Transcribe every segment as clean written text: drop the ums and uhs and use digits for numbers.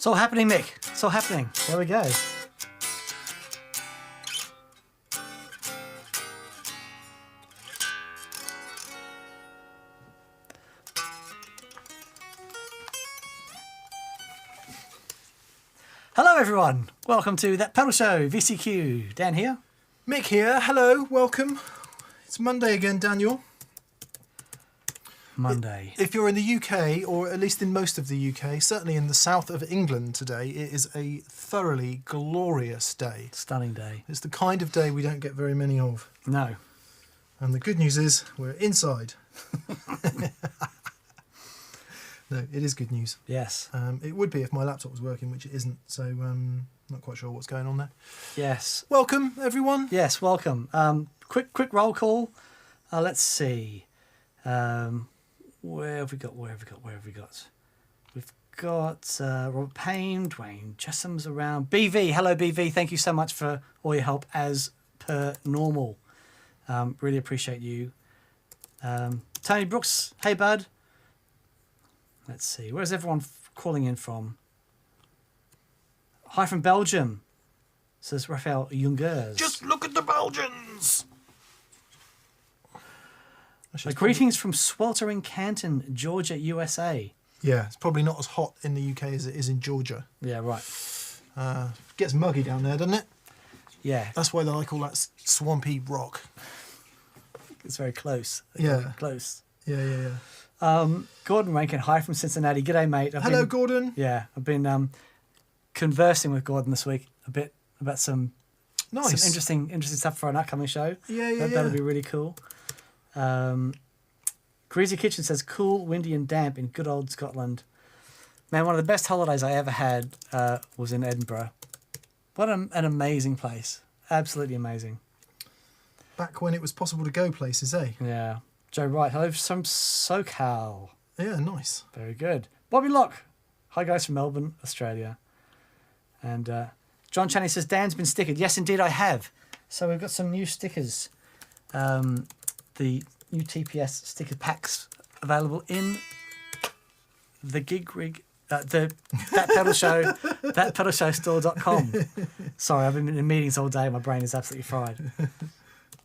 It's all happening, Mick. It's all happening. There we go. Hello, everyone. Welcome to That Pedal Show, VCQ. Dan here. Mick here. Hello. Welcome. It's Monday again, Daniel. Monday. If you're in the UK, or at least in most of the UK, certainly in the south of England today, it is a thoroughly glorious day. Stunning day. It's the kind of day we don't get very many of. No. And the good news is we're inside. No, it is good news. Yes. It would be if my laptop was working, which it isn't. So not quite sure what's going on there. Yes. Welcome, everyone. Yes, welcome. Quick roll call. Let's see. Where have we got? We've got Robert Payne, Dwayne Chesham's around. BV, hello BV. Thank you so much for all your help as per normal. Really appreciate you. Tony Brooks, hey bud. Let's see. Where's everyone calling in from? Hi from Belgium, says Raphael Jungers. Just look at the Belgians. Greetings from sweltering Canton, Georgia, USA. Yeah, it's probably not as hot in the UK as it is in Georgia. Yeah, right. Gets muggy down there, doesn't it? Yeah. That's why they like all that swampy rock. It's very close. Yeah. Very close. Yeah. Gordon Rankin, hi from Cincinnati. G'day, mate. Hello, Gordon. Yeah, I've been conversing with Gordon this week a bit about some interesting stuff for an upcoming show. That'll be really cool. Greasy Kitchen says, cool, windy and damp in good old Scotland. Man, one of the best holidays I ever had was in Edinburgh. What an amazing place. Absolutely amazing. Back when it was possible to go places, eh? Yeah. Joe Wright, hello from SoCal. Yeah, nice. Very good. Bobby Locke, hi guys from Melbourne, Australia. And John Channing says, Dan's been stickered. Yes, indeed I have. So we've got some new stickers. The new TPS sticker packs available in the gig rig, that pedal show, thatpedalshowstore.com. Sorry, I've been in meetings all day. My brain is absolutely fried.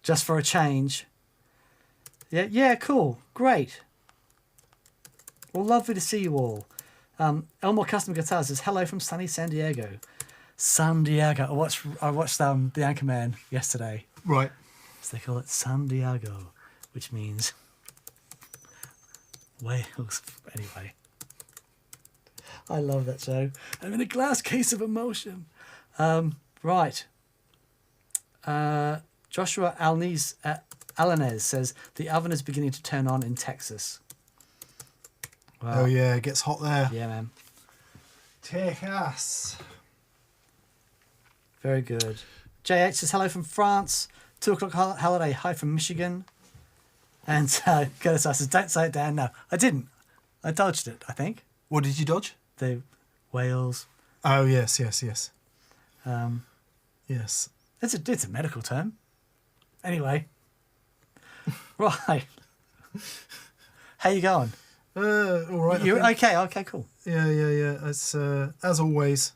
Just for a change. Yeah, cool, great. Well, lovely to see you all. Elmore Custom Guitar says, hello from sunny San Diego. San Diego. I watched The Anchorman yesterday. Right. So they call it San Diego, which means Wales. Anyway, I love that show. I'm in a glass case of emotion. Right. Joshua Alanez says, the oven is beginning to turn on in Texas. Wow. Oh, yeah, it gets hot there. Yeah, man. Texas. Very good. JH says, hello from France. 2 o'clock holiday. Hi from Michigan. And Curtis says, don't say it, Dan. No, I didn't. I dodged it, I think. What did you dodge? The Wales. Oh, yes. Yes. It's a medical term. Anyway. Right. How you going? All right. You okay? Okay, cool. Yeah. As always,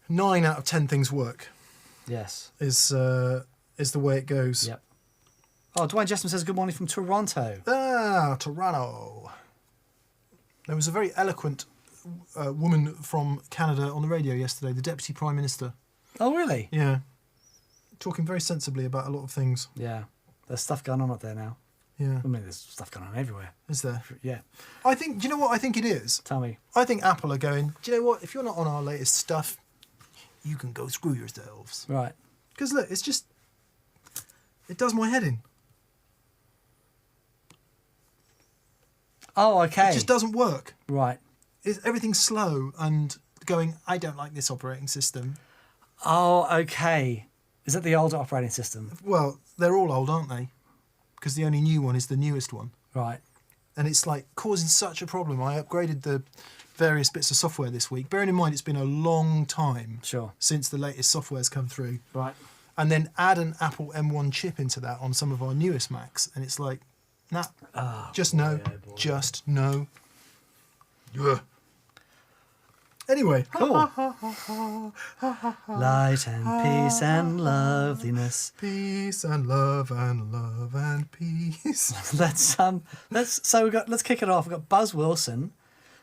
9 out of 10 things work. Yes. Is the way it goes. Yep. Oh, Dwayne Jessamine says, good morning from Toronto. Toronto. There was a very eloquent woman from Canada on the radio yesterday, the Deputy Prime Minister. Oh, really? Yeah. Talking very sensibly about a lot of things. Yeah. There's stuff going on up there now. Yeah. I mean, there's stuff going on everywhere. Is there? Yeah. Do you know what I think it is? Tell me. I think Apple are going, do you know what? If you're not on our latest stuff, you can go screw yourselves. Right. Because look, it does my head in. Oh, okay. It just doesn't work. Right. Everything's slow and going, I don't like this operating system. Oh, okay. Is that the older operating system? Well, they're all old, aren't they? Because the only new one is the newest one. Right. And it's like causing such a problem. I upgraded the various bits of software this week. Bearing in mind it's been a long time since the latest software's come through. Right. And then add an Apple M1 chip into that on some of our newest Macs. And it's like, nah, just no. Ugh. Anyway, Cool. Light and peace and loveliness. Peace and love and peace. Let's kick it off. We've got Buzz Wilson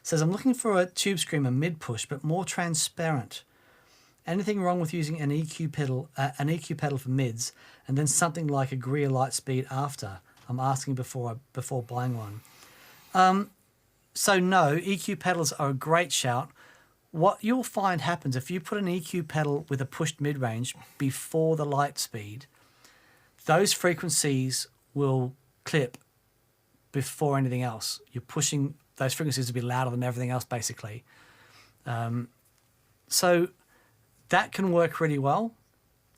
says, I'm looking for a Tube Screamer mid push but more transparent. Anything wrong with using an EQ pedal for mids and then something like a Greer Lightspeed after? I'm asking before buying one. So no, EQ pedals are a great shout. What you'll find happens if you put an EQ pedal with a pushed mid-range before the Lightspeed, those frequencies will clip before anything else. You're pushing those frequencies to be louder than everything else, basically. So that can work really well.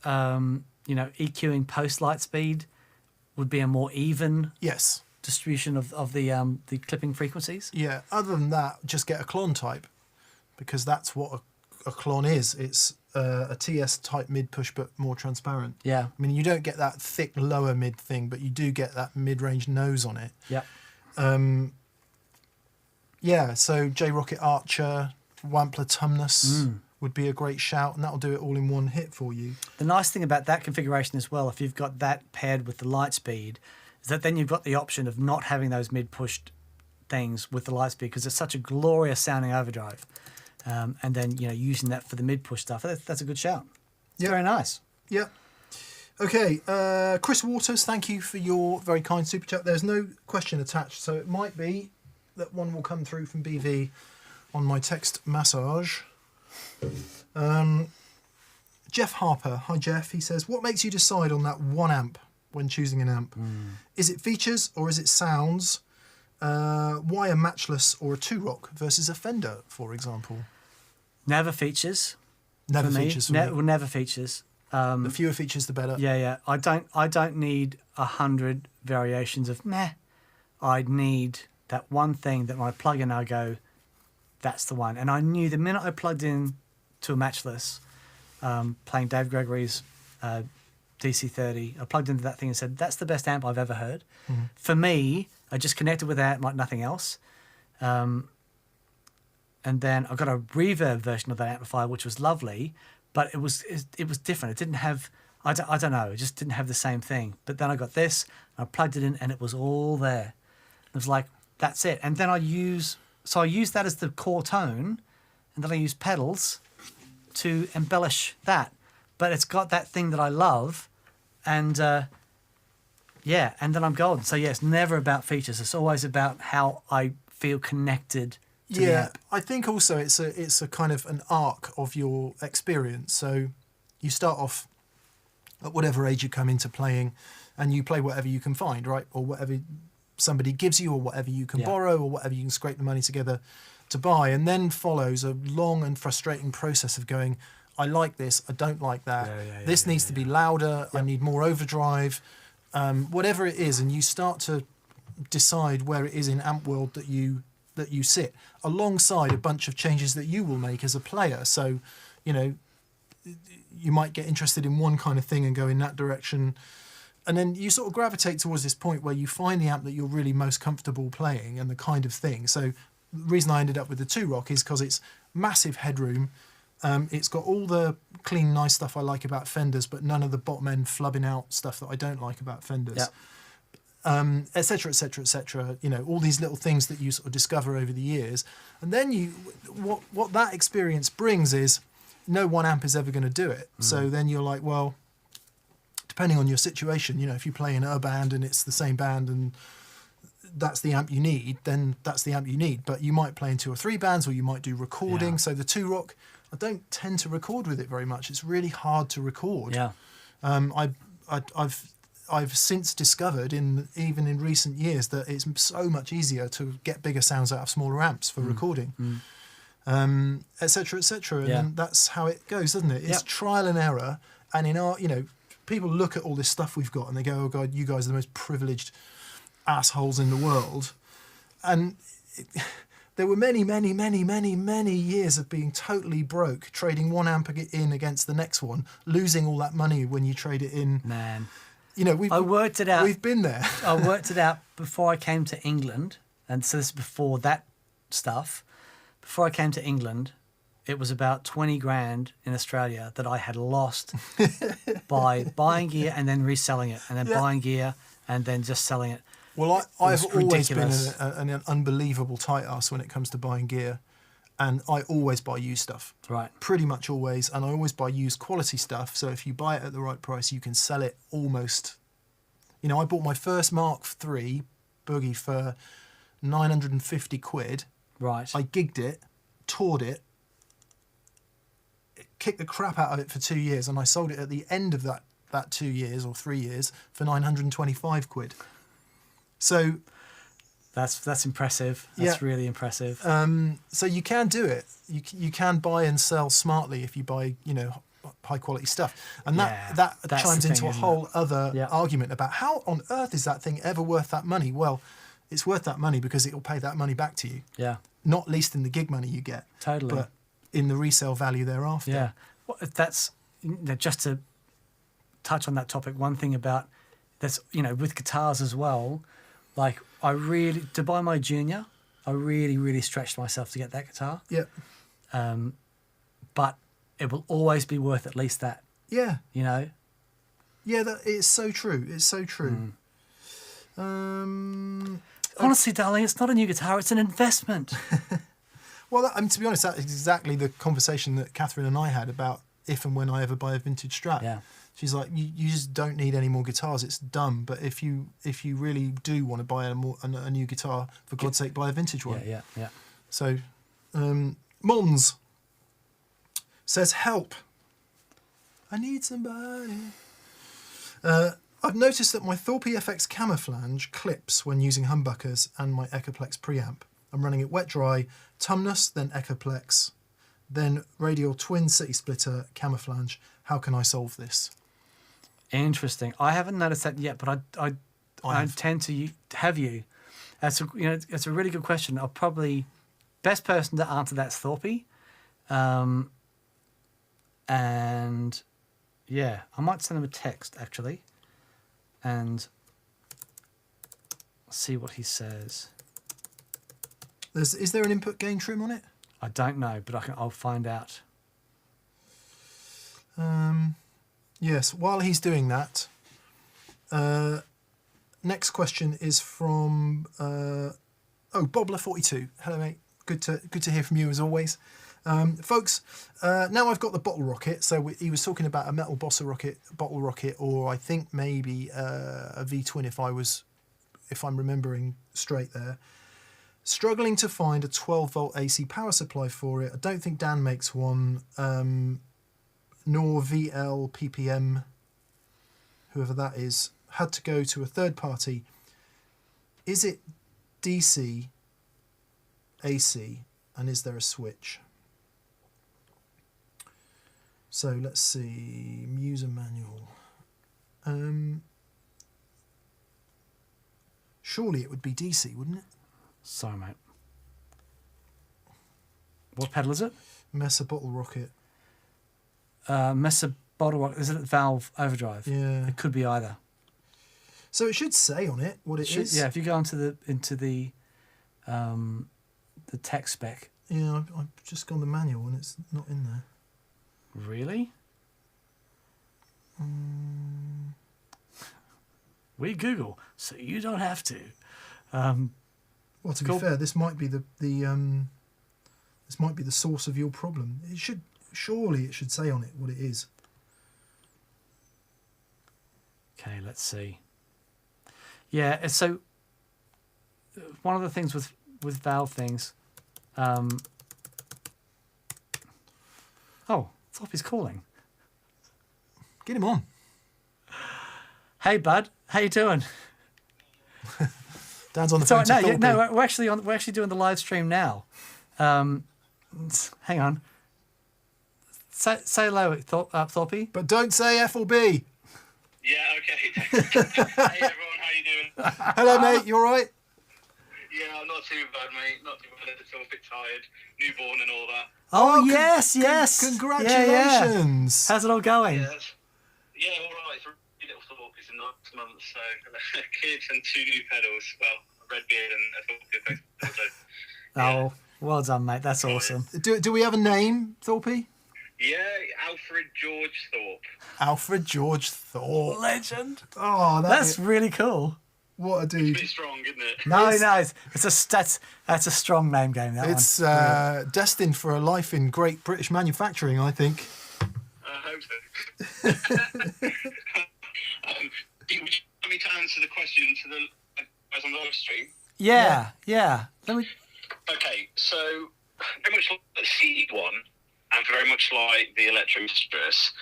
EQing post Lightspeed would be a more even distribution of the clipping frequencies. Yeah. Other than that, just get a clon type, because that's what a clon is. It's a TS type mid push, but more transparent. Yeah. I mean, you don't get that thick lower mid thing, but you do get that mid range nose on it. Yeah. So J Rocket Archer, Wampler Tumnus would be a great shout, and that'll do it all in one hit for you. The nice thing about that configuration as well, if you've got that paired with the Lightspeed, is that then you've got the option of not having those mid-pushed things with the Lightspeed, because it's such a glorious sounding overdrive. And then, using that for the mid-push stuff, that's a good shout. It's very nice. Yeah. Okay, Chris Waters, thank you for your very kind super chat. There's no question attached, so it might be that one will come through from BV on my text massage. Jeff Harper, hi Jeff, he says, what makes you decide on that 1 amp when choosing an amp? Is it features or is it sounds? Why a matchless or a 2-rock versus a Fender, for example? Never features. Never features for me. Never features. The fewer features, the better. Yeah. I don't need 100 variations of meh. I need that one thing that when I plug in, I go, that's the one. And I knew the minute I plugged in to a matchless, playing Dave Gregory's DC30, I plugged into that thing and said, that's the best amp I've ever heard. For me, I just connected with that like nothing else. And then I got a reverb version of that amplifier, which was lovely, but it was different. It didn't have, I don't know, it just didn't have the same thing. But then I got this, I plugged it in, and it was all there. It was like, that's it. And then I use that as the core tone, and then I use pedals to embellish that. But it's got that thing that I love, and and then I'm golden. So yeah, it's never about features. It's always about how I feel connected to the amp. I think also it's a kind of an arc of your experience. So you start off at whatever age you come into playing, and you play whatever you can find, right? Or whatever somebody gives you, or whatever you can borrow, or whatever you can scrape the money together to buy. And then follows a long and frustrating process of going, I like this, I don't like that. This needs to be louder, I need more overdrive, whatever it is. And you start to decide where it is in amp world that you sit, alongside a bunch of changes that you will make as a player. So, you might get interested in one kind of thing and go in that direction. And then you sort of gravitate towards this point where you find the amp that you're really most comfortable playing and the kind of thing. So the reason I ended up with the 2-rock is because it's massive headroom. It's got all the clean, nice stuff I like about Fenders, but none of the bottom end flubbing out stuff that I don't like about Fenders. Et cetera, et cetera, et cetera. All these little things that you sort of discover over the years. And then what that experience brings is no one amp is ever going to do it. So then you're like, well, depending on your situation, if you play in a band and it's the same band and that's the amp you need, then that's the amp you need. But you might play in 2 or 3 bands, or you might do recording. So the 2-rock, I don't tend to record with it very much. It's really hard to record. I've since discovered, even in recent years, that it's so much easier to get bigger sounds out of smaller amps for recording, et cetera, et cetera. And then that's how it goes, doesn't it? It's trial and error. And in our, people look at all this stuff we've got and they go, oh God, you guys are the most privileged assholes in the world. And there were many, many, many, many, many years of being totally broke, trading one amp in against the next one, losing all that money when you trade it in. Man. I worked it out. We've been there. I worked it out before I came to England. And so this is before that stuff. Before I came to England, it was about 20 grand in Australia that I had lost by buying gear and then reselling it, and then buying gear and then just selling it. Well, I've always been ridiculous. an unbelievable tight ass when it comes to buying gear, and I always buy used stuff. Right. Pretty much always, and I always buy used quality stuff. So if you buy it at the right price, you can sell it almost. You know, I bought my first Mark III Boogie for 950 quid. Right. I gigged it, toured it, kicked the crap out of it for 2 years, and I sold it at the end of that 2 years or 3 years for 925 quid. So that's impressive. That's really impressive. so you can do it. You can buy and sell smartly if you buy, you know, high quality stuff, and that chimes into a whole other argument about how on earth is that thing ever worth that money. Well, it's worth that money because it will pay that money back to you. Yeah. Not least in the gig money you get. Totally. But in the resale value thereafter. Yeah. Well, that's, you know, just to touch on that topic. One thing about that's, you know, with guitars as well. Like, to buy my Junior, I really stretched myself to get that guitar. Yeah. But it will always be worth at least that. Yeah. You know? Yeah, it's so true. It's so true. Honestly, darling, it's not a new guitar, it's an investment. Well, I mean, to be honest, that's exactly the conversation that Catherine and I had about if and when I ever buy a vintage Strat. Yeah. She's like, you just don't need any more guitars. It's dumb. But if you really do want to buy a new guitar, for God's sake, buy a vintage one. Yeah. So, Mons says, help. I need somebody. I've noticed that my ThorpyFX Camouflage clips when using humbuckers and my Echoplex preamp. I'm running it wet dry, Tumnus, then Echoplex, then Radial Twin City Splitter Camouflage. How can I solve this? Interesting. I haven't noticed that yet, but I tend to have you. That's a really good question. I'll probably best person to answer that's Thorpy, and yeah, I might send him a text actually, and see what he says. Is there an input gain trim on it? I don't know, but I'll find out. Yes, while he's doing that, next question is from Bobbler42. Hello, mate. Good to hear from you as always. Folks, now I've got the bottle rocket. So he was talking about a metal bottle rocket, or I think maybe a V-twin if I'm remembering straight there. Struggling to find a 12-volt AC power supply for it. I don't think Dan makes one. Nor VL PPM, whoever that is, had to go to a third party. Is it DC, AC, and is there a switch? So let's see, user manual. Surely it would be DC, wouldn't it? Sorry, mate. What pedal is it? Mesa Bottle Rocket. Mesa Bottle Rocket. Is it Valve Overdrive? Yeah. It could be either. So it should say on it what it is. Yeah, if you go into the tech spec. Yeah, I've just gone the manual and it's not in there. Really? We Google, so you don't have to. Well, to be fair, this might be the source of your problem. Surely it should say on it what it is. Okay, let's see. Yeah, so one of the things with Valve things. Oh, Thorpy's calling. Get him on. Hey, bud, how you doing? Dan's on the phone. No, we're actually doing the live stream now. Hang on. Say hello, Thorpy. But don't say F or B. Yeah, okay. Hey everyone, how you doing? Hello, mate. You all right? Yeah, I'm not too bad, mate. Not too bad. Just a bit tired. Newborn and all that. Oh, yes. Congratulations. Yeah. How's it all going? Yeah, all right. It's a really little Thorpy's in 9 months, so kids and 2 new pedals. Well, a red beard and a Thorpy. Well done, mate. That's awesome. Do we have a name, Thorpy? Yeah, Alfred George Thorpe. Alfred George Thorpe. Legend. Oh, That's really cool. what a It's a dude. bit strong, isn't it? No, that's a strong name game. That It's one. destined for a life in great British manufacturing, I think. I hope so. Do you want me to answer the question to the guys on the live stream? Yeah. Let me. Okay, so very much like the C1 and very much like the Electro Mistress,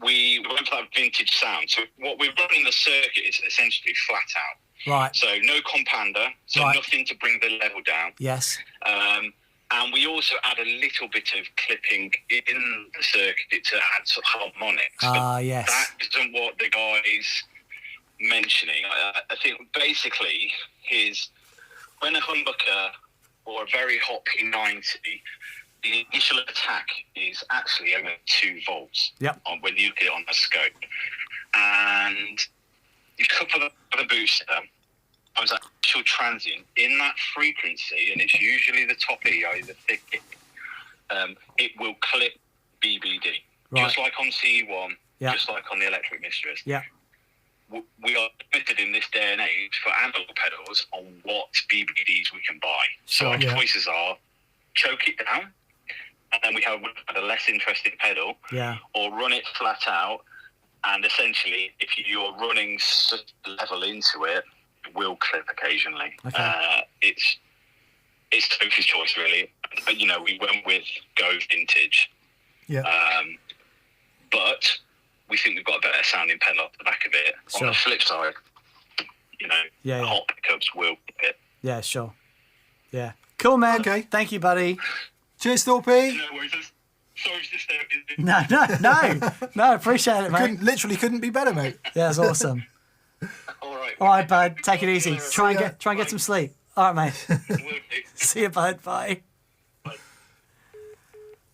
we went for that vintage sound. So what we're running the circuit is essentially flat out. Right. So no compander, so Right. nothing to bring the level down. Yes. And we also add a little bit of clipping in the circuit to add sort of harmonics. Yes. That isn't what the guy's mentioning. I think basically when a humbucker or a very hot P90, the initial attack is actually over 2 volts. Yep. When you get it on the scope. And you couple that with a booster, as that actual transient in that frequency, and it's usually the top E, i.e. the thick E, it will clip BBD. Right. Just like on CE1, Yeah. just like on the Electric Mistress. Yeah. We are limited in this day and age for analog pedals on what BBDs we can buy. So Sure. our Yeah. choices are choke it down, and then we have a less interesting pedal, Yeah. or run it flat out, and essentially, if you're running such a level into it, it will clip occasionally. Okay. It's Sophie's choice, really. But, we went with Go Vintage. Yeah. But we think we've got a better sounding pedal off the back of it. Sure. On the flip side, Yeah. hot pickups will clip it. Yeah. Sure. Yeah. Cool, man. Okay. Thank you, buddy. Cheers, Thorpy. No worries. Sorry to disturb you. No. Appreciate it, mate. Literally couldn't be better, mate. Yeah, it's awesome. All right. All right, bud. Take it easy. Try and get some sleep. All right, mate. Will do. See you, bud. Bye.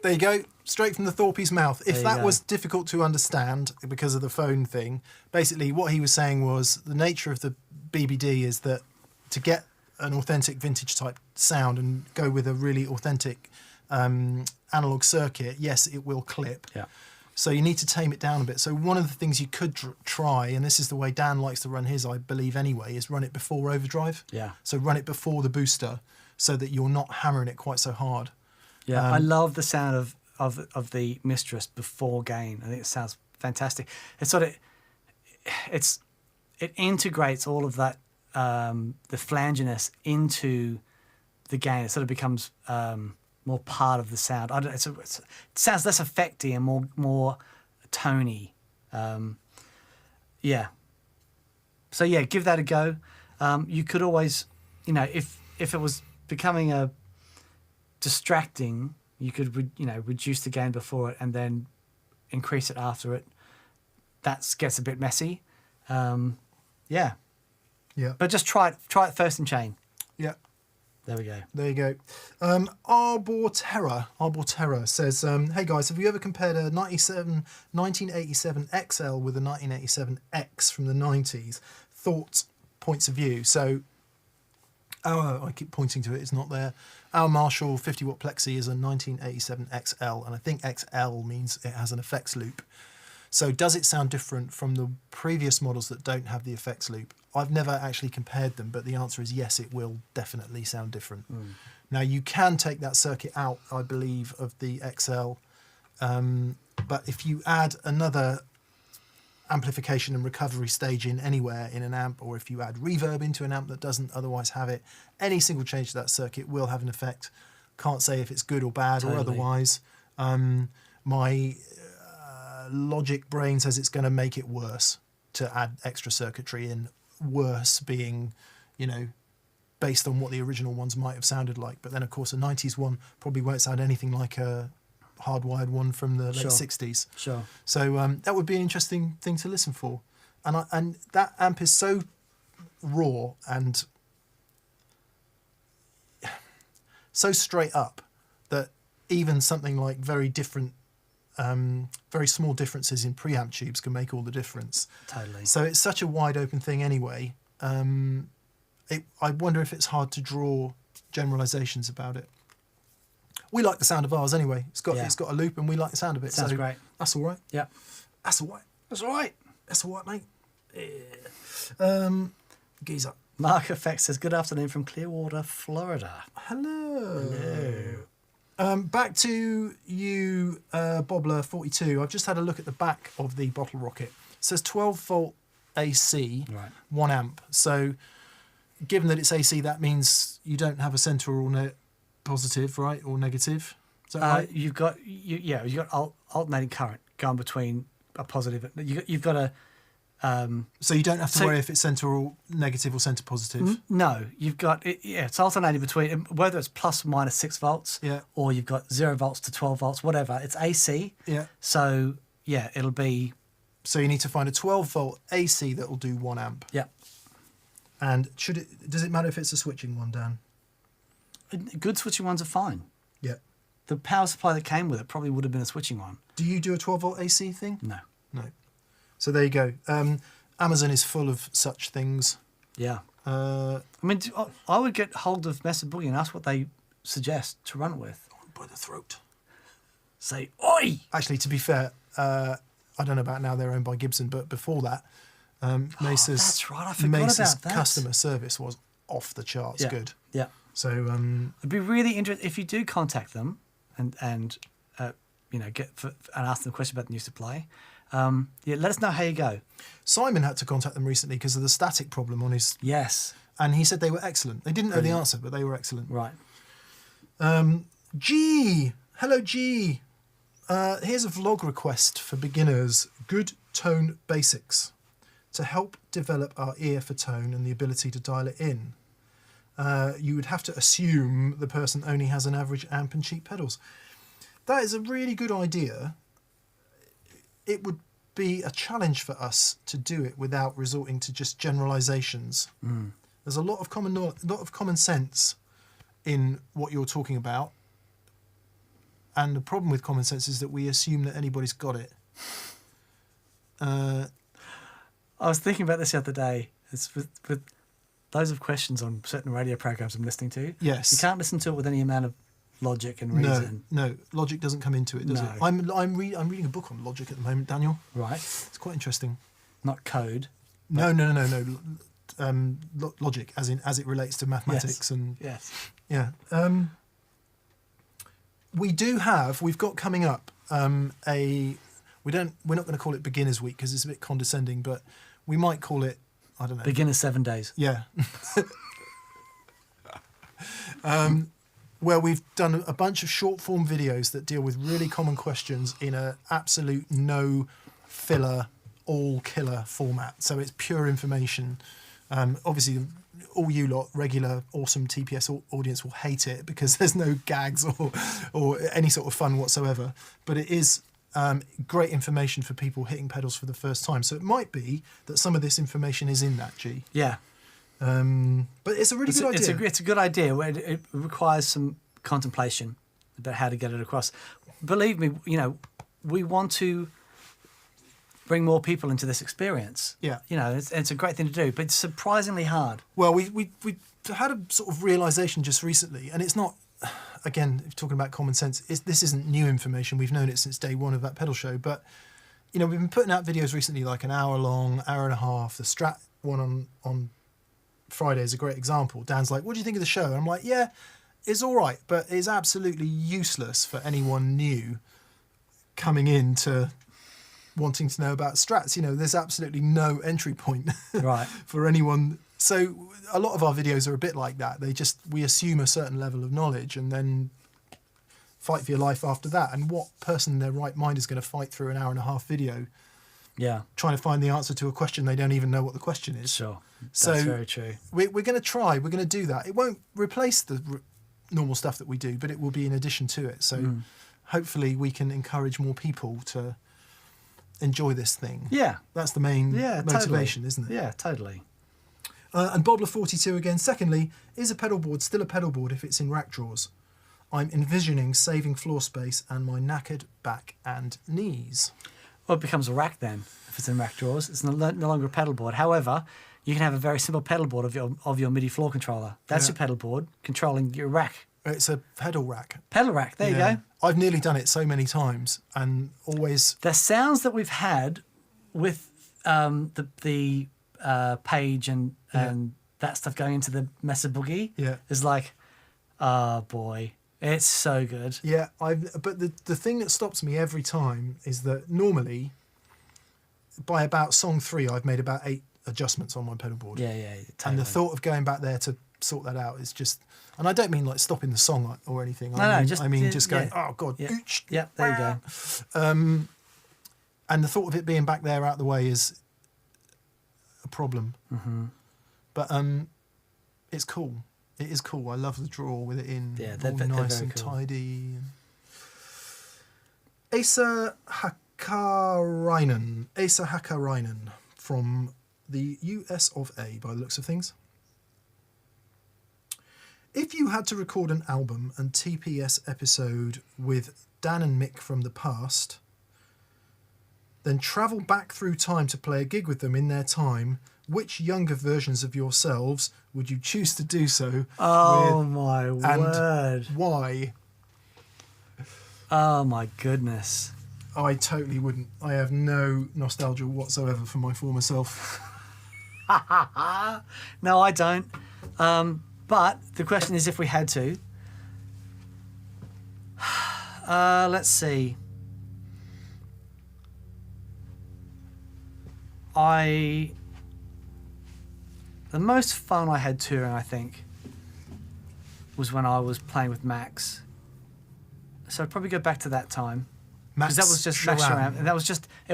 There you go, straight from the Thorpy's mouth. If you that go. was difficult to understand because of the phone thing, basically what he was saying was the nature of the BBD is that to get an authentic vintage type sound and go with a really authentic analog circuit, yes, it will clip. Yeah. So you need to tame it down a bit. So one of the things you could try, and this is the way Dan likes to run his, I believe anyway, is run it before overdrive. Yeah. So run it before the booster so that you're not hammering it quite so hard. Yeah. I love the sound of the Mistress before gain. I think it sounds fantastic. It integrates all of that the flanginess into the gain. It sort of becomes more part of the sound. It sounds less effecty and more tony. Yeah. So yeah, give that a go. You could always, if it was becoming a distracting, you could reduce the gain before it and then increase it after it. That gets a bit messy. Yeah. Yeah. But just try it first in chain. Yeah. There we go. There you go. Arbor Terror says, hey guys, have you ever compared a 1987 XL with a 1987 X from the 90s? Thoughts, points of view. So, I keep pointing to it, it's not there. Our Marshall 50 watt Plexi is a 1987 XL, and I think XL means it has an effects loop. So does it sound different from the previous models that don't have the effects loop? I've never actually compared them, but the answer is yes, it will definitely sound different. Now, you can take that circuit out, I believe, of the XL, but if you add another amplification and recovery stage in anywhere in an amp, or if you add reverb into an amp that doesn't otherwise have it, any single change to that circuit will have an effect. Can't say if it's good or bad or otherwise. My logic brain says it's going to make it worse to add extra circuitry in, worse being, based on what the original ones might have sounded like. But then, of course, a 90s one probably won't sound anything like a hardwired one from the late 60s. Sure. So that would be an interesting thing to listen for. And that amp is so raw and so straight up that even something like very different, very small differences in preamp tubes can make all the difference. Totally. So it's such a wide open thing anyway. I wonder if it's hard to draw generalizations about it. We like the sound of ours anyway. It's got Yeah. it's got a loop, and we like the sound of it. Sounds so great. That's all right. Yeah. That's all right. That's all right. That's all right, mate. Geezer. Mark Effect says, good afternoon from Clearwater, Florida. Hello. Back to you, Bobbler42. I've just had a look at the back of the bottle rocket. It says 12 volt AC, Right. 1 amp. So given that it's AC, that means you don't have a centre or positive, right, or negative. Is that right? You've got alternating current going between a positive. You've got a So you don't have to so- worry if it's centre or negative or centre positive. no. You've got it's alternating between whether it's plus or minus 6 volts, Yeah. or you've got 0 volts to 12 volts, whatever. It's AC. Yeah. So yeah, it'll be So you need to find a 12 volt AC that will do 1 amp. yeah. And does it matter if it's a switching one, Dan? Good switching ones are fine. Yeah. The power supply that came with it probably would have been a switching one. Do you do a 12 volt AC thing? No. No. So there you go. Amazon is full of such things. Yeah. Uh, I mean, I would get hold of Mesa Boogie and ask what they suggest to run it with. by the throat. Say, oi! Actually, to be fair, I don't know about now, they're owned by Gibson, but before that, Mesa's, that's right, I forgot Mesa's about that. customer service was off the charts good. Yeah. So It'd be really interesting if you do contact them and ask them a question about the new supply. Let us know how you go. Simon had to contact them recently because of the static problem on his, Yes. and he said they were excellent. They didn't know the Brilliant. answer, but they were excellent. Right. G, hello G. Here's a vlog request for beginners. Good tone basics to help develop our ear for tone and the ability to dial it in. You would have to assume the person only has an average amp and cheap pedals. That is a really good idea. It would be a challenge for us to do it without resorting to just generalizations. There's a lot of common sense in what you're talking about. And the problem with common sense is that we assume that anybody's got it. I was thinking about this the other day. It's with loads of questions on certain radio programs I'm listening to. Yes. You can't listen to it with any amount of logic and reason. No, logic doesn't come into it, does No. it? I'm reading a book on logic at the moment, Daniel. Right. It's quite interesting. Not code. No. Logic, as it relates to mathematics and Yes. yeah. We've got coming up we're not going to call it beginners week because it's a bit condescending, but we might call it, I don't know. Beginner 7 days. Yeah. Where we've done a bunch of short form videos that deal with really common questions in a absolute no filler, all killer format. So it's pure information. Obviously, all you lot, regular, awesome TPS audience will hate it because there's no gags or any sort of fun whatsoever. But it is great information for people hitting pedals for the first time. So it might be that some of this information is in that, G. Yeah. But it's a really good idea. It's a good idea. It requires some contemplation about how to get it across. Believe me, we want to bring more people into this experience. Yeah. It's a great thing to do, but it's surprisingly hard. Well, we had a sort of realization just recently, and it's not, again, if talking about common sense, this isn't new information. We've known it since day one of that pedal show, but we've been putting out videos recently, like an hour long, hour and a half. The Strat one on Friday is a great example. Dan's like, what do you think of the show? And I'm like, yeah, it's all right, but it's absolutely useless for anyone new coming into wanting to know about Strats. There's absolutely no entry point Right. for anyone. So a lot of our videos are a bit like that. We assume a certain level of knowledge and then fight for your life after that. And what person in their right mind is going to fight through an hour and a half video Yeah. trying to find the answer to a question they don't even know what the question is? Sure. So That's very true. We're going to try. We're going to do that. It won't replace the normal stuff that we do, but it will be in addition to it. So hopefully we can encourage more people to enjoy this thing. Yeah. That's the main Yeah, motivation, totally. isn't it? Yeah, totally. And Bobbler42 again. Secondly, is a pedal board still a pedal board if it's in rack drawers? I'm envisioning saving floor space and my knackered back and knees. Well, it becomes a rack then. If it's in rack drawers, it's no longer a pedal board. However, you can have a very simple pedal board of your MIDI floor controller. That's Yeah. your pedal board controlling your rack It's a pedal rack. Pedal rack. There you go. I've nearly done it so many times, and always. The sounds that we've had with the page and that stuff going into the Mesa Boogie is like, oh boy, it's so good. Yeah, but the thing that stops me every time is that normally, by about song 3, I've made about 8 adjustments on my pedal board. Yeah, totally. And the thought of going back there to sort that out is just, and I don't mean like stopping the song or anything. I mean just going, oh god, ooch, there you go. And the thought of it being back there out the way is a problem. Mm-hmm. But it's cool. It is cool. I love the draw with it in. Yeah, all nice and cool. tidy. Asa Hakarainen from the US of A, by the looks of things. If you had to record an album and TPS episode with Dan and Mick from the past, then travel back through time to play a gig with them in their time, which younger versions of yourselves would you choose to do so Oh with, my and word. why? Oh my goodness. I totally wouldn't. I have no nostalgia whatsoever for my former self. No, I don't. But the question is if we had to. Let's see. The most fun I had touring, I think, was when I was playing with Max. So I'd probably go back to that time. Because that was just Max Sharam, and it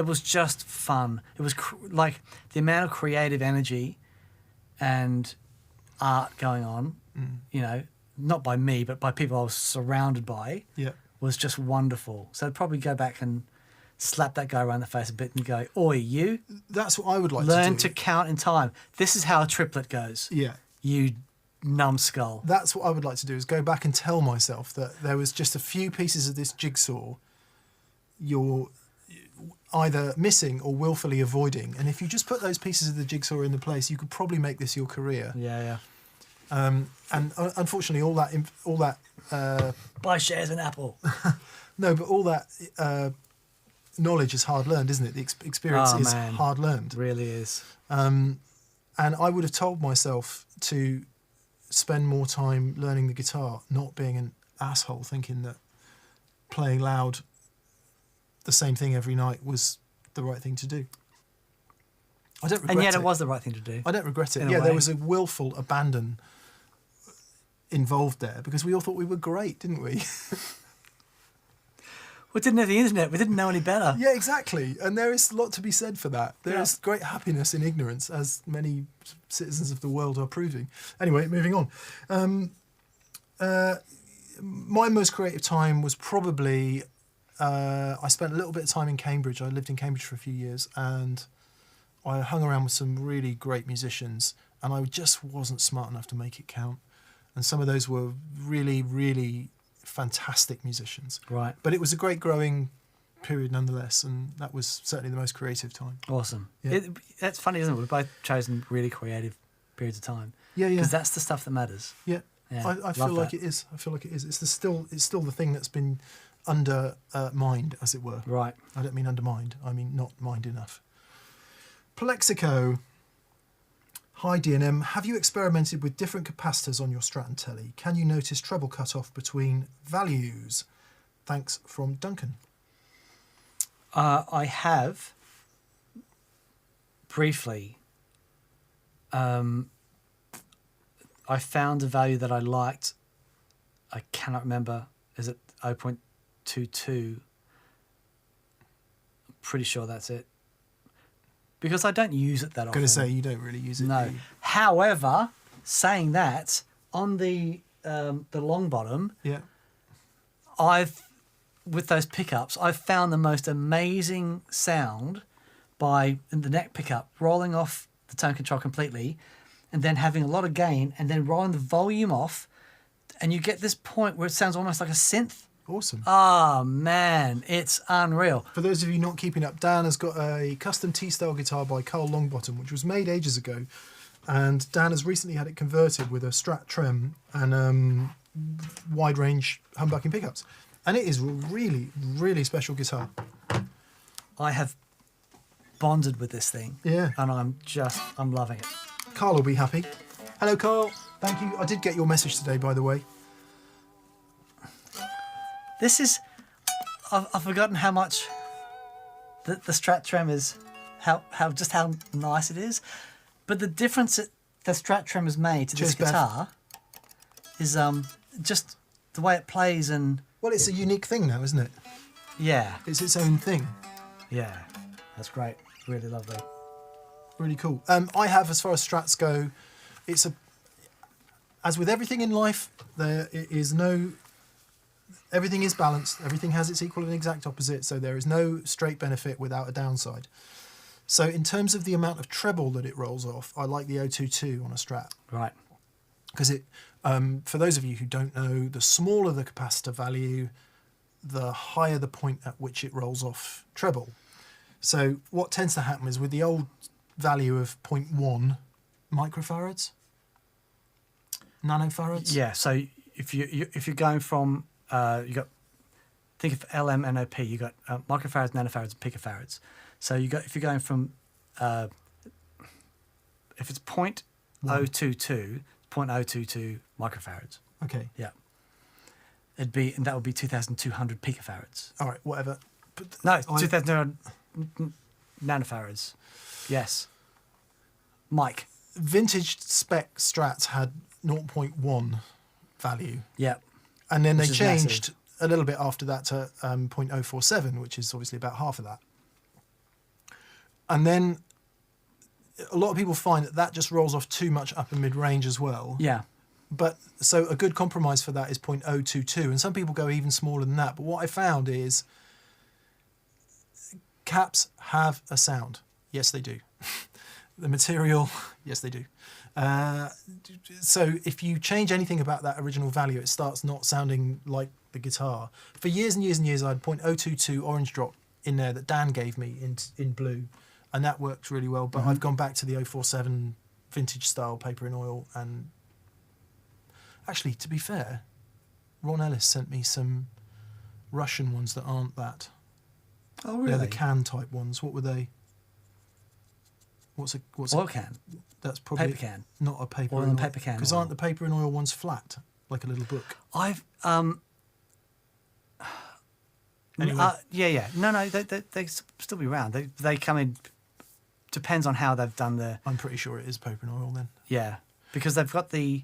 was just fun. It was like the amount of creative energy and art going on, you know, not by me, but by people I was surrounded by, was just wonderful. So I'd probably go back and slap that guy around the face a bit and go, oi, you. That's what I would like to do. Learn to count in time. This is how a triplet goes. Yeah. You numbskull. That's what I would like to do, is go back and tell myself that there was just a few pieces of this jigsaw you're either missing or willfully avoiding. And if you just put those pieces of the jigsaw in the place, you could probably make this your career. Yeah. And unfortunately, all that buy shares in Apple. No, but all that knowledge is hard learned, isn't it? The experience is hard learned. It really is. And I would have told myself to spend more time learning the guitar, not being an asshole thinking that playing loud the same thing every night was the right thing to do. I don't regret it. And yet it was the right thing to do. I don't regret it. Yeah, there was a willful abandon involved there because we all thought we were great, didn't we? We didn't have the internet. We didn't know any better. Yeah, exactly. And there is a lot to be said for that. There is great happiness in ignorance, as many citizens of the world are proving. Anyway, moving on. My most creative time was probably... I spent a little bit of time in Cambridge. I lived in Cambridge for a few years, and I hung around with some really great musicians, and I just wasn't smart enough to make it count. And some of those were really, really fantastic musicians. Right. But it was a great growing period nonetheless, and that was certainly the most creative time. Awesome. Yeah. That's funny, isn't it? We've both chosen really creative periods of time. Yeah. Because that's the stuff that matters. Yeah. I feel like it is. I feel like it is. It's still the thing that's been undermined, as it were. Right. I don't mean undermined. I mean not mined enough. Plexico. Hi DNM. Have you experimented with different capacitors on your Strat and Telly? Can you notice treble cut-off between values? Thanks, from Duncan. I have briefly. I found a value that I liked. I cannot remember. Is it 0.22? I'm pretty sure that's it. Because I don't use it that often. I'm going to say you don't really use it. No. However, saying that, on the long bottom, with those pickups, I've found the most amazing sound by the neck pickup rolling off the tone control completely, and then having a lot of gain, and then rolling the volume off, and you get this point where it sounds almost like a synth. Awesome. Oh, man, it's unreal. For those of you not keeping up, Dan has got a custom T-style guitar by Carl Longbottom, which was made ages ago. And Dan has recently had it converted with a Strat Trem. And wide range humbucking pickups. And it is a really, really special guitar. I have bonded with this thing. Yeah. And I'm loving it. Carl will be happy. Hello, Carl. Thank you. I did get your message today, by the way. This is, I've forgotten how much the Strat Trem is, how nice it is. But the difference that the Strat Trem has made to this guitar is just the way it plays and... Well, it's a unique thing now, isn't it? Yeah. It's its own thing. Yeah. That's great. Really lovely. Really cool. I have, as far as Strats go, it's a... As with everything in life, there is no... Everything is balanced. Everything has its equal and exact opposite, so there is no straight benefit without a downside. So in terms of the amount of treble that it rolls off, I like the 022 on a Strat. Right. Because it, for those of you who don't know, the smaller the capacitor value, the higher the point at which it rolls off treble. So what tends to happen is with the old value of 0.1 microfarads, nanofarads. Yeah. So if you're going from think of LMNOP, you got microfarads, nanofarads, and picofarads. So if you're going from if it's 0.022, 0.022 microfarads. Okay. Yeah. That would be 2,200 picofarads. All right, whatever. But 2,200 nanofarads. Yes. Mike. Vintage spec Strats had 0.1 value. Yeah. And then they is changed massive. a little bit after that to 0.047, which is obviously about half of that. And then a lot of people find that just rolls off too much upper mid-range as well. Yeah. But so a good compromise for that is 0.022, and some people go even smaller than that. But what I found is caps have a sound. Yes, they do. The material, yes, they do. So if you change anything about that original value, it starts not sounding like the guitar. For years and years and years, I had 0.022 orange drop in there that Dan gave me in blue, and that worked really well. But I've gone back to the 047 vintage style paper in oil, and actually, to be fair, Ron Ellis sent me some Russian ones that aren't that. Oh, really? They're the can type ones. What were they? What's oil can. That's probably Paper can. not a paper Oil in and oil. paper can. Because aren't the paper and oil ones flat, like a little book? I've Anyway. yeah. No, they still be around. They come in. Depends on how they've done the. I'm pretty sure it is paper and oil then. Yeah, because they've got the.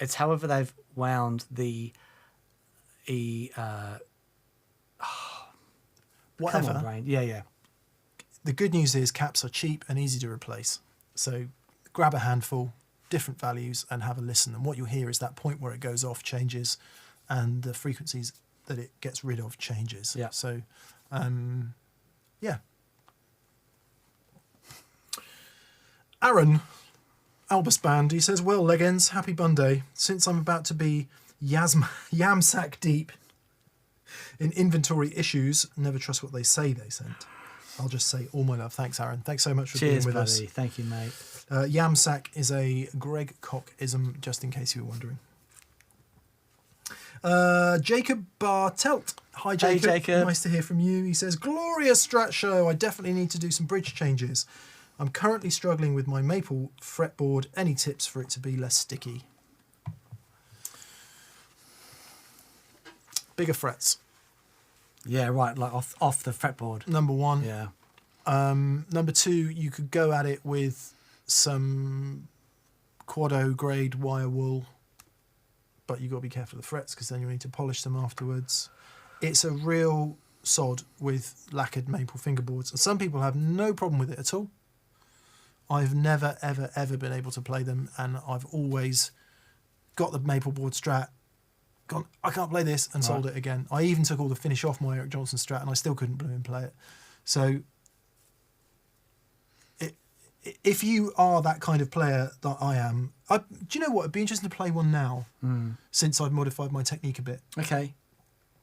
It's however they've wound the. Whatever. Come on, brain. Yeah. The good news is caps are cheap and easy to replace. So grab a handful, different values, and have a listen. And what you'll hear is that point where it goes off changes, and the frequencies that it gets rid of changes. Yeah. So, yeah. Aaron, Albus Band, he says, well, Legends, happy Monday. Since I'm about to be yam sack deep in inventory issues, never trust what they say they sent. I'll just say all my love. Thanks, Aaron. Thanks so much for Cheers, being with buddy. us. Thank you, mate. Yam sack is a Greg Koch-ism, just in case you were wondering. Jacob Bartelt. Hi, Jacob. Hey, Jacob. Nice to hear from you. He says, glorious Strat show. I definitely need to do some bridge changes. I'm currently struggling with my maple fretboard. Any tips for it to be less sticky? Bigger frets. Yeah, right. Like off the fretboard. Number one. Yeah. Number two, you could go at it with some Quado grade wire wool, but you've got to be careful of the frets because then you need to polish them afterwards. It's a real sod with lacquered maple fingerboards, and some people have no problem with it at all. I've never, ever, ever been able to play them, and I've always got the maple board Strat, gone, I can't play this, and sold it again. I even took all the finish off my Eric Johnson Strat, and I still couldn't blooming play it. So if you are that kind of player that I am, do you know what? It'd be interesting to play one now, since I've modified my technique a bit. Okay.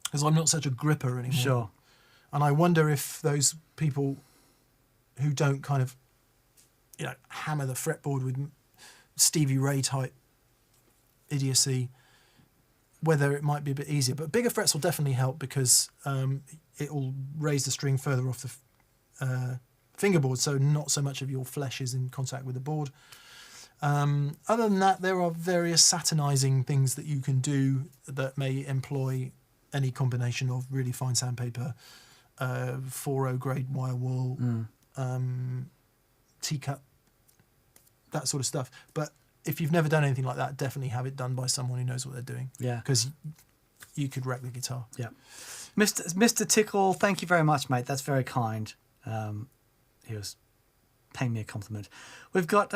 Because I'm not such a gripper anymore. Sure. And I wonder if those people who don't kind of, hammer the fretboard with Stevie Ray type idiocy, whether it might be a bit easier. But bigger frets will definitely help because it will raise the string further off the fingerboard, so not so much of your flesh is in contact with the board. Other than that, there are various satinizing things that you can do that may employ any combination of really fine sandpaper, 4.0 grade wire wool, teacup, that sort of stuff. But if you've never done anything like that, definitely have it done by someone who knows what they're doing. Yeah. Because you could wreck the guitar. Yeah. Mr. Tickle, thank you very much, mate. That's very kind. He was paying me a compliment. We've got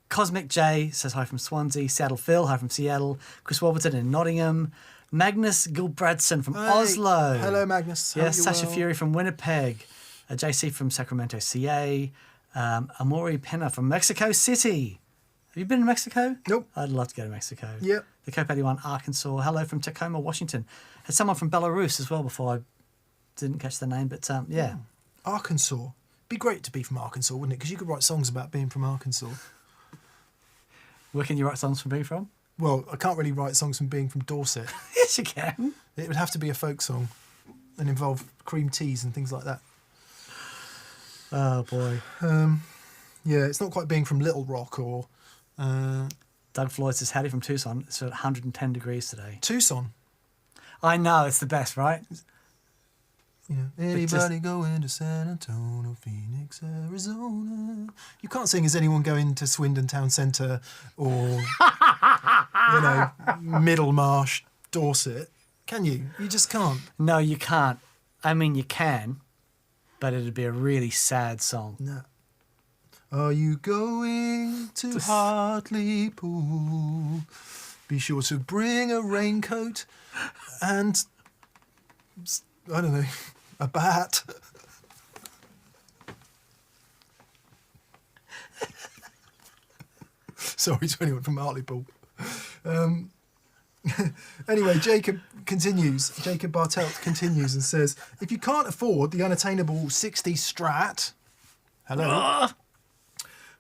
Cosmic J says hi from Swansea. Seattle Phil, hi from Seattle. Chris Warburton in Nottingham. Magnus Gilbradson from Oslo. Hello, Magnus. Yes, Sasha Fury from Winnipeg. JC from Sacramento, CA. Amori Penna from Mexico City. Have you been to Mexico? Nope. I'd love to go to Mexico. Yep. The Cope 81, Arkansas. Hello from Tacoma, Washington. Had someone from Belarus as well before. I didn't catch the name, but yeah. Arkansas. Be great to be from Arkansas, wouldn't it? Because you could write songs about being from Arkansas. Where can you write songs from being from? Well, I can't really write songs from being from Dorset. Yes, you can. It would have to be a folk song and involve cream teas and things like that. Oh, boy. Yeah, it's not quite being from Little Rock or... Doug Floyd says, howdy from Tucson. It's at 110 degrees today. Tucson. I know, it's the best, right? You know, anybody going to San Antonio, Phoenix, Arizona? You can't sing Is Anyone Going to Swindon Town Centre or, you know, Middlemarsh, Dorset. Can you? You just can't. No, you can't. I mean, you can, but it'd be a really sad song. No. Are you going to Hartlepool? Be sure to bring a raincoat and, I don't know, a bat. Sorry to anyone from Hartlepool. Anyway, Jacob Bartelt continues and says, if you can't afford the unattainable 60 Strat, hello,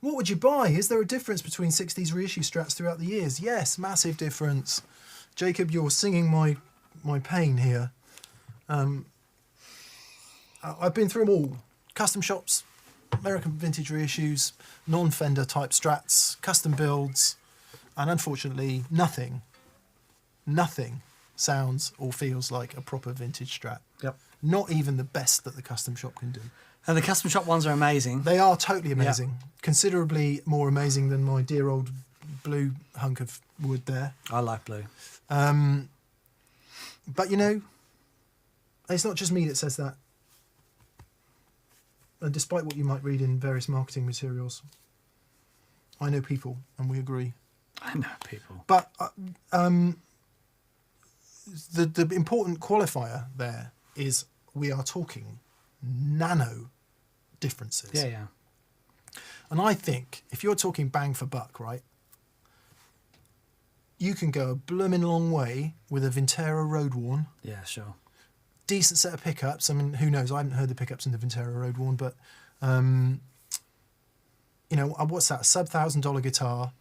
what would you buy? Is there a difference between 60s reissue Strats throughout the years? Yes, massive difference. Jacob, you're singing my pain here. I've been through them all. Custom shops, American vintage reissues, non-Fender type Strats, custom builds, and unfortunately nothing sounds or feels like a proper vintage Strat. Yep. Not even the best that the custom shop can do. And the custom shop ones are amazing. They are totally amazing. Yep. Considerably more amazing than my dear old blue hunk of wood there. I like blue. But, you know, it's not just me that says that. And despite what you might read in various marketing materials, I know people and we agree. I know people. But the important qualifier there is we are talking nano differences. Yeah, yeah. And I think if you're talking bang for buck, right, you can go a blooming long way with a Vintera Road Worn. Yeah, sure. Decent set of pickups. I mean, who knows? I haven't heard the pickups in the Vintera Road Worn, but you know, what's that? Sub-$1,000 guitar.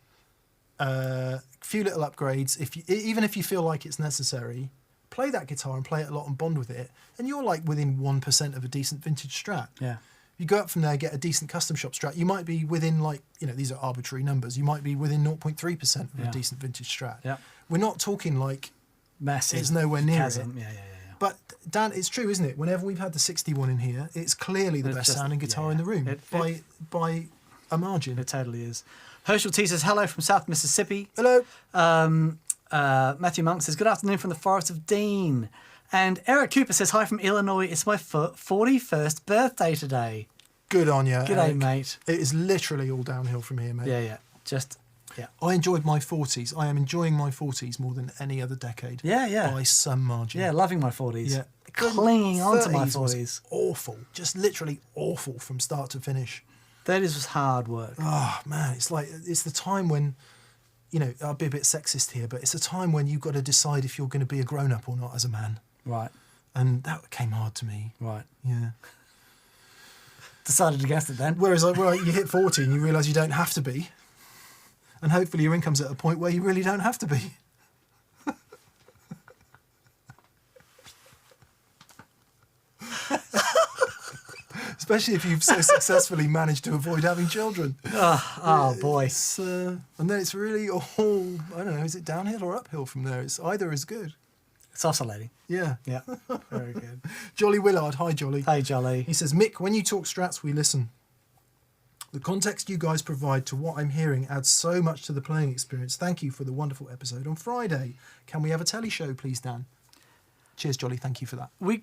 Few little upgrades. Even if you feel like it's necessary, play that guitar and play it a lot and bond with it, and you're like within 1% of a decent vintage Strat. Yeah. You go up from there, get a decent custom shop Strat. You might be within, like, you know, these are arbitrary numbers. You might be within 0.3% of a decent vintage Strat. Yeah. We're not talking like Massive. it's nowhere near chasm. it. Yeah. But Dan, it's true, isn't it? Whenever we've had the 61 in here, it's clearly the best sounding guitar in the room by a margin. It totally is. Herschel T says hello from South Mississippi. Hello. Matthew Monk says good afternoon from the Forest of Dean. And Eric Cooper says hi from Illinois. It's my 41st birthday today. Good on you. G'day, Eric. mate. It is literally all downhill from here, mate. Yeah. I enjoyed my 40s. I am enjoying my 40s more than any other decade. Yeah. By some margin. Yeah, loving my 40s. Yeah. Clinging on to my 30s was 40s. Awful. Just literally awful from start to finish. 30s was hard work. Oh, man. It's like, it's the time when, you know, I'll be a bit sexist here, but it's a time when you've got to decide if you're going to be a grown-up or not as a man. Right. And that came hard to me. Right. Yeah. Decided against it then. Whereas you hit 40 and you realise you don't have to be. And hopefully your income's at a point where you really don't have to be. Especially if you've so successfully managed to avoid having children. Oh boy. And then it's really all, I don't know, is it downhill or uphill from there? It's either as good. It's oscillating. Yeah. Yeah. Very good. Jolly Willard. Hi, Jolly. Hey, Jolly. He says, Mick, when you talk strats, we listen. The context you guys provide to what I'm hearing adds so much to the playing experience. Thank you for the wonderful episode on Friday. Can we have a telly show, please, Dan? Cheers, Jolly. Thank you for that. We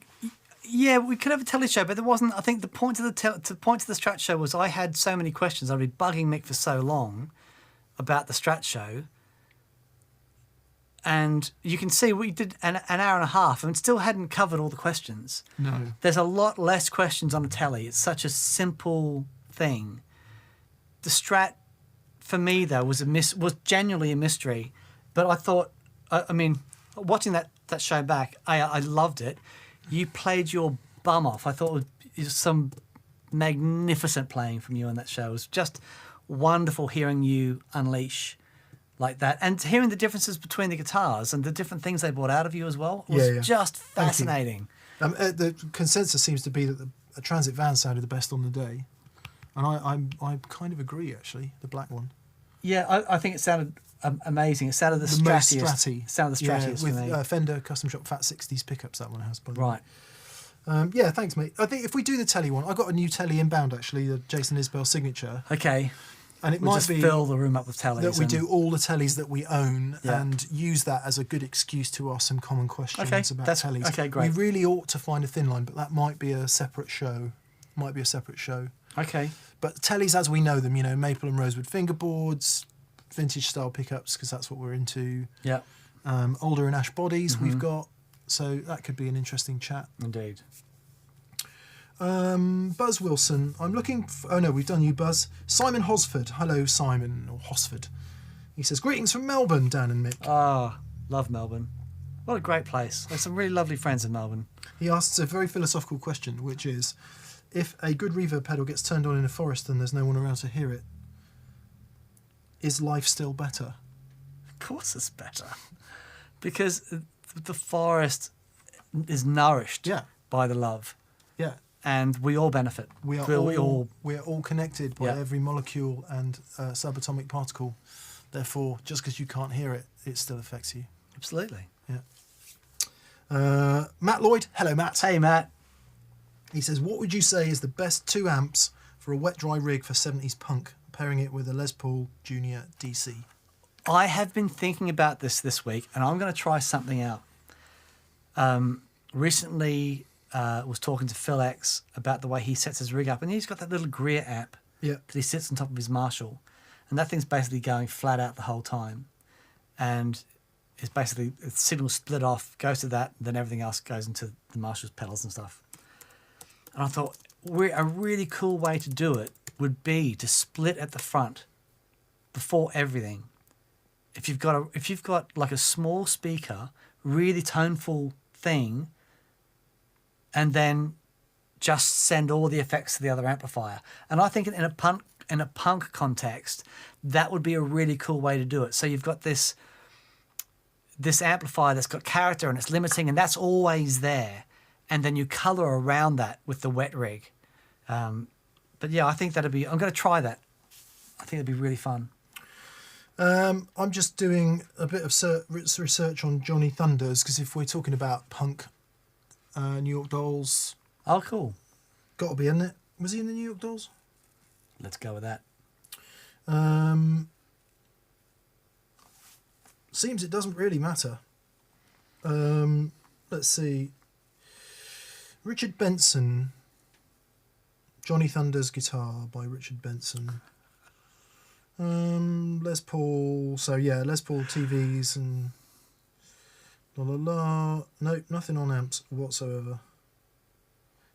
could have a telly show, but there wasn't. I think the point of the Strat show was I had so many questions. I'd been bugging Mick for so long about the Strat show, and you can see we did an hour and a half and still hadn't covered all the questions. No. There's a lot less questions on a telly. It's such a simple thing. The Strat, for me though, was genuinely a mystery. But I thought, I mean, watching that show back, I loved it. You played your bum off. I thought it was some magnificent playing from you on that show. It was just wonderful hearing you unleash like that, and hearing the differences between the guitars and the different things they brought out of you as well was just fascinating. The consensus seems to be that the Transit van sounded the best on the day, and I kind of agree, actually, the black one. Yeah, I think it sounded amazing. It sounded the strattiest. Most stratty. It sounded the strattiest with for me. Fender Custom Shop Fat 60s pickups, that one has. By the way. Right. Yeah, thanks, mate. I think if we do the telly one, I got a new telly inbound, actually, the Jason Isbell signature. Okay. And it We'll might just be fill the room up with tellies. that we do all the tellies that we own Yeah. and use that as a good excuse to ask some common questions about tellies. Okay, great. We really ought to find a thin line, but that might be a separate show. Okay. But tellies as we know them, maple and rosewood fingerboards, vintage style pickups, because that's what we're into. Yeah. Alder and ash bodies we've got, so that could be an interesting chat. Indeed. Buzz Wilson, I'm looking for, oh no, we've done you, Buzz. Simon Hosford, hello Simon, or Hosford. He says, greetings from Melbourne, Dan and Mick. Ah, love Melbourne. What a great place. There's some really lovely friends in Melbourne. He asks a very philosophical question, which is, if a good reverb pedal gets turned on in a forest and there's no one around to hear it, is life still better? Of course it's better. Because the forest is nourished by the love. Yeah. And we all benefit. We are all connected by every molecule and subatomic particle. Therefore, just because you can't hear it, it still affects you. Absolutely. Yeah. Matt Lloyd. Hello, Matt. Hey, Matt. He says, what would you say is the best 2 amps for a wet dry rig for 70s punk, pairing it with a Les Paul Junior DC? I have been thinking about this week, and I'm going to try something out. Recently, was talking to Phil X about the way he sets his rig up, and he's got that little Greer amp that he sits on top of his Marshall, and that thing's basically going flat out the whole time, and it's basically the signal split off, goes to that, and then everything else goes into the Marshall's pedals and stuff. And I thought a really cool way to do it would be to split at the front before everything. If you've got like a small speaker, really toneful thing, and then just send all the effects to the other amplifier. And I think in a punk context, that would be a really cool way to do it. So you've got this amplifier that's got character and it's limiting, and that's always there. And then you colour around that with the wet rig. But yeah, I think I'm going to try that. I think it'd be really fun. I'm just doing a bit of research on Johnny Thunders, because if we're talking about punk, New York Dolls. Oh, cool. Got to be, isn't it? Was he in the New York Dolls? Let's go with that. Seems it doesn't really matter. Let's see. Richard Benson. Johnny Thunders guitar by Richard Benson. Les Paul. So yeah, Les Paul TVs and Nope, nothing on amps whatsoever.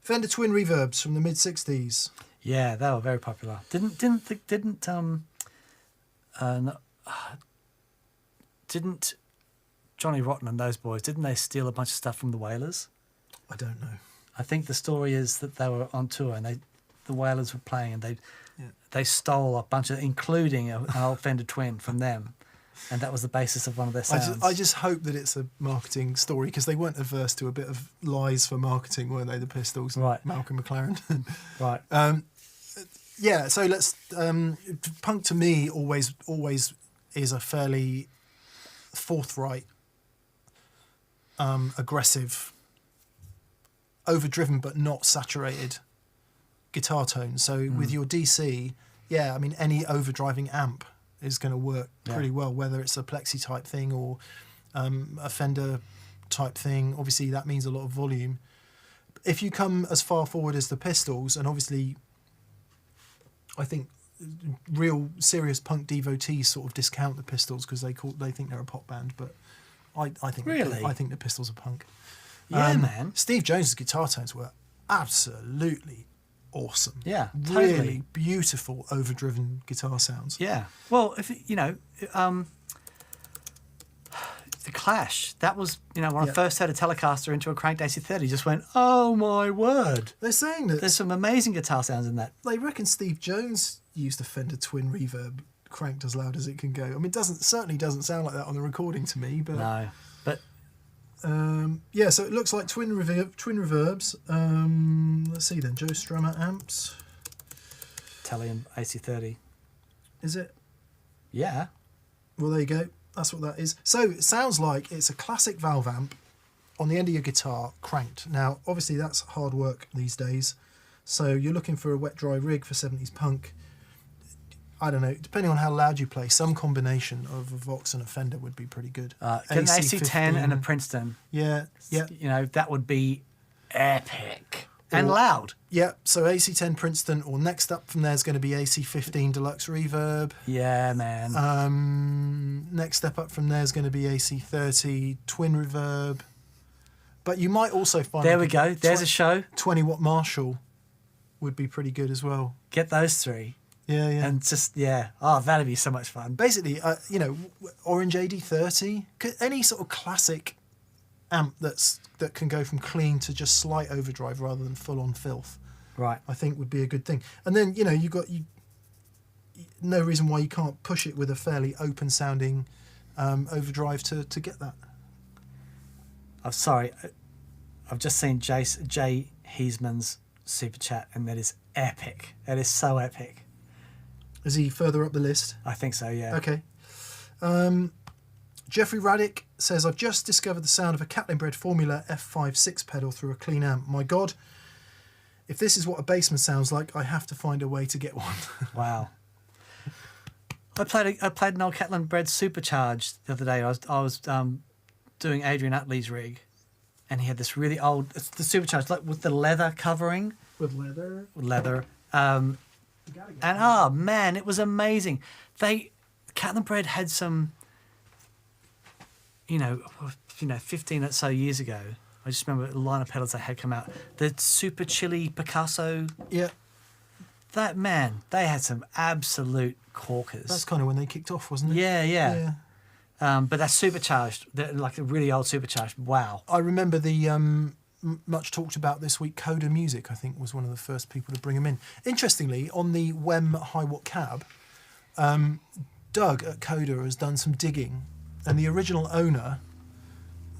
Fender Twin Reverbs from the mid '60s. Yeah, they were very popular. Didn't Johnny Rotten and those boys, didn't they steal a bunch of stuff from the Wailers? I don't know. I think the story is that they were on tour and the Wailers were playing, and they stole a bunch of, including an old Fender Twin from them, and that was the basis of one of their sounds. I just hope that it's a marketing story, because they weren't averse to a bit of lies for marketing, weren't they? The Pistols, and Right. Malcolm McLaren. Right. Yeah, so let's punk to me always is a fairly forthright, aggressive, overdriven but not saturated guitar tone. So with your DC, I mean, any overdriving amp is going to work pretty well, whether it's a Plexi type thing or a Fender type thing. Obviously that means a lot of volume. If you come as far forward as the Pistols, and obviously I think real serious punk devotees sort of discount the Pistols because they think they're a pop band, but I think Really? I think the Pistols are punk. Yeah, man. Steve Jones's guitar tones were absolutely awesome. Yeah, really totally. beautiful overdriven guitar sounds. Yeah. Well, if you know, the Clash. That was, you know, when I first heard a Telecaster into a cranked AC30, just went, oh my word. They're saying that There's some amazing guitar sounds in that. they reckon Steve Jones used a Fender Twin reverb cranked as loud as it can go. I mean, it certainly doesn't sound like that on the recording to me, but No, but yeah. So it looks like twin reverbs. Let's see then. Joe Strummer amps. Tele and AC30. Is it? Yeah. Well, there you go. That's what that is. So it sounds like it's a classic valve amp on the end of your guitar, cranked. Now, obviously, that's hard work these days. So you're looking for a wet, dry rig for 70s punk. I don't know. Depending on how loud you play, some combination of a Vox and a Fender would be pretty good. Get an AC10 and a Princeton. Yeah, yeah. You know, that would be epic. And loud. Yeah, so AC10 Princeton, or next up from there is going to be AC15 Deluxe Reverb. Yeah, man. Next step up from there is going to be AC30 Twin Reverb. But you might also find... There we go. There's a show. 20 watt Marshall would be pretty good as well. Get those three. Yeah, yeah. And just, oh, that'd be so much fun. Basically, you know, Orange AD30, any sort of classic amp that can go from clean to just slight overdrive rather than full on filth, Right. I think would be a good thing. And then, you know, you no reason why you can't push it with a fairly open sounding overdrive to get that. I'm sorry. I've just seen Jay Heisman's super chat, and that is epic. That is so epic. Is he further up the list? I think so, yeah. Okay. Jeffrey Raddick says, I've just discovered the sound of a Catlin-bred Formula F5.6 pedal through a clean amp. My God, if this is what a Bassman sounds like, I have to find a way to get one. Wow. I played an old Catlin bred supercharged the other day. I was doing Adrian Utley's rig, and he had this really old, it's the supercharged, like with the leather covering. With leather? With leather. And oh man, it was amazing. Catlin bred had some, you know, 15 or so years ago. I just remember a line of pedals that had come out. The Super Chili Picasso. Yeah. That, man, they had some absolute corkers. That's kind of when they kicked off, wasn't it? Yeah. But that's supercharged, like a really old supercharged. Wow. I remember the much talked about this week, Coda Music, I think, was one of the first people to bring them in. Interestingly, on the WEM high watt cab, Doug at Coda has done some digging, and the original owner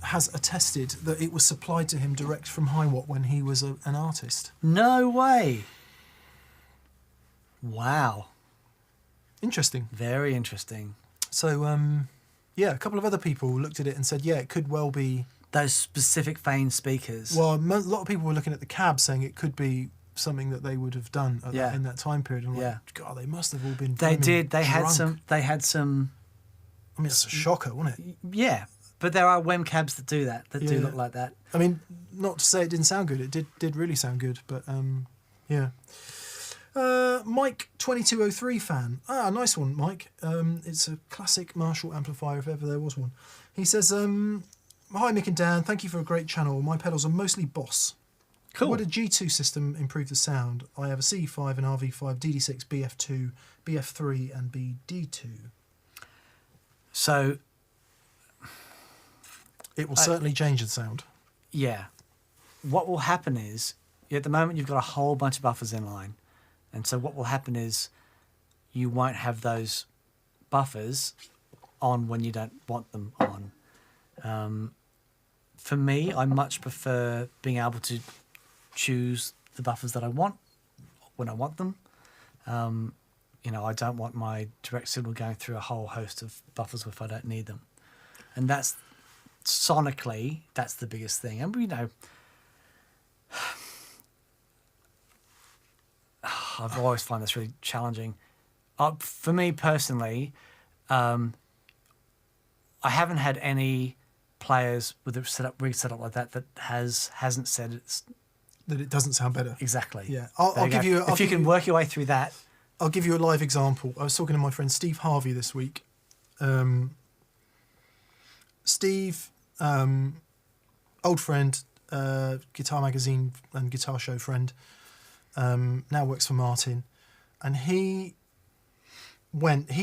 has attested that it was supplied to him direct from High Watt when he was an artist. No way. Wow. Interesting. Very interesting. So, yeah, a couple of other people looked at it and said, yeah, it could well be... Those specific Fane speakers. Well, a lot of people were looking at the cab saying it could be something that they would have done in that time period. And like, God, they must have all been They did. They drunk. had some... I mean, it's a shocker, wasn't it? Yeah. But there are WEM cabs that do that, do look like that. I mean, not to say it didn't sound good. It did really sound good, but yeah. Mike 2203 fan. Ah, nice one, Mike. It's a classic Marshall amplifier if ever there was one. He says, hi Mick and Dan, thank you for a great channel. My pedals are mostly Boss. Cool. Would a G2 system improve the sound? I have a CE5, an RV5, DD6, BF2, BF3 and BD2. So... It will certainly change the sound. Yeah. What will happen is, at the moment you've got a whole bunch of buffers in line. And so what will happen is you won't have those buffers on when you don't want them on. For me, I much prefer being able to choose the buffers that I want when I want them. I don't want my direct signal going through a whole host of buffers if I don't need them. And that's sonically, that's the biggest thing. And I've always found this really challenging. For me personally, I haven't had any players with a rig set up like that hasn't said it's that it doesn't sound better. Exactly. Yeah, I'll give you. If you can work your way through that. I'll give you a live example. I was talking to my friend Steve Harvey this week. Steve, old friend, guitar magazine and guitar show friend, now works for Martin, and he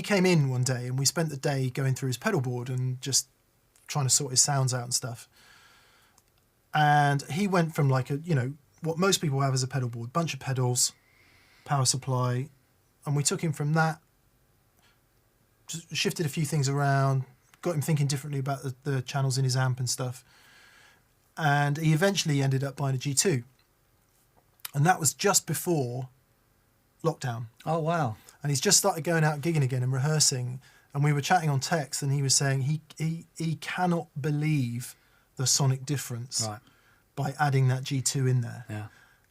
came in one day and we spent the day going through his pedal board and just trying to sort his sounds out and stuff. And he went from like what most people have as a pedal board, bunch of pedals, power supply, and we took him from that, just shifted a few things around, got him thinking differently about the channels in his amp and stuff. And he eventually ended up buying a G2. And that was just before lockdown. Oh, wow. And he's just started going out gigging again and rehearsing. And we were chatting on text and he was saying he cannot believe the sonic difference by adding that G2 in there. Yeah.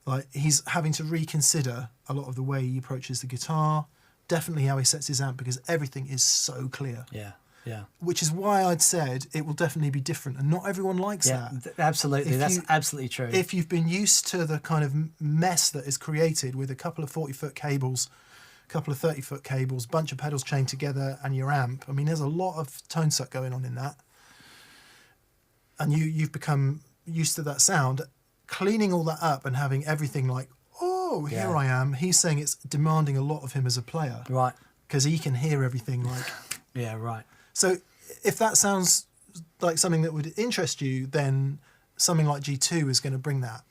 Like, he's having to reconsider a lot of the way he approaches the guitar, definitely how he sets his amp, because everything is so clear. Yeah, yeah. Which is why I'd said it will definitely be different, and not everyone likes that. Absolutely. That's absolutely true. If you've been used to the kind of mess that is created with a couple of 40-foot cables, a couple of 30-foot cables, bunch of pedals chained together, and your amp, I mean, there's a lot of tone suck going on in that. And you've become used to that sound. Cleaning all that up and having everything like, here I am. He's saying it's demanding a lot of him as a player. Right. Because he can hear everything like... Yeah, right. So if that sounds like something that would interest you, then something like G2 is going to bring that.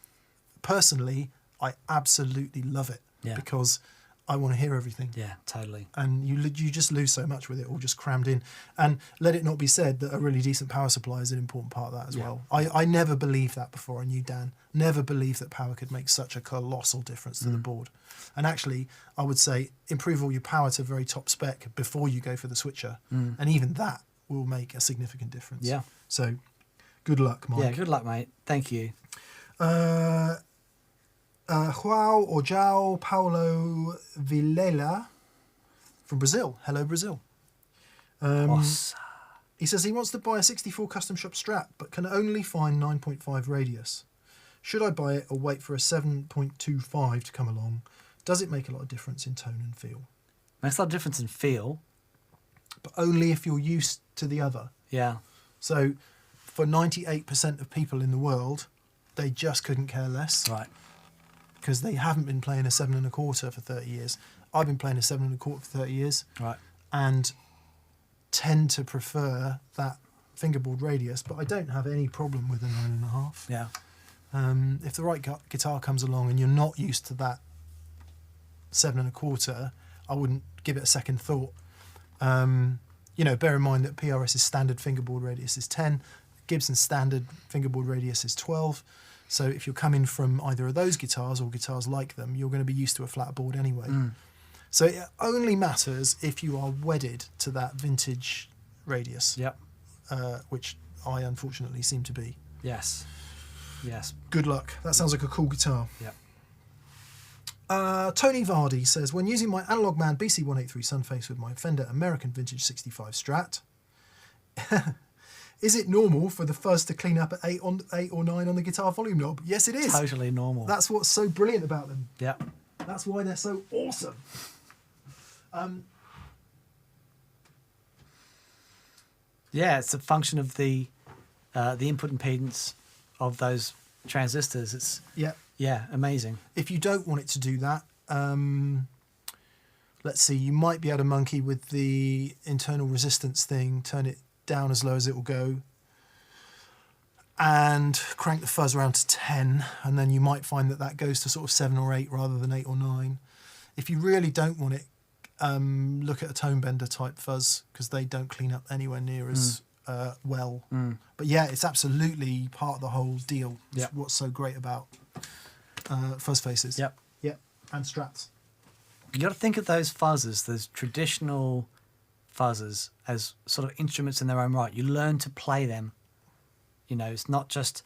Personally, I absolutely love it because I want to hear everything. Yeah, totally. And you just lose so much with it all just crammed in. And let it not be said that a really decent power supply is an important part of that as well. I never believed that before I knew Dan. Never believed that power could make such a colossal difference to the board. And actually, I would say improve all your power to very top spec before you go for the switcher. And even that will make a significant difference. Yeah. So good luck, Mike. Yeah, good luck, mate. Thank you. João Paulo Vilela from Brazil. Hello, Brazil. He says he wants to buy a 64 custom shop Strat, but can only find 9.5 radius. Should I buy it or wait for a 7.25 to come along? Does it make a lot of difference in tone and feel? Makes a lot of difference in feel. But only if you're used to the other. Yeah. So for 98% of people in the world, they just couldn't care less. Right. Because they haven't been playing a 7 1/4 for 30 years. I've been playing a 7 1/4 for 30 years. Right. And tend to prefer that fingerboard radius, but I don't have any problem with a 9 1/2. Yeah. If the right guitar comes along and you're not used to that 7 1/4, I wouldn't give it a second thought. Bear in mind that PRS's standard fingerboard radius is 10, Gibson's standard fingerboard radius is 12. So if you're coming from either of those guitars or guitars like them, you're going to be used to a flat board anyway. So it only matters if you are wedded to that vintage radius. Yep. Which I unfortunately seem to be. Yes. Yes. Good luck. That sounds like a cool guitar. Yep. Tony Vardy says, when using my Analog Man BC183 Sunface with my Fender American Vintage 65 Strat, is it normal for the fuzz to clean up at 8 or 9 on the guitar volume knob? Yes, it is. Totally normal. That's what's so brilliant about them. Yeah. That's why they're so awesome. Yeah, it's a function of the input impedance of those transistors. It's amazing. If you don't want it to do that, let's see, you might be able to monkey with the internal resistance thing, turn it down as low as it will go, and crank the fuzz around to 10, and then you might find that goes to sort of 7 or 8 rather than 8 or 9. If you really don't want it, look at a tone bender type fuzz, because they don't clean up anywhere near as well. But yeah, it's absolutely part of the whole deal. It's Yep. what's so great about fuzz faces. Yep. Yep. And strats. You got to think of those fuzzes, those traditional fuzzes, as sort of instruments in their own right. You learn to play them. You know, it's not just,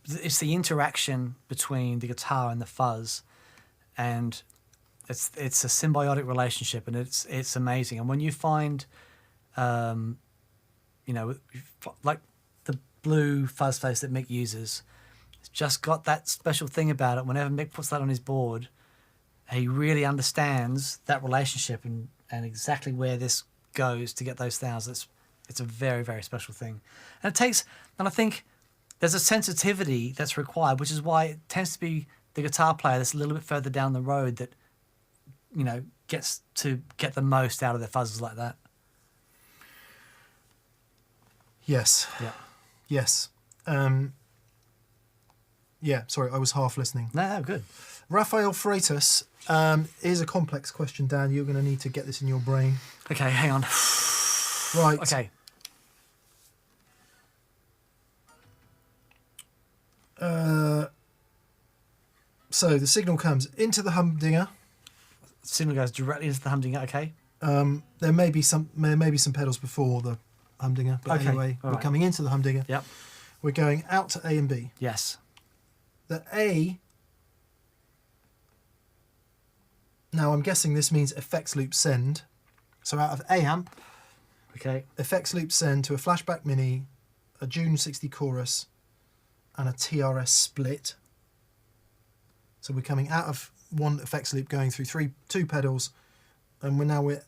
it's the interaction between the guitar and the fuzz, and it's a symbiotic relationship, and it's amazing. And when you find, you know, like the blue fuzz face that Mick uses, it's just got that special thing about it. Whenever Mick puts that on his board, he really understands that relationship and exactly where this goes to get those sounds. It's a very, very special thing. And I think there's a sensitivity that's required, which is why it tends to be the guitar player that's a little bit further down the road that, you know, gets to get the most out of their fuzzes like that. Yes. Yeah. Yes. Yeah, sorry, I was half listening. No, good. Raphael Freitas, here's a complex question, Dan. You're going to need to get this in your brain. Okay, hang on. Right. Okay. So the signal comes into the humdinger. Signal goes directly into the humdinger. Okay. There may be some pedals before the humdinger, but Okay, anyway, all we're right. coming into the humdinger. Yep. We're going out to A and B. Yes. The A. Now I'm guessing this means effects loop send. So out of A amp, Okay. effects loop send to a flashback mini, a June 60 chorus, and a TRS split. So we're coming out of one effects loop going through two pedals, and we're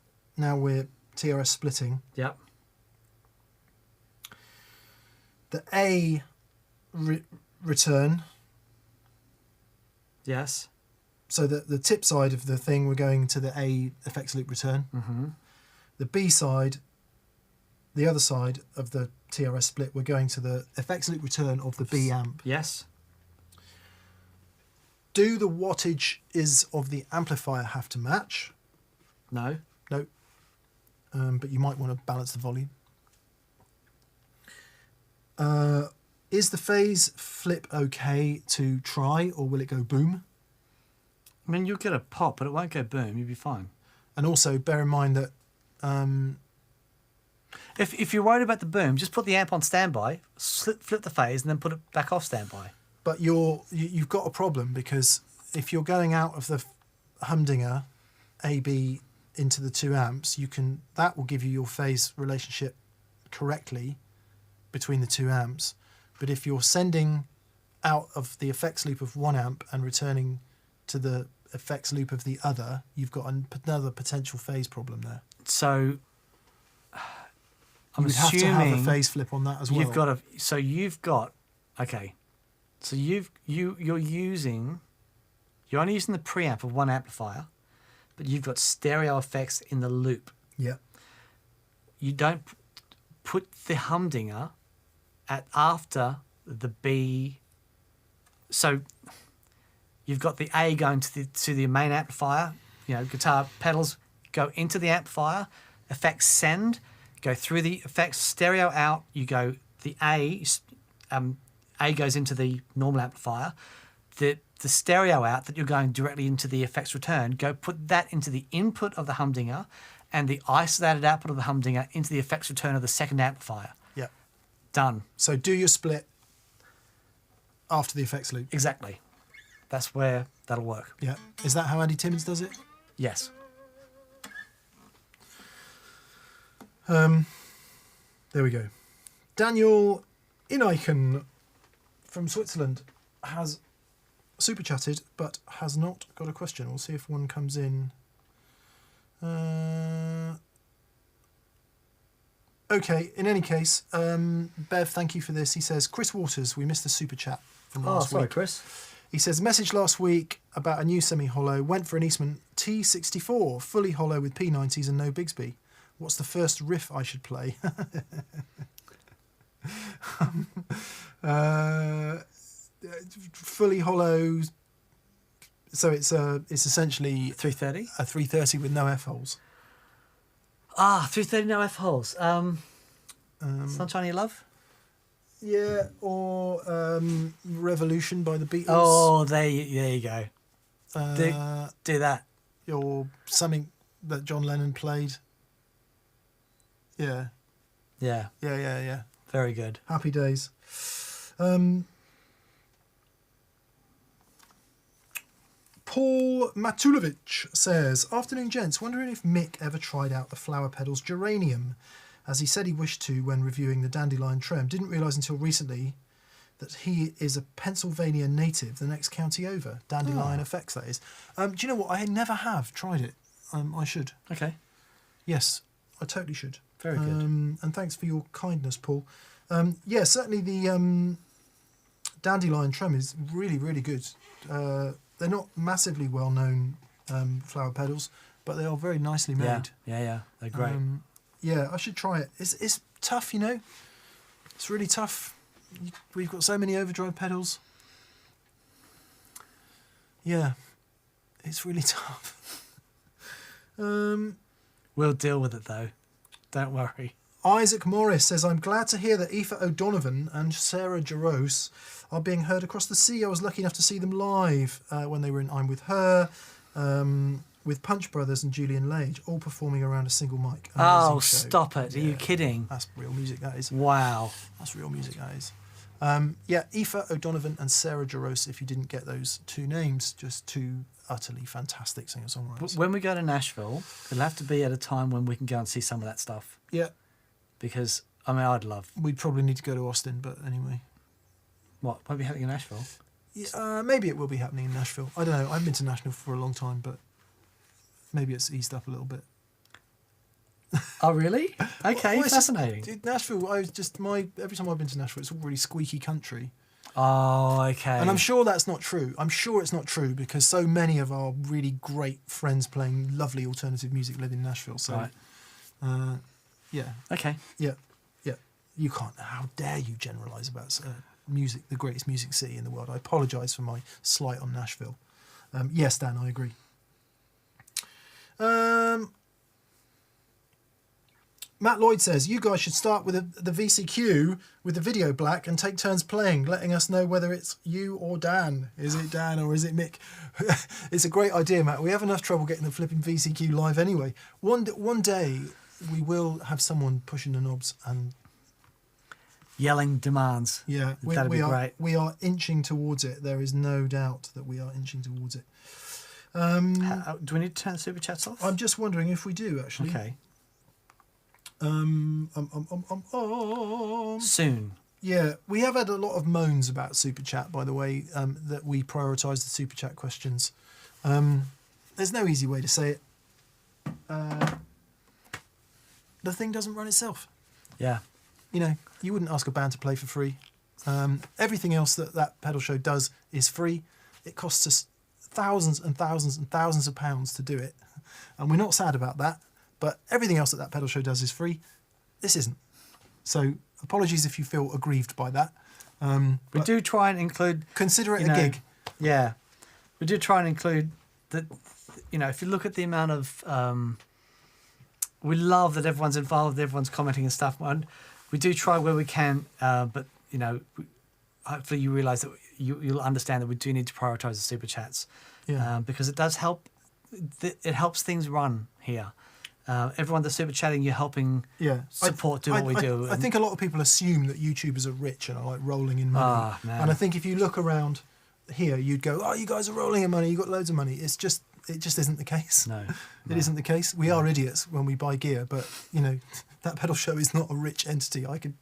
TRS splitting. Yep. The A return. Yes. So the tip side of the thing, we're going to the A effects loop return. Mm-hmm. The B side, the other side of the TRS split, we're going to the effects loop return of the B amp. Yes. Do the wattage of the amplifier have to match? No. No. But you might want to balance the volume. Is the phase flip okay to try, or will it go boom? I mean, you'll get a pop, but it won't go boom. You'll be fine. And also bear in mind that If you're worried about the boom, just put the amp on standby, flip the phase, and then put it back off standby. but you've got a problem, because if you're going out of the humdinger AB into the two amps, that will give you your phase relationship correctly between the two amps. But if you're sending out of the effects loop of one amp and returning to the effects loop of the other, you've got another potential phase problem there. So I'm You'd have to assuming have a phase flip on that as well. you've got okay. So you're only using the preamp of one amplifier, but you've got stereo effects in the loop. Yeah. You don't put the humdinger after the B. So you've got the A going to the main amplifier. You know, guitar pedals go into the amplifier. Effects send, go through the effects, stereo out. You go the A goes into the normal amplifier. The stereo out that you're going directly into the effects return, go put that into the input of the humdinger, and the isolated output of the humdinger into the effects return of the second amplifier. Yeah. Done. So do your split after the effects loop. Exactly. That's where that'll work. Yeah. Is that how Andy Timmins does it? Yes. There we go. Daniel Ineichen from Switzerland has super chatted, but has not got a question. We'll see if one comes in. Okay, in any case, Bev, thank you for this. He says, Chris Waters, we missed the super chat from last week. Chris. He says, message last week about a new semi-hollow. Went for an Eastman T64, fully hollow with P90s and no Bigsby. What's the first riff I should play? Fully hollow So it's essentially 330. a 330 with no F holes. 330 no F holes. Sunshine You Love. Yeah, or Revolution by the Beatles. Oh, there you go. Do that. Or something that John Lennon played. Yeah. Yeah. Yeah. Very good. Happy days. Paul Matulovic says, "Afternoon, gents. Wondering if Mick ever tried out the Flower Pedals Geranium, as he said he wished to when reviewing the Dandelion Trem. Didn't realise until recently that he is a Pennsylvania native, the next county over. Dandelion Effects, that is. Do you know what? I never have tried it. I should. Okay. Yes, I totally should. Very good. And thanks for your kindness, Paul. Yeah, certainly the Dandelion Trem is really, really good. They're not massively well-known flower pedals, but they are very nicely made. Yeah. They're great. Yeah, I should try it. It's tough, you know. It's really tough. We've got so many overdrive pedals. Yeah, it's really tough. We'll deal with it, though. Don't worry. Isaac Morris says, "I'm glad to hear that Aoife O'Donovan and Sarah Jarosz are being heard across the sea. I was lucky enough to see them live when they were in I'm With Her, with Punch Brothers and Julian Lage, all performing around a single mic." Oh, show. stop it. Are you kidding? That's real music, that is. Wow. That's real music, that is. Yeah, Aoife O'Donovan and Sarah Jarosz, if you didn't get those two names, just two utterly fantastic singer-songwriters. But when we go to Nashville, it'll have to be at a time when we can go and see some of that stuff. Yeah. Because, I mean, I'd love... We'd probably need to go to Austin, but anyway. What? Won't be happening in Nashville? Yeah, maybe it will be happening in Nashville. I don't know. I haven't been to Nashville for a long time, but maybe it's eased up a little bit. Oh, really? Okay, Well, it's fascinating. just, Nashville, every time I've been to Nashville, it's all really squeaky country. Oh, okay. And I'm sure that's not true. I'm sure it's not true because so many of our really great friends playing lovely alternative music live in Nashville. So, right. Yeah. Okay. Yeah. You can't. How dare you generalise about music, the greatest music city in the world? I apologise for my slight on Nashville. Yes, Dan, I agree. Matt Lloyd says, "You guys should start with the VCQ with the video black and take turns playing, letting us know whether it's you or Dan. Is it Dan or is it Mick?" It's a great idea, Matt. We have enough trouble getting the flipping VCQ live anyway. One day we will have someone pushing the knobs and Yelling demands. yeah, That'd be great. We are inching towards it. There is no doubt that we are inching towards it. Do we need to turn the super chats off? I'm just wondering if we do actually. Okay. Soon. Yeah, we have had a lot of moans about Super Chat, by the way, that we prioritise the Super Chat questions. There's no easy way to say it. The thing doesn't run itself. Yeah. You know, you wouldn't ask a band to play for free. Everything else that pedal show does is free. It costs us thousands and thousands and thousands of pounds to do it. And we're not sad about that. But everything else that pedal show does is free. This isn't. So apologies if you feel aggrieved by that. We do try and include... Consider it a gig. Yeah. We do try and include that, you know, if you look at the amount of... we love that everyone's involved, everyone's commenting and stuff. And we do try where we can, but, you know, hopefully you realise that you'll understand that we do need to prioritise the super chats. Yeah. Because it does help... It helps things run here. Everyone that's super chatting, you're helping support what we do. I think a lot of people assume that YouTubers are rich and are like rolling in money. Man. And I think if you look around here, you'd go, "Oh, you guys are rolling in money. You got loads of money." It just isn't the case. No, it isn't the case. We are idiots when we buy gear, but you know that pedal show is not a rich entity. I can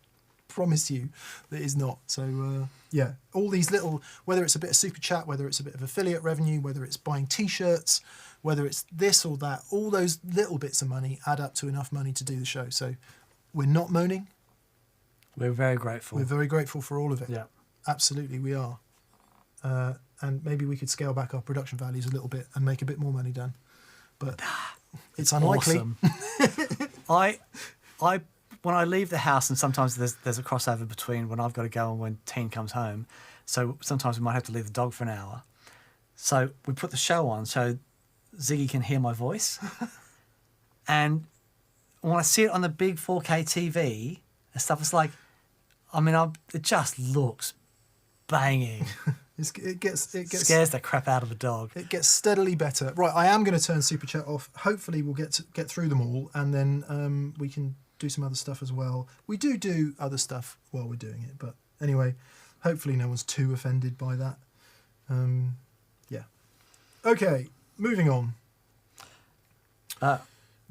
promise you that it's not. So yeah, all these little, whether it's a bit of super chat, whether it's a bit of affiliate revenue, whether it's buying T-shirts, whether it's this or that, all those little bits of money add up to enough money to do the show. So we're not moaning. We're very grateful. We're very grateful for all of it. Yeah, absolutely, we are. And maybe we could scale back our production values a little bit and make a bit more money, Dan. But it's unlikely. Awesome. I when I leave the house, and sometimes there's a crossover between when I've got to go and when Teen comes home. So sometimes we might have to leave the dog for an hour. So we put the show on so Ziggy can hear my voice. And when I see it on the big 4K TV and stuff, it's like, it just looks banging. It gets Scares the crap out of a dog. It gets steadily better. Right, I am going to turn Super Chat off. Hopefully we'll get through them all, and then we can do some other stuff as well. We do other stuff while we're doing it, but anyway, hopefully no one's too offended by that. Yeah. Okay, moving on.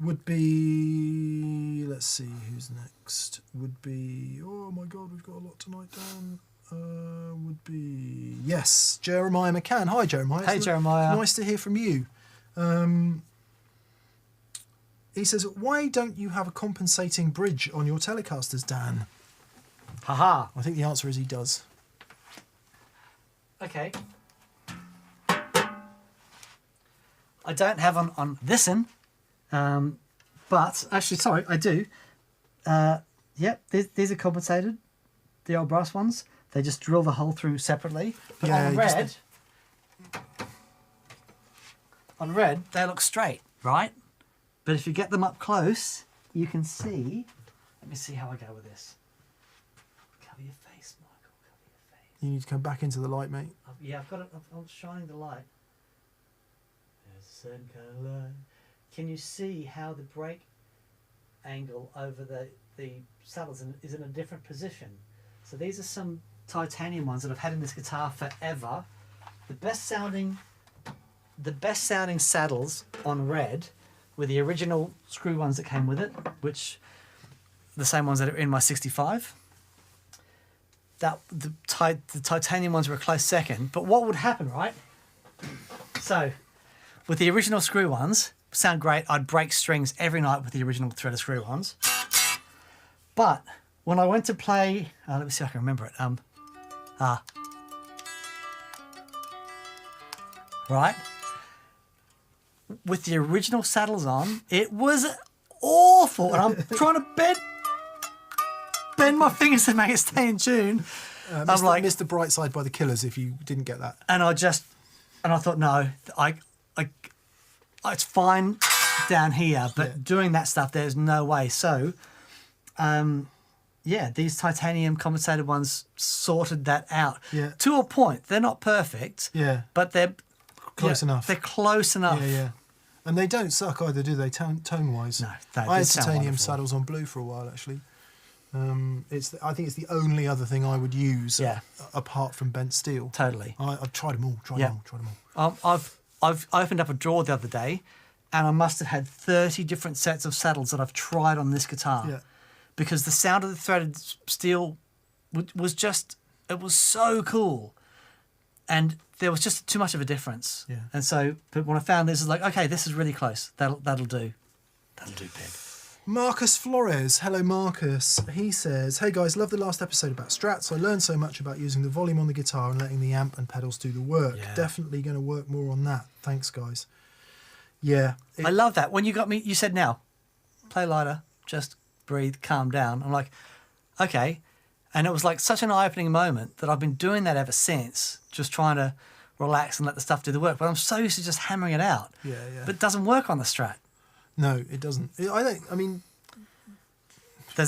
Would be... Let's see, who's next? Would be... Oh my God, we've got a lot to write down. Would be... Yes, Jeremiah McCann. Hi, Jeremiah. Hey, Jeremiah. Nice to hear from you. He says, why don't you have a compensating bridge on your Telecasters, Dan? Haha. I think the answer is he does. Okay. I don't have on this one, but actually, sorry, I do. Yep, these are compensated, the old brass ones. They just drill the hole through separately. But Yeah, on red, they look straight, right? But if you get them up close, you can see. Let me see how I go with this. Cover your face, Michael. Cover your face. You need to come back into the light, mate. Yeah, I've got it. I'm shining the light. There's a certain kind of light. Can you see how the brake angle over the saddles is in a different position? So these are some titanium ones that I've had in this guitar forever. The best sounding saddles on red were the original screw ones that came with it, which the same ones that are in my 65. The titanium ones were a close second. But what would happen, right? So with the original screw ones, sound great. I'd break strings every night with the original threaded screw ones. But when I went to play, let me see if I can remember it. Right? With the original saddles on, it was awful. And I'm trying to bend my fingers to make it stay in tune. I'm like, Mr. Brightside by the Killers, if you didn't get that. And I thought, no, it's fine down here, but doing that stuff, there's no way. So, these titanium compensated ones sorted that out. Yeah. To a point. They're not perfect. Yeah. But they're close enough. They're close enough. Yeah. And they don't suck either, do they? Tone-wise. No. I had titanium saddles on blue for a while, actually. I think it's the only other thing I would use apart from bent steel. Totally. I've tried them all. Tried them all. I've opened up a drawer the other day, and I must have had 30 different sets of saddles that I've tried on this guitar. Yeah. Because the sound of the threaded steel was just, it was so cool. And there was just too much of a difference. Yeah. And so, but when I found this, it's like, okay, this is really close. That'll do. That'll do, Peg. Marcus Flores. Hello, Marcus. He says, hey guys, love the last episode about Strats. I learned so much about using the volume on the guitar and letting the amp and pedals do the work. Yeah. Definitely going to work more on that. Thanks, guys. Yeah. I love that. When you got me, you said, now, play lighter, just breathe, calm down. I'm like, okay. And it was like such an eye-opening moment that I've been doing that ever since, just trying to relax and let the stuff do the work. But I'm so used to just hammering it out. Yeah. But it doesn't work on the Strat. No, it doesn't. There's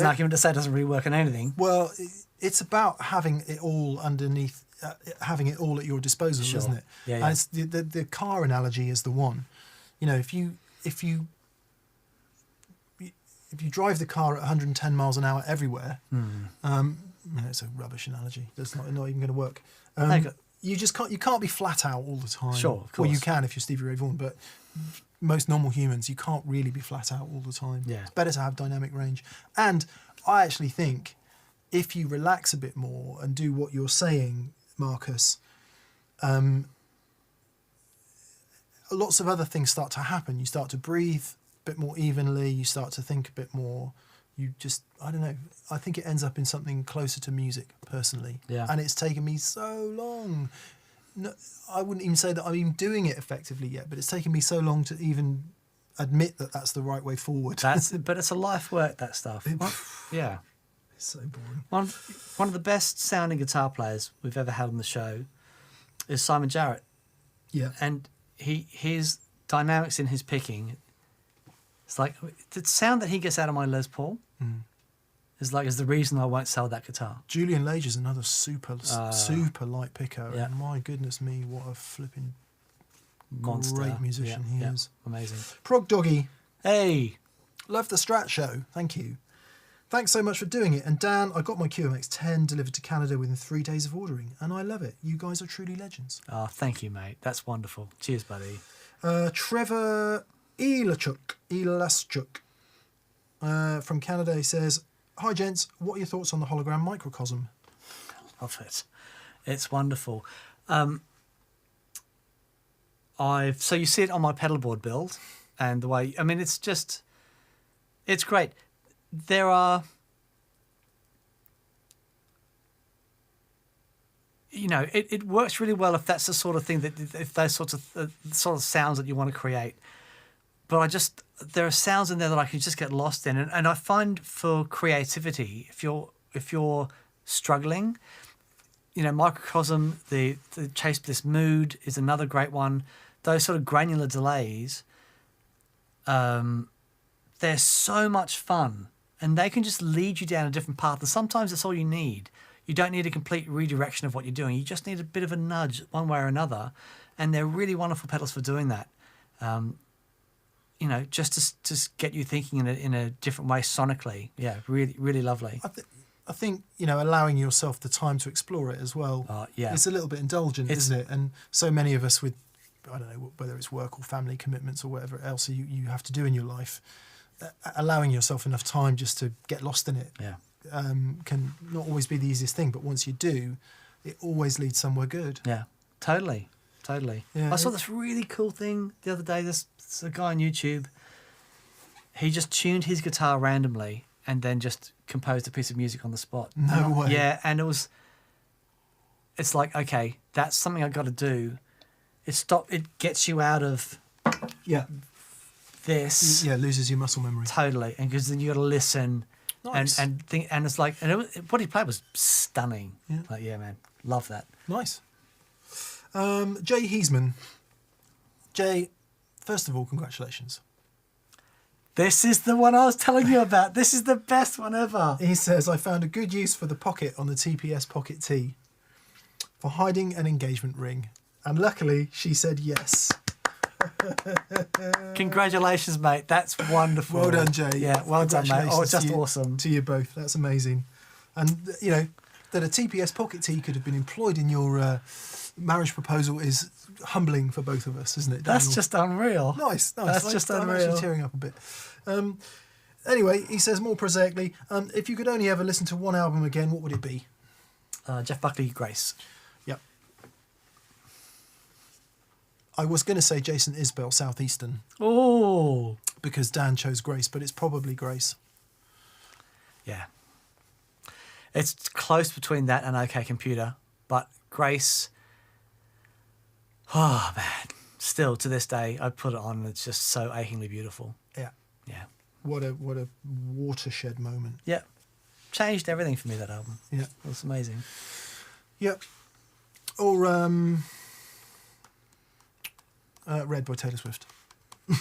an argument to say it doesn't really work on anything. Well, it's about having it all underneath, having it all at your disposal, Sure. isn't it? Yeah. And it's the car analogy is the one. You know, if you drive the car at 110 miles an hour everywhere, it's a rubbish analogy. That's not even going to work. You can't be flat out all the time. Sure, of course. Well, you can if you're Stevie Ray Vaughan, but most normal humans, you can't really be flat out all the time. Yeah. It's better to have dynamic range. And I actually think if you relax a bit more and do what you're saying, Marcus, lots of other things start to happen. You start to breathe a bit more evenly. You start to think a bit more. I don't know. I think it ends up in something closer to music, personally. Yeah. And it's taken me so long. No, I wouldn't even say that I'm even doing it effectively yet, but it's taken me so long to even admit that that's the right way forward. But it's a life work, that stuff. Yeah. It's so boring. One of the best sounding guitar players we've ever had on the show is Simon Jarrett. Yeah. And his dynamics in his picking, it's like the sound that he gets out of my Les Paul is the reason I won't sell that guitar. Julian Lage is another super light picker. Yeah. And my goodness me, what a flipping Monster. great musician he is. Amazing. Prog Doggy, Hey, love the Strat show. Thank you. Thanks so much for doing it. And Dan, I got my QMX10 delivered to Canada within 3 days of ordering, and I love it. You guys are truly legends. oh, thank you, mate. That's wonderful. Cheers, buddy. Trevor Elaschuk from Canada, he says, "Hi gents, what are your thoughts on the hologram microcosm?" Love it. It's wonderful. So you see it on my pedalboard build, and the way, I mean, it's great. There are, it works really well if that's the sort of thing if those sorts of sounds that you want to create. But there are sounds in there that I can just get lost in, and I find for creativity, if you're struggling, microcosm, the Chase Bliss Mood is another great one. Those sort of granular delays, they're so much fun, and they can just lead you down a different path. And sometimes that's all you need. You don't need a complete redirection of what you're doing. You just need a bit of a nudge one way or another, and they're really wonderful pedals for doing that. Just to get you thinking in a different way sonically. Yeah, really, really lovely. I think allowing yourself the time to explore it as well. Yeah. It's a little bit indulgent, isn't it? And so many of us with, I don't know, whether it's work or family commitments or whatever else you have to do in your life, allowing yourself enough time just to get lost in it can not always be the easiest thing. But once you do, it always leads somewhere good. Yeah, totally. Yeah, I saw this really cool thing the other day. This a guy on YouTube. He just tuned his guitar randomly and then just composed a piece of music on the spot. No way. Yeah, and it's like, okay, that's something I've got to do. It gets you out of this. Yeah, loses your muscle memory. Totally. And because then you got to listen Nice. and think, and it's like, what he played was stunning. Yeah. Like, yeah, man, love that. Nice. Jay Heesman. Jay, first of all, congratulations. This is the one I was telling you about. This is the best one ever. He says, I found a good use for the pocket on the TPS Pocket T for hiding an engagement ring. And luckily, she said yes. Congratulations, mate. That's wonderful. Well done, Jay. Yeah, well done, mate. Oh, just awesome. To you both. That's amazing. And, that a TPS Pocket T could have been employed in your marriage proposal is humbling for both of us, isn't it, Daniel? That's just unreal. Nice. That's just I'm unreal. actually tearing up a bit. Anyway, he says more prosaically, if you could only ever listen to one album again, what would it be? Jeff Buckley, Grace. Yep. I was going to say Jason Isbell, Southeastern. Oh. Because Dan chose Grace, but it's probably Grace. Yeah. It's close between that and OK Computer, but Grace, oh, man. Still, to this day, I put it on and it's just so achingly beautiful. Yeah. Yeah. What a watershed moment. Yeah. Changed everything for me, that album. Yeah. It was amazing. Yep. Or Red by Taylor Swift. Very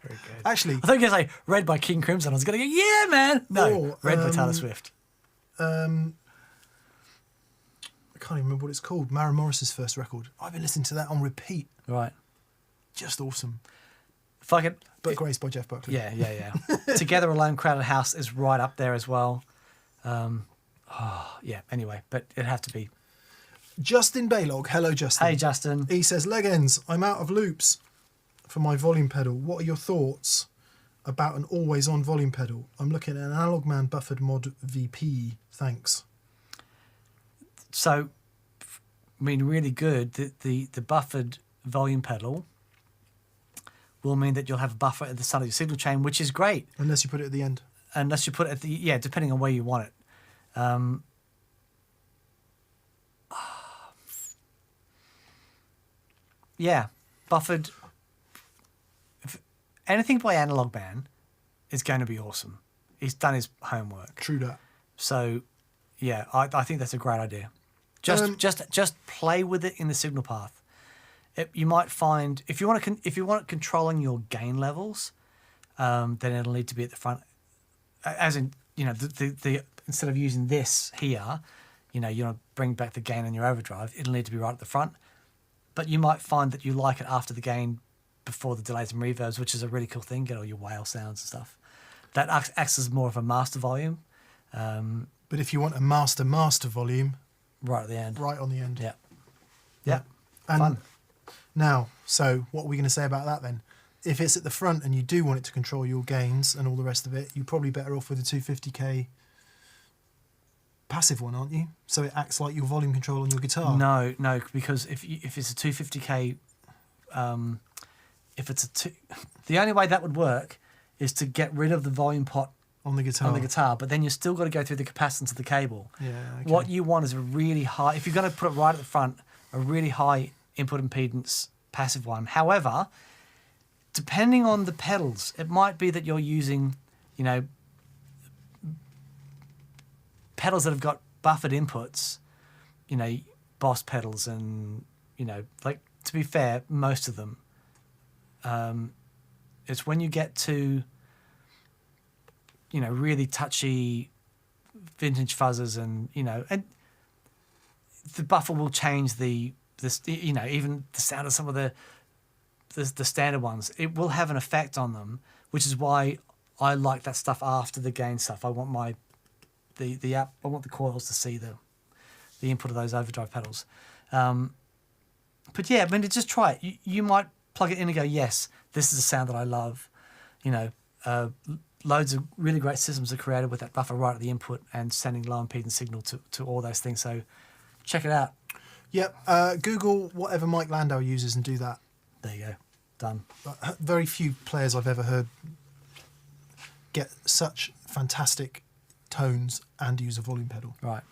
good. Actually, I think it's like Red by King Crimson. I was going to go, yeah, man. No, Red by Taylor Swift. I can't even remember what it's called. Maren Morris's first record. I've been listening to that on repeat. Right. Just awesome. If I could... But Grace by Jeff Buckley. Yeah. Together Alone, Crowded House is right up there as well. Anyway, but it'd have to be. Justin Baylog. Hello, Justin. Hey, Justin. He says, Legends, I'm out of loops for my volume pedal. What are your thoughts about an always-on volume pedal? I'm looking at an Analog Man Buffered Mod VP. Thanks. So, I mean, really good. The buffered volume pedal will mean that you'll have a buffer at the start of your signal chain, which is great. Unless you put it at the end. Unless you put it at the... Yeah, depending on where you want it. Yeah, buffered... Anything by Analog Man is going to be awesome. He's done his homework. True that. So, yeah, I think that's a great idea. Just play with it in the signal path. You might find if you want it controlling your gain levels, then it'll need to be at the front. As in, the instead of using this here, you want to bring back the gain on your overdrive, it'll need to be right at the front. But you might find that you like it after the gain, before the delays and reverbs, which is a really cool thing. Get all your whale sounds and stuff. That acts as more of a master volume. But if you want a master volume, right at the end. right on the end. Yeah. Yeah. And Fun. now, so what are we going to say about that then? If it's at the front and you do want it to control your gains and all the rest of it, you're probably better off with a 250k passive one, aren't you? So it acts like your volume control on your guitar. No, because if it's a 250k, the only way that would work is to get rid of the volume pot on the guitar. But then you've still got to go through the capacitance of the cable. Yeah. Okay. What you want is a really high, if you're going to put it right at the front, a really high input impedance passive one. However, depending on the pedals, it might be that you're using, pedals that have got buffered inputs, Boss pedals and, to be fair, most of them. It's when you get to, really touchy vintage fuzzes and the buffer will change even the sound of some of the standard ones. It will have an effect on them, which is why I like that stuff after the gain stuff. I want I want the coils to see the input of those overdrive pedals. But yeah, just try it. You might plug it in and go, yes, this is a sound that I love. Loads of really great systems are created with that buffer right at the input and sending low impedance signal to all those things. So check it out. Yep. Google whatever Mike Landau uses and do that. There you go. Done. Very few players I've ever heard get such fantastic tones and use a volume pedal. Right.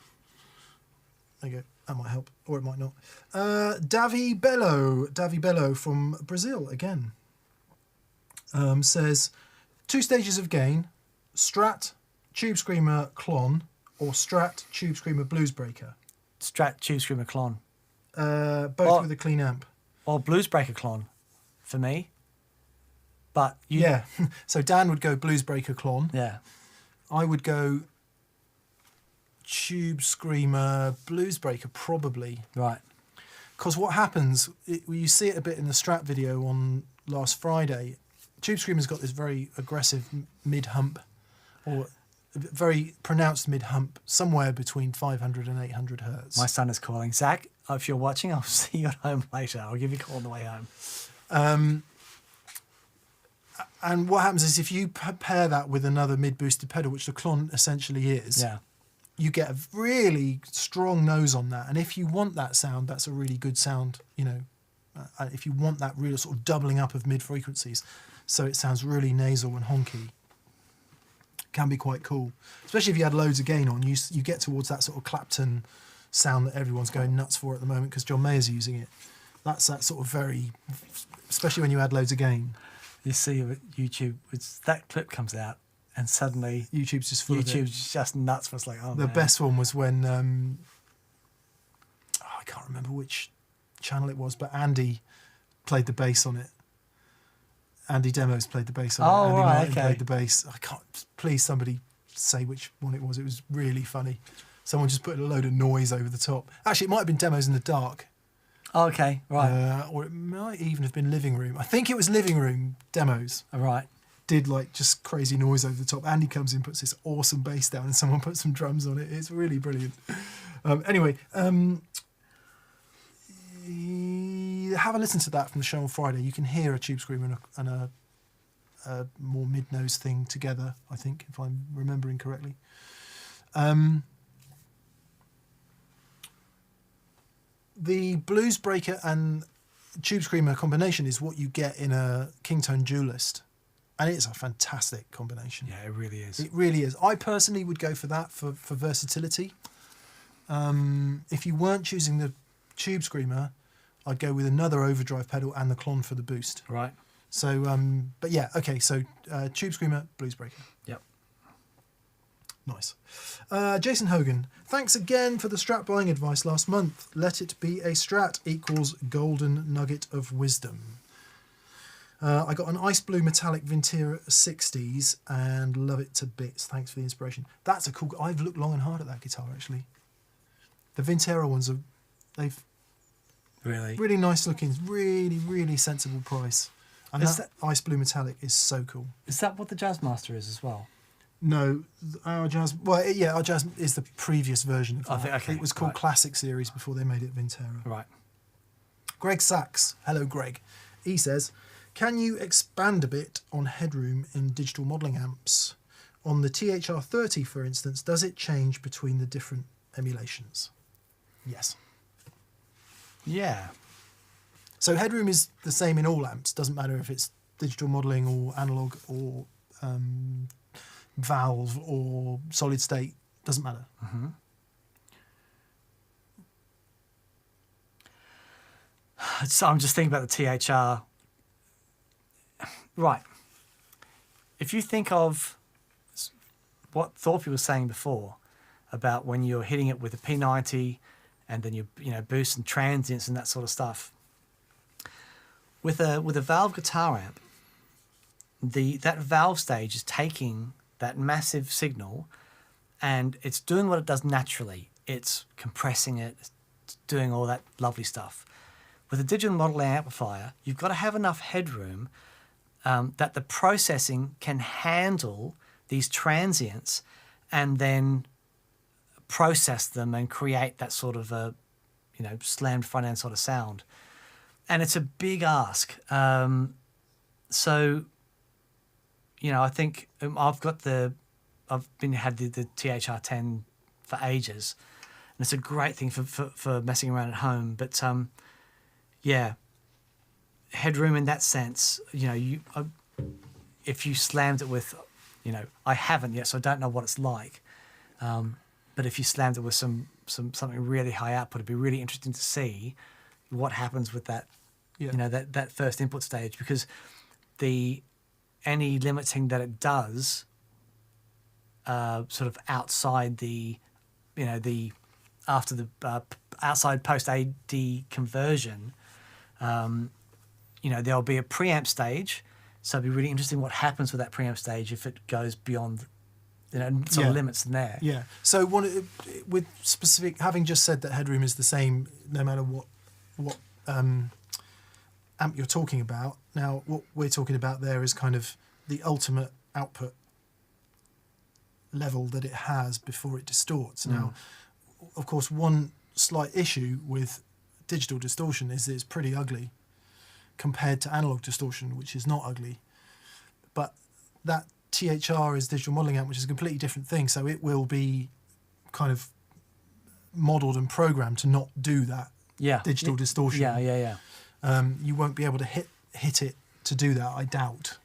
There you go. That might help, or it might not. Davi Bello from Brazil again says 2 stages of gain: Strat, Tube Screamer, Clon, or Strat, Tube Screamer, Blues Breaker. Strat, Tube Screamer, Clon. Both with a clean amp. Or Blues Breaker Clon, for me. But yeah, so Dan would go Blues Breaker Clon. Yeah. I would go Tube Screamer, Blues Breaker, probably. Right. Because what happens, you see it a bit in the Strat video on last Friday. Tube Screamer's got this very aggressive mid-hump, or very pronounced mid-hump, somewhere between 500 and 800 hertz. My son is calling. Zach, if you're watching, I'll see you at home later. I'll give you a call on the way home. And what happens is if you pair that with another mid-boosted pedal, which the Clon essentially is, you get a really strong nose on that. And if you want that sound, that's a really good sound, if you want that real sort of doubling up of mid-frequencies, so it sounds really nasal and honky, can be quite cool. Especially if you had loads of gain on, you get towards that sort of Clapton sound that everyone's going nuts for at the moment because John Mayer's using it. That's that sort of very, especially when you add loads of gain. You see with YouTube, that clip comes out and suddenly YouTube's just full of it. YouTube's just nuts for us. Like, oh, the best one was when, I can't remember which channel it was, but Andy played the bass on it. Andy Demos played the bass on it. Andy Martin played the bass. I can't, please somebody say which one it was. It was really funny. Someone just put a load of noise over the top. Actually, it might have been Demos in the Dark. Oh, okay, right. Or it might even have been Living Room. I think it was Living Room Demos. All right. Did like just crazy noise over the top. Andy comes in, puts this awesome bass down, and someone puts some drums on it. It's really brilliant. Anyway, have a listen to that from the show on Friday. You can hear a Tube Screamer and a more mid-nose thing together, I think, if I'm remembering correctly. The Blues Breaker and Tube Screamer combination is what you get in a Kingtone Duelist. And it's a fantastic combination. Yeah, it really is. It really is. I personally would go for that for versatility. If you weren't choosing the Tube Screamer, I'd go with another overdrive pedal and the Clon for the boost. Right. So, but yeah, okay, so Tube Screamer, Blues Breaker. Yep. Nice. Jason Hogan, thanks again for the Strat buying advice last month. Let it be a Strat equals golden nugget of wisdom. I got an ice blue metallic Vintera 60s and love it to bits. Thanks for the inspiration. That's a cool... I've looked long and hard at that guitar, actually. The Vintera ones are... They've... Really nice looking. Really, really sensible price. And that ice blue metallic is so cool. Is that what the Jazzmaster is as well? No, our Jazz... Well, yeah, our Jazz is the previous version of that. I think, okay, it was called Classic Series before they made it Vintera. Right. Greg Sachs. Hello, Greg. He says, can you expand a bit on headroom in digital modelling amps? On the THR30, for instance, does it change between the different emulations? Yes. Yeah. So headroom is the same in all amps. Doesn't matter if it's digital modelling or analog or valve or solid state. Doesn't matter. Mm-hmm. So I'm just thinking about the THR. Right. If you think of what Thorpy was saying before about when you're hitting it with a P90 and then you boost and transients and that sort of stuff. With a valve guitar amp, that valve stage is taking that massive signal and it's doing what it does naturally. It's compressing it, it's doing all that lovely stuff. With a digital modeling amplifier, you've got to have enough headroom that the processing can handle these transients and then process them and create that sort of a, slammed front end sort of sound. And it's a big ask. So, I think I've had the THR10 for ages, and it's a great thing for messing around at home. But headroom in that sense, if you slammed it with, I haven't yet, so I don't know what it's like. But if you slammed it with something really high output, it'd be really interesting to see what happens with that, that first input stage, because any limiting that it does, sort of outside the, after the outside post AD conversion, there'll be a preamp stage. So it'd be really interesting what happens with that preamp stage if it goes beyond, sort of limits in there. Yeah. So with specific, having just said that headroom is the same no matter what amp you're talking about. Now, what we're talking about there is kind of the ultimate output level that it has before it distorts. Now, of course, one slight issue with digital distortion is that it's pretty ugly compared to analog distortion, which is not ugly. But that THR is digital modelling amp, which is a completely different thing. So it will be kind of modelled and programmed to not do that digital distortion. Yeah. You won't be able to hit it to do that, I doubt.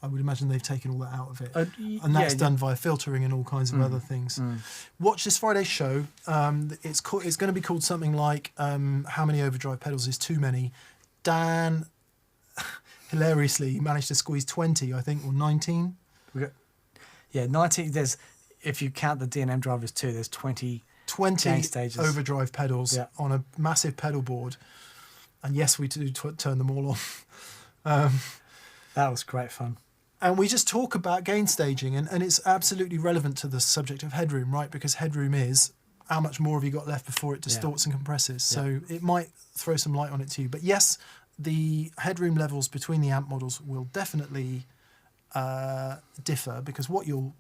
I would imagine they've taken all that out of it. And that's done via filtering and all kinds of other things. Watch this Friday's show. It's going to be called something like How Many Overdrive Pedals is Too Many? Dan, hilariously, managed to squeeze 20, I think, or 19. 19. If you count the D&M drivers too, there's 20 gain stages. Overdrive pedals on a massive pedal board. And yes, we do turn them all on. That was great fun. And we just talk about gain staging, and it's absolutely relevant to the subject of headroom, right? Because headroom is how much more have you got left before it distorts and compresses. So it might throw some light on it too. But yes, the headroom levels between the amp models will definitely differ, because what you'll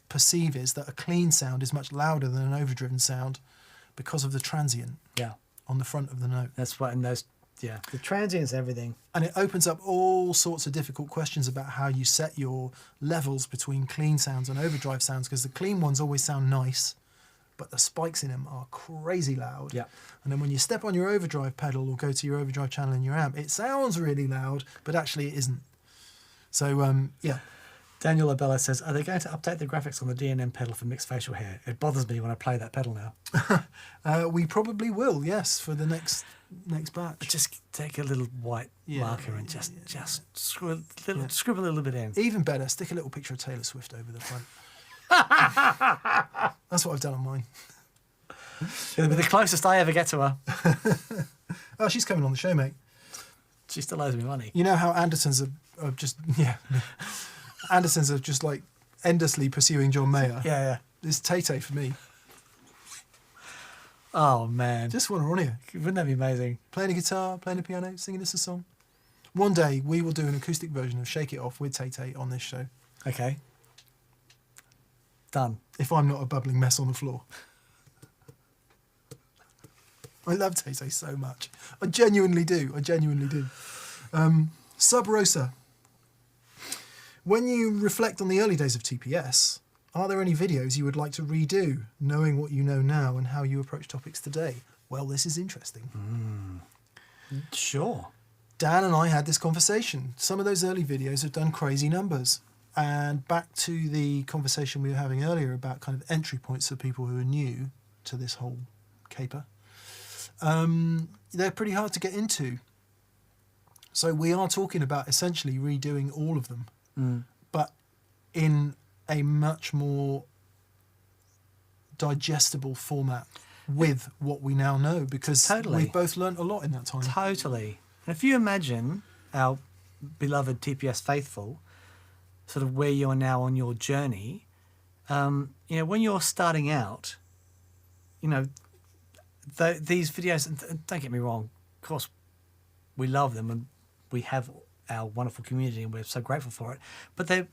perceive is that a clean sound is much louder than an overdriven sound because of the transient on the front of the note. That's what, and those, the transients, everything. And it opens up all sorts of difficult questions about how you set your levels between clean sounds and overdrive sounds, because the clean ones always sound nice, but the spikes in them are crazy loud. Yeah. And then when you step on your overdrive pedal or go to your overdrive channel in your amp, it sounds really loud, but actually it isn't. So, Daniel Abella says, are they going to update the graphics on the D&M pedal for mixed facial hair? It bothers me when I play that pedal now. We probably will, yes, for the next batch. Just take a little white marker and just scribble a little bit in. Even better, stick a little picture of Taylor Swift over the front. That's what I've done on mine. It'll be the closest I ever get to her. Oh, she's coming on the show, mate. She still owes me money. You know how Andersons are just, yeah. Andersons are just like endlessly pursuing John Mayer. Yeah. It's Tay-Tay for me. Oh, man. Just want her on here. Wouldn't that be amazing? Playing a guitar, playing a piano, singing us a song. One day we will do an acoustic version of Shake It Off with Tay-Tay on this show. Okay. Done. If I'm not a bubbling mess on the floor. I love Tay-Tay so much. I genuinely do. Sub Rosa. When you reflect on the early days of TPS, are there any videos you would like to redo, knowing what you know now and how you approach topics today? Well, this is interesting. Sure. Dan and I had this conversation. Some of those early videos have done crazy numbers. And back to the conversation we were having earlier about kind of entry points for people who are new to this whole caper. They're pretty hard to get into. So we are talking about essentially redoing all of them, but in a much more digestible format with what we now know, because we've both learnt a lot in that time. Totally. And if you imagine our beloved TPS faithful, sort of where you are now on your journey, when you're starting out, these videos, don't get me wrong, of course, we love them and we have our wonderful community and we're so grateful for it. But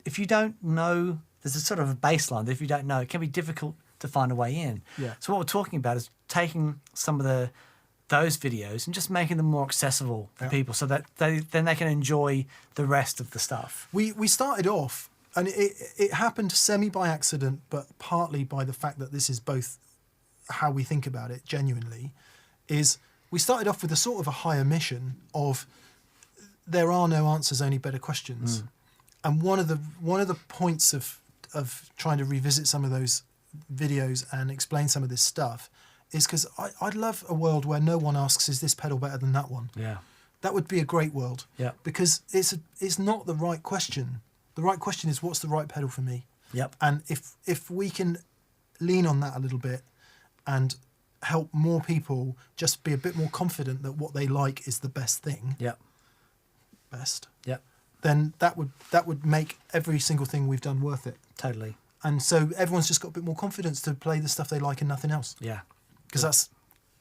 if you don't know, there's a sort of a baseline that if you don't know, it can be difficult to find a way in. Yeah. So what we're talking about is taking some of those videos and just making them more accessible for people so that then they can enjoy the rest of the stuff. We started off, and it happened semi by accident, but partly by the fact that this is both how we think about it genuinely, is we started off with a sort of a higher mission of there are no answers, only better questions. And one of the points of trying to revisit some of those videos and explain some of this stuff is because I'd love a world where no one asks, is this pedal better than that one? Yeah. That would be a great world. Yeah. Because it's not the right question. The right question is, what's the right pedal for me? Yep. And if we can lean on that a little bit and help more people just be a bit more confident that what they like is the best thing. Yep. Best. Yep. Then that would make every single thing we've done worth it. Totally. And so everyone's just got a bit more confidence to play the stuff they like and nothing else. Yeah. Because that's,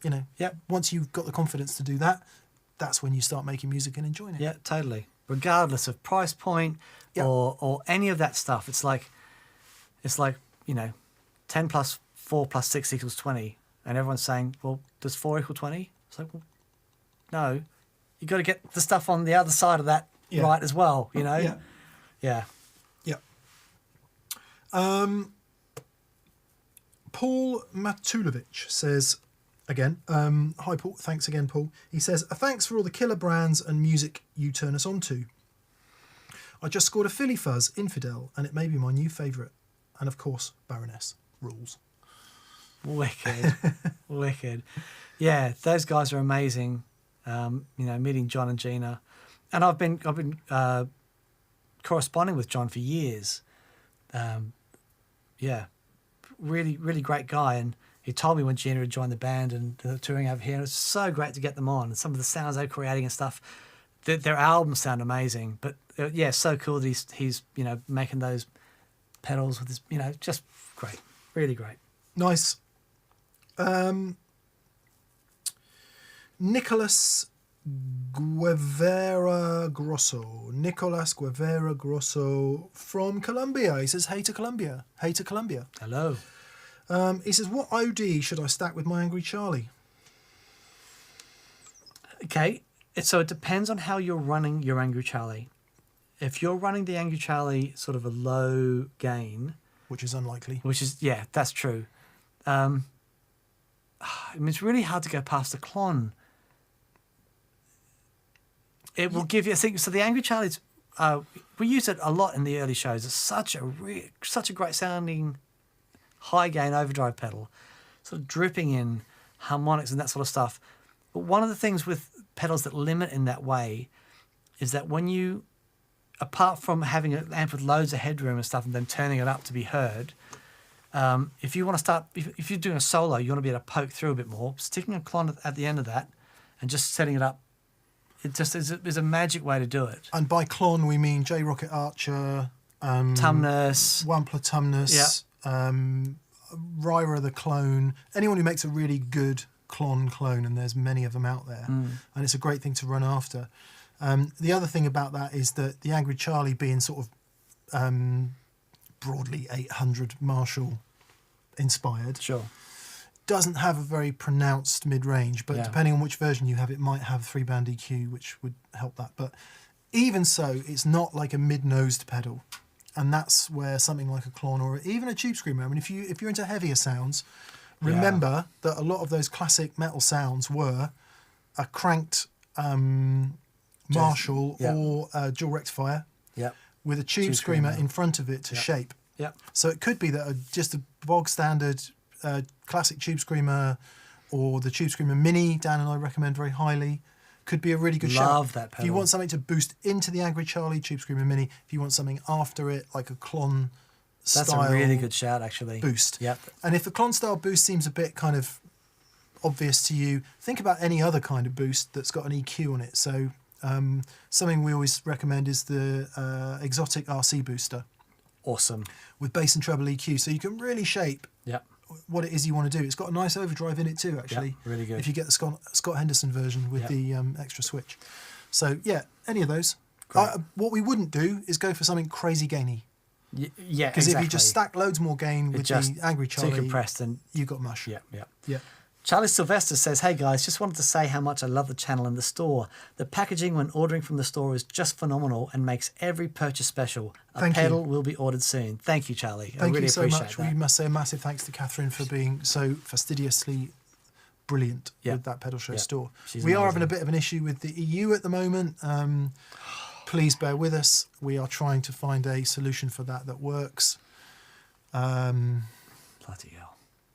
Yep. once you've got the confidence to do that, that's when you start making music and enjoying it. Yeah, totally. Regardless of price point or any of that stuff. It's like 10 plus 4 plus 6 equals 20. And everyone's saying, well, does 4 equal 20? It's like, well, no. You've got to get the stuff on the other side of that right as well, Yeah. Yeah. Paul Matulovic says, again, hi Paul, thanks again Paul. He says, thanks for all the killer brands and music you turn us on to. I just scored a Philly Fuzz Infidel and it may be my new favourite. And of course, Baroness rules. Wicked. Wicked. Yeah, those guys are amazing. Meeting John and Gina. And I've been corresponding with John for years. Really, really great guy. And he told me when Gina had joined the band and the touring over here, and it was so great to get them on. And some of the sounds they're creating and stuff, their albums sound amazing. But so cool that he's making those pedals with his, just great, really great. Nice. Nicolas Guevara Grosso from Colombia. He says, hey to Colombia. Hello. He says, what OD should I stack with my Angry Charlie? Okay, so it depends on how you're running your Angry Charlie. If you're running the Angry Charlie sort of a low gain... Which is unlikely. That's true. It's really hard to go past the clon. It will give you, I think, so the Angry Charlie's, we use it a lot in the early shows. It's such a great sounding high gain overdrive pedal, sort of dripping in harmonics and that sort of stuff. But one of the things with pedals that limit in that way is that when you apart from having an amp with loads of headroom and stuff and then turning it up to be heard, if you want to start, if you're doing a solo, you want to be able to poke through a bit more, sticking a clon at the end of that and just setting it up, it just is a magic way to do it. And by clon, we mean J Rocket Archer, Tumnus. Wampler Tumnus, Ryra the clone, anyone who makes a really good clone, and there's many of them out there. And it's a great thing to run after. The other thing about that is that the Angry Charlie being sort of broadly 800 Marshall inspired, Sure. doesn't have a very pronounced mid-range, but depending on which version you have, it might have 3-band EQ, which would help that. But even so, it's not like a mid-nosed pedal, and that's where something like a clon or even a Tube Screamer, I mean, if you're into heavier sounds, remember that a lot of those classic metal sounds were a cranked Marshall or a dual rectifier with a tube screamer in front of it to shape. So it could be that just a bog standard classic Tube Screamer or the Tube Screamer Mini, Dan and I recommend very highly, could be a really good shout. Love that pedal. If you want something to boost into the Angry Charlie Tube Screamer Mini, if you want something after it, like a clon style, that's a really good shout, actually. Boost. Yep. And if the clon style boost seems a bit kind of obvious to you, think about any other kind of boost that's got an EQ on it. So something we always recommend is the Exotic RC booster. Awesome. With bass and treble EQ, so you can really shape what it is you want to do. It's got a nice overdrive in it too, actually. Really good. If you get the Scott Henderson version with the extra switch. So yeah, any of those. What we wouldn't do is go for something crazy gainy. Yeah, because if you just stack loads more gain with the Angry Charlie, too compressed, and you got mush. Yeah. Charlie Sylvester says, "Hey guys, just wanted to say how much I love the channel and the store. The packaging when ordering from the store is just phenomenal and makes every purchase special. A pedal will be ordered soon. Thank you, Charlie. I really appreciate that. Thank you so much. We must say a massive thanks to Catherine for being so fastidiously brilliant with that Pedal Show store. We are having a bit of an issue with the EU at the moment. Please bear with us. We are trying to find a solution for that works. Bloody hell.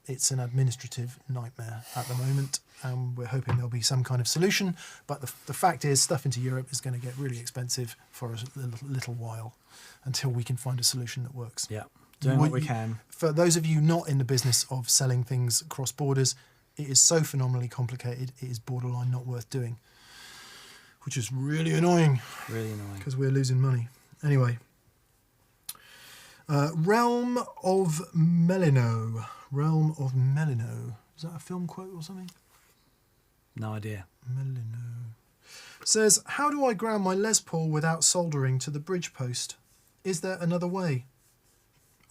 It's an administrative nightmare at the moment, and we're hoping there'll be some kind of solution. But the fact is, stuff into Europe is going to get really expensive for a little while until we can find a solution that works. Yeah, doing what we can. For those of you not in the business of selling things across borders, it is so phenomenally complicated, it is borderline not worth doing, which is really annoying. Really annoying. Because we're losing money. Anyway. Realm of Melino. Realm of Melino. Is that a film quote or something? No idea. Melino. Says, how do I ground my Les Paul without soldering to the bridge post? Is there another way?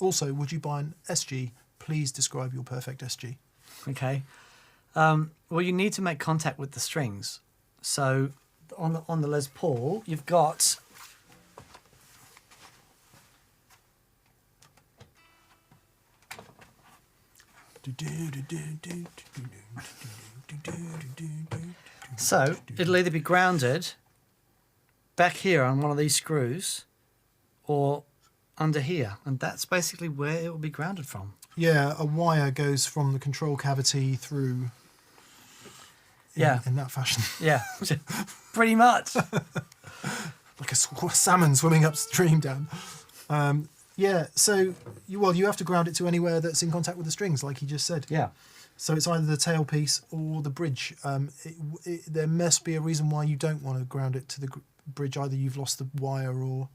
Also, would you buy an SG? Please describe your perfect SG. Okay. Well, you need to make contact with the strings. So on the Les Paul, you've got... So it'll either be grounded back here on one of these screws or under here, and that's basically where it will be grounded from. Yeah, a wire goes from the control cavity through in that fashion. Yeah, pretty much. Like a salmon swimming upstream, Dan. Yeah, so you have to ground it to anywhere that's in contact with the strings, like he just said. Yeah. So it's either the tailpiece or the bridge. There must be a reason why you don't want to ground it to the bridge. Either you've lost the wire or...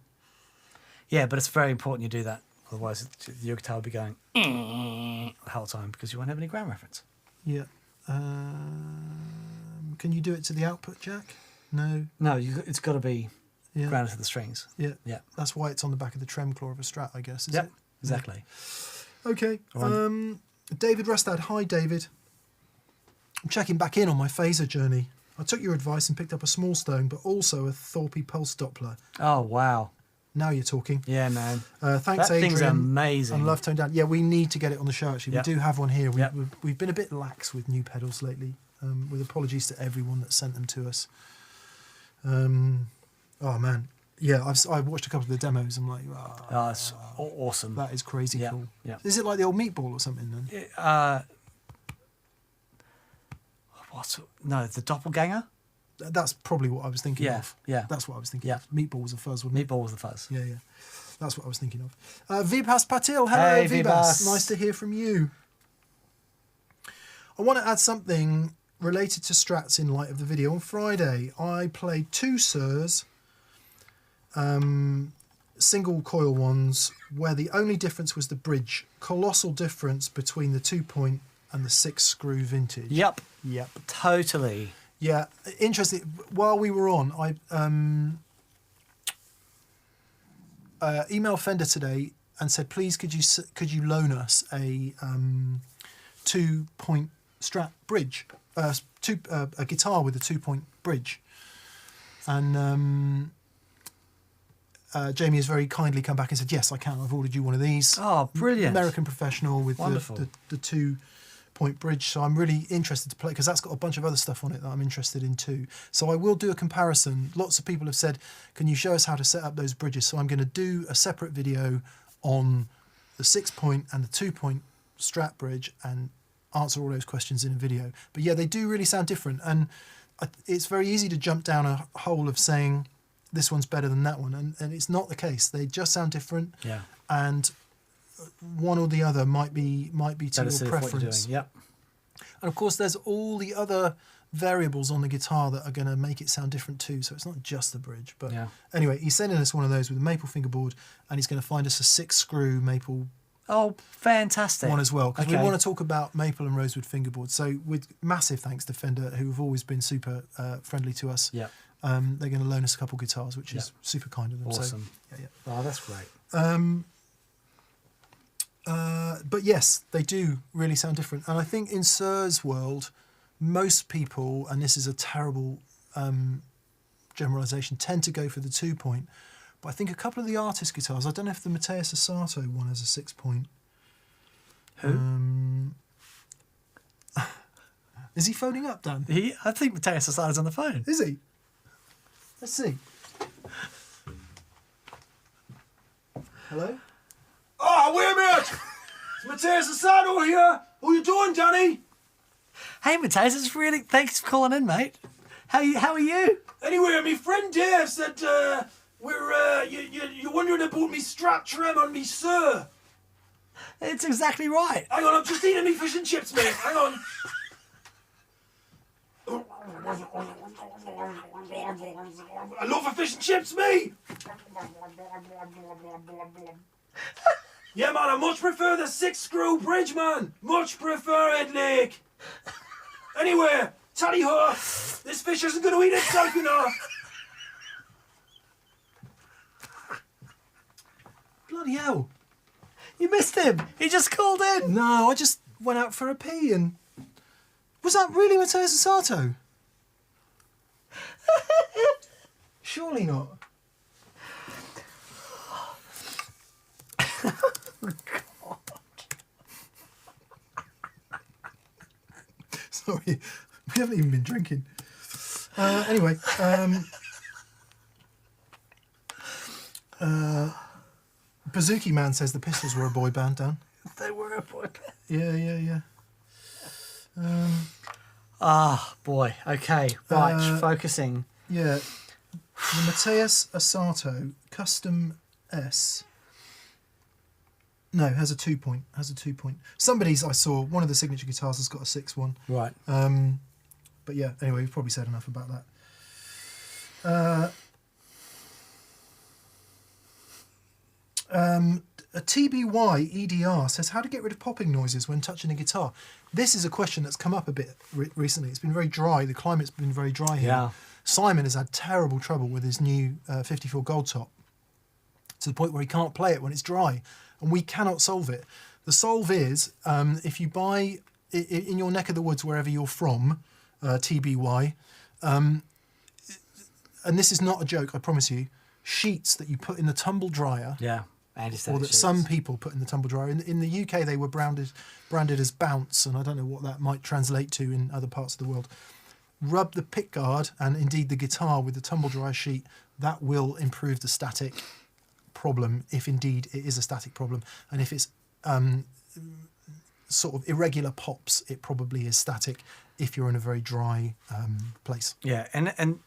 Yeah, but it's very important you do that. Otherwise, your guitar will be going the whole time because you won't have any ground reference. Yeah. Can you do it to the output jack? No. No, it's got to be grounded to the strings. Yeah. Yeah. That's why it's on the back of the trem claw of a Strat, I guess, is it? Exactly. Okay. David Rustad. Hi, David. I'm checking back in on my phaser journey. I took your advice and picked up a small stone, but also a Thorpy Pulse Doppler. Oh, wow. Now you're talking. Yeah, man. Thanks, that Adrian. Thing's amazing. And Love Tone Down. Yeah, we need to get it on the show, actually. Yep. We do have one here. We've been a bit lax with new pedals lately, with apologies to everyone that sent them to us. Oh, man. Yeah, I've watched a couple of the demos. I'm like, oh, it's awesome. That is crazy cool. Yeah. Is it like the old Meatball or something then? No, the Doppelganger. That's probably what I was thinking Yeah, of. yeah. That's what I was thinking Yeah. of. Meatballs of Fuzz, wouldn't it? Meatball was the fuzz. Yeah, yeah. That's what I was thinking of. Vibhas Patil. Hello, Hey, Vibhas. Vibhas. Nice to hear from you. I want to add something related to strats in light of the video. On Friday, I played 2 Sirs, single coil ones, where the only difference was the bridge. Colossal difference between the 2-point and the 6-screw vintage. Yep. Yep. Totally. Yeah, interesting. While we were on, I emailed Fender today and said, please could you loan us a 2-point Strat bridge, a guitar with a 2-point bridge, and Jamie has very kindly come back and said, yes, I can. I've ordered you one of these. Oh, brilliant. American Professional with Wonderful. the 2-point bridge. So I'm really interested to play, because that's got a bunch of other stuff on it that I'm interested in too. So I will do a comparison. Lots of people have said, can you show us how to set up those bridges? So I'm going to do a separate video on the 6-point and the 2-point Strat bridge and answer all those questions in a video. But yeah, they do really sound different, and it's very easy to jump down a hole of saying this one's better than that one, and it's not the case. They just sound different. Yeah. And one or the other might be to Better your suited for what you're preference. doing. Yep. And of course, there's all the other variables on the guitar that are going to make it sound different too. So it's not just the bridge. But Yeah. anyway, he's sending us one of those with a maple fingerboard, and he's going to find us a 6-screw maple Oh, fantastic. one as well, because Okay. we want to talk about maple and rosewood fingerboards. So with massive thanks to Fender, who have always been super friendly to us. Yeah. They're going to loan us a couple guitars, which is Yeah. super kind of them. Awesome. So, yeah. Oh, that's great. But yes, they do really sound different. And I think in Sir's world, most people, and this is a terrible generalization, tend to go for the 2-point. But I think a couple of the artist guitars, I don't know if the Mateus Asato one has a 6-point. Who? Is he phoning up, Dan? I think Mateus Asada's on the phone. Is he? Let's see. Hello? Oh, wait a minute! It's Mateus Asato here! How you doing, Danny? Hey, Mateus, it's really... Thanks for calling in, mate. How are you? Anyway, my friend Dave said you're wondering about me Strat trim on me Sir. It's exactly right. Hang on, I'm just eating me fish and chips, mate. Hang on. I love a fish and chips, me. Yeah, man, I much prefer the 6-screw bridge, man. Much prefer it, like. Anyway, tally ho, this fish isn't going to eat itself, you know. Bloody hell. You missed him. He just called in. No, I just went out for a pee and... Was that really Mateus Asato? Surely not. Sorry, we haven't even been drinking. Anyway, Bazooki Man says the Pistols were a boy band, Dan. They were a boy band. Yeah. Boy. Okay. Right. Focusing. Yeah. The Mateus Asato Custom S. No, has a 2-point. Somebody's I saw, one of the signature guitars has got a 6-1. Right. But yeah, anyway, we've probably said enough about that. A TBY EDR says, how to get rid of popping noises when touching a guitar. This is a question that's come up a bit recently. It's been very dry. The climate's been very dry here. Yeah. Simon has had terrible trouble with his new 54 Gold Top, to the point where he can't play it when it's dry, and we cannot solve it. The solve is, if you buy, in your neck of the woods, wherever you're from, TBY, and this is not a joke, I promise you, sheets that you put in the tumble dryer, Yeah. or that some people put in the tumble dryer. In the UK, they were branded as Bounce, and I don't know what that might translate to in other parts of the world. Rub the pickguard and indeed the guitar with the tumble dryer sheet. That will improve the static problem, if indeed it is a static problem. And if it's sort of irregular pops, it probably is static. if you're in a very dry place. Yeah, and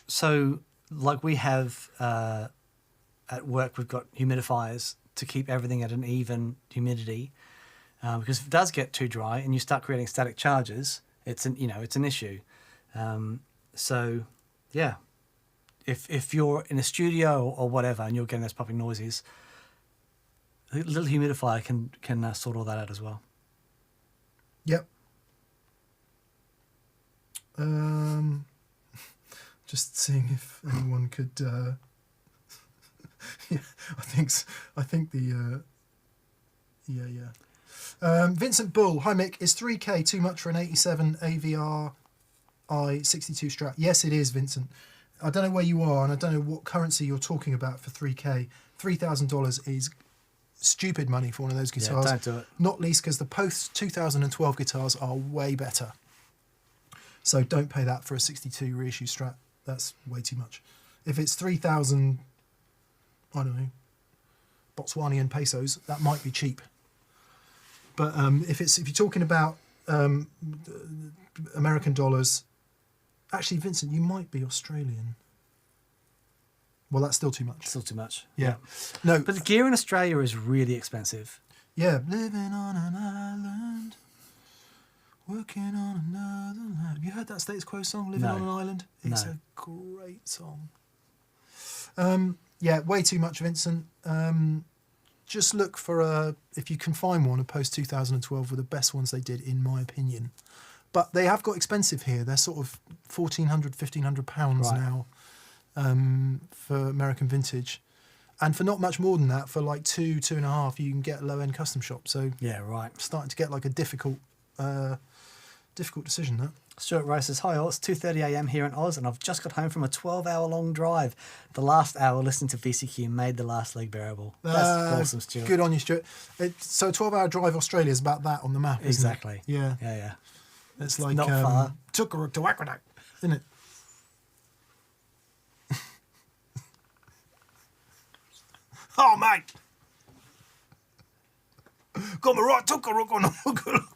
so like we have at work, we've got humidifiers to keep everything at an even humidity, because if it does get too dry and you start creating static charges, it's an issue. So yeah, if you're in a studio or whatever and you're getting those popping noises, a little humidifier can sort all that out as well. Yep. Just seeing if anyone could. Yeah, I think the. Vincent Bull, hi Mick, is 3K too much for an 87 AVR I62 Strat? Yes, it is, Vincent. I don't know where you are, and I don't know what currency you're talking about for 3K. $3,000 is stupid money for one of those guitars. Yeah, don't do it. Not least because the post 2012 guitars are way better. So don't pay that for a 62 reissue Strat. That's way too much. If it's 3,000, I don't know, Botswanian pesos, that might be cheap. But if you're talking about American dollars, actually, Vincent, you might be Australian. Well, that's still too much. Still too much. Yeah. No. But the gear in Australia is really expensive. Yeah. Living on an island, working on another land. Have you heard that Status Quo song, Living on an Island? It's a great song. Yeah, way too much, Vincent. Just look for if you can find one, a post 2012 were the best ones they did, in my opinion. But they have got expensive here. They're sort of £1,400, £1,500 now for American vintage. And for not much more than that, for like two and a half, you can get a low-end custom shop. So yeah, right. Starting to get like a difficult decision, that. Stuart Rice says, hi all, it's 2:30 a.m. here in Oz and I've just got home from a 12-hour long drive. The last hour listening to VCQ made the last leg bearable. That's awesome, Stuart. Good on you, Stuart. So a 12-hour drive Australia is about that on the map, isn't exactly. it? Yeah. Yeah. It's like not far. Tukaruk to Wakwadak, isn't it? Oh, mate. Got me right, Tukaruk on the Tukaruk.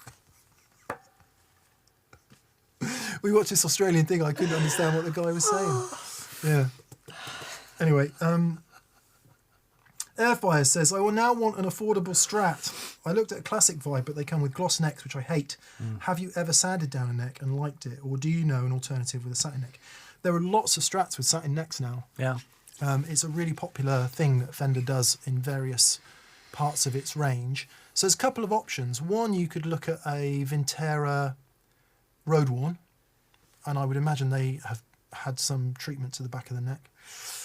We watched this Australian thing. I couldn't understand what the guy was saying. Yeah. Anyway, Airfire says, I will now want an affordable Strat. I looked at a classic Vibe, but they come with gloss necks, which I hate. Have you ever sanded down a neck and liked it? Or do you know an alternative with a satin neck? There are lots of Strats with satin necks now. Yeah. It's a really popular thing that Fender does in various parts of its range. So there's a couple of options. One, you could look at a Vintera Road Worn, and I would imagine they have had some treatment to the back of the neck.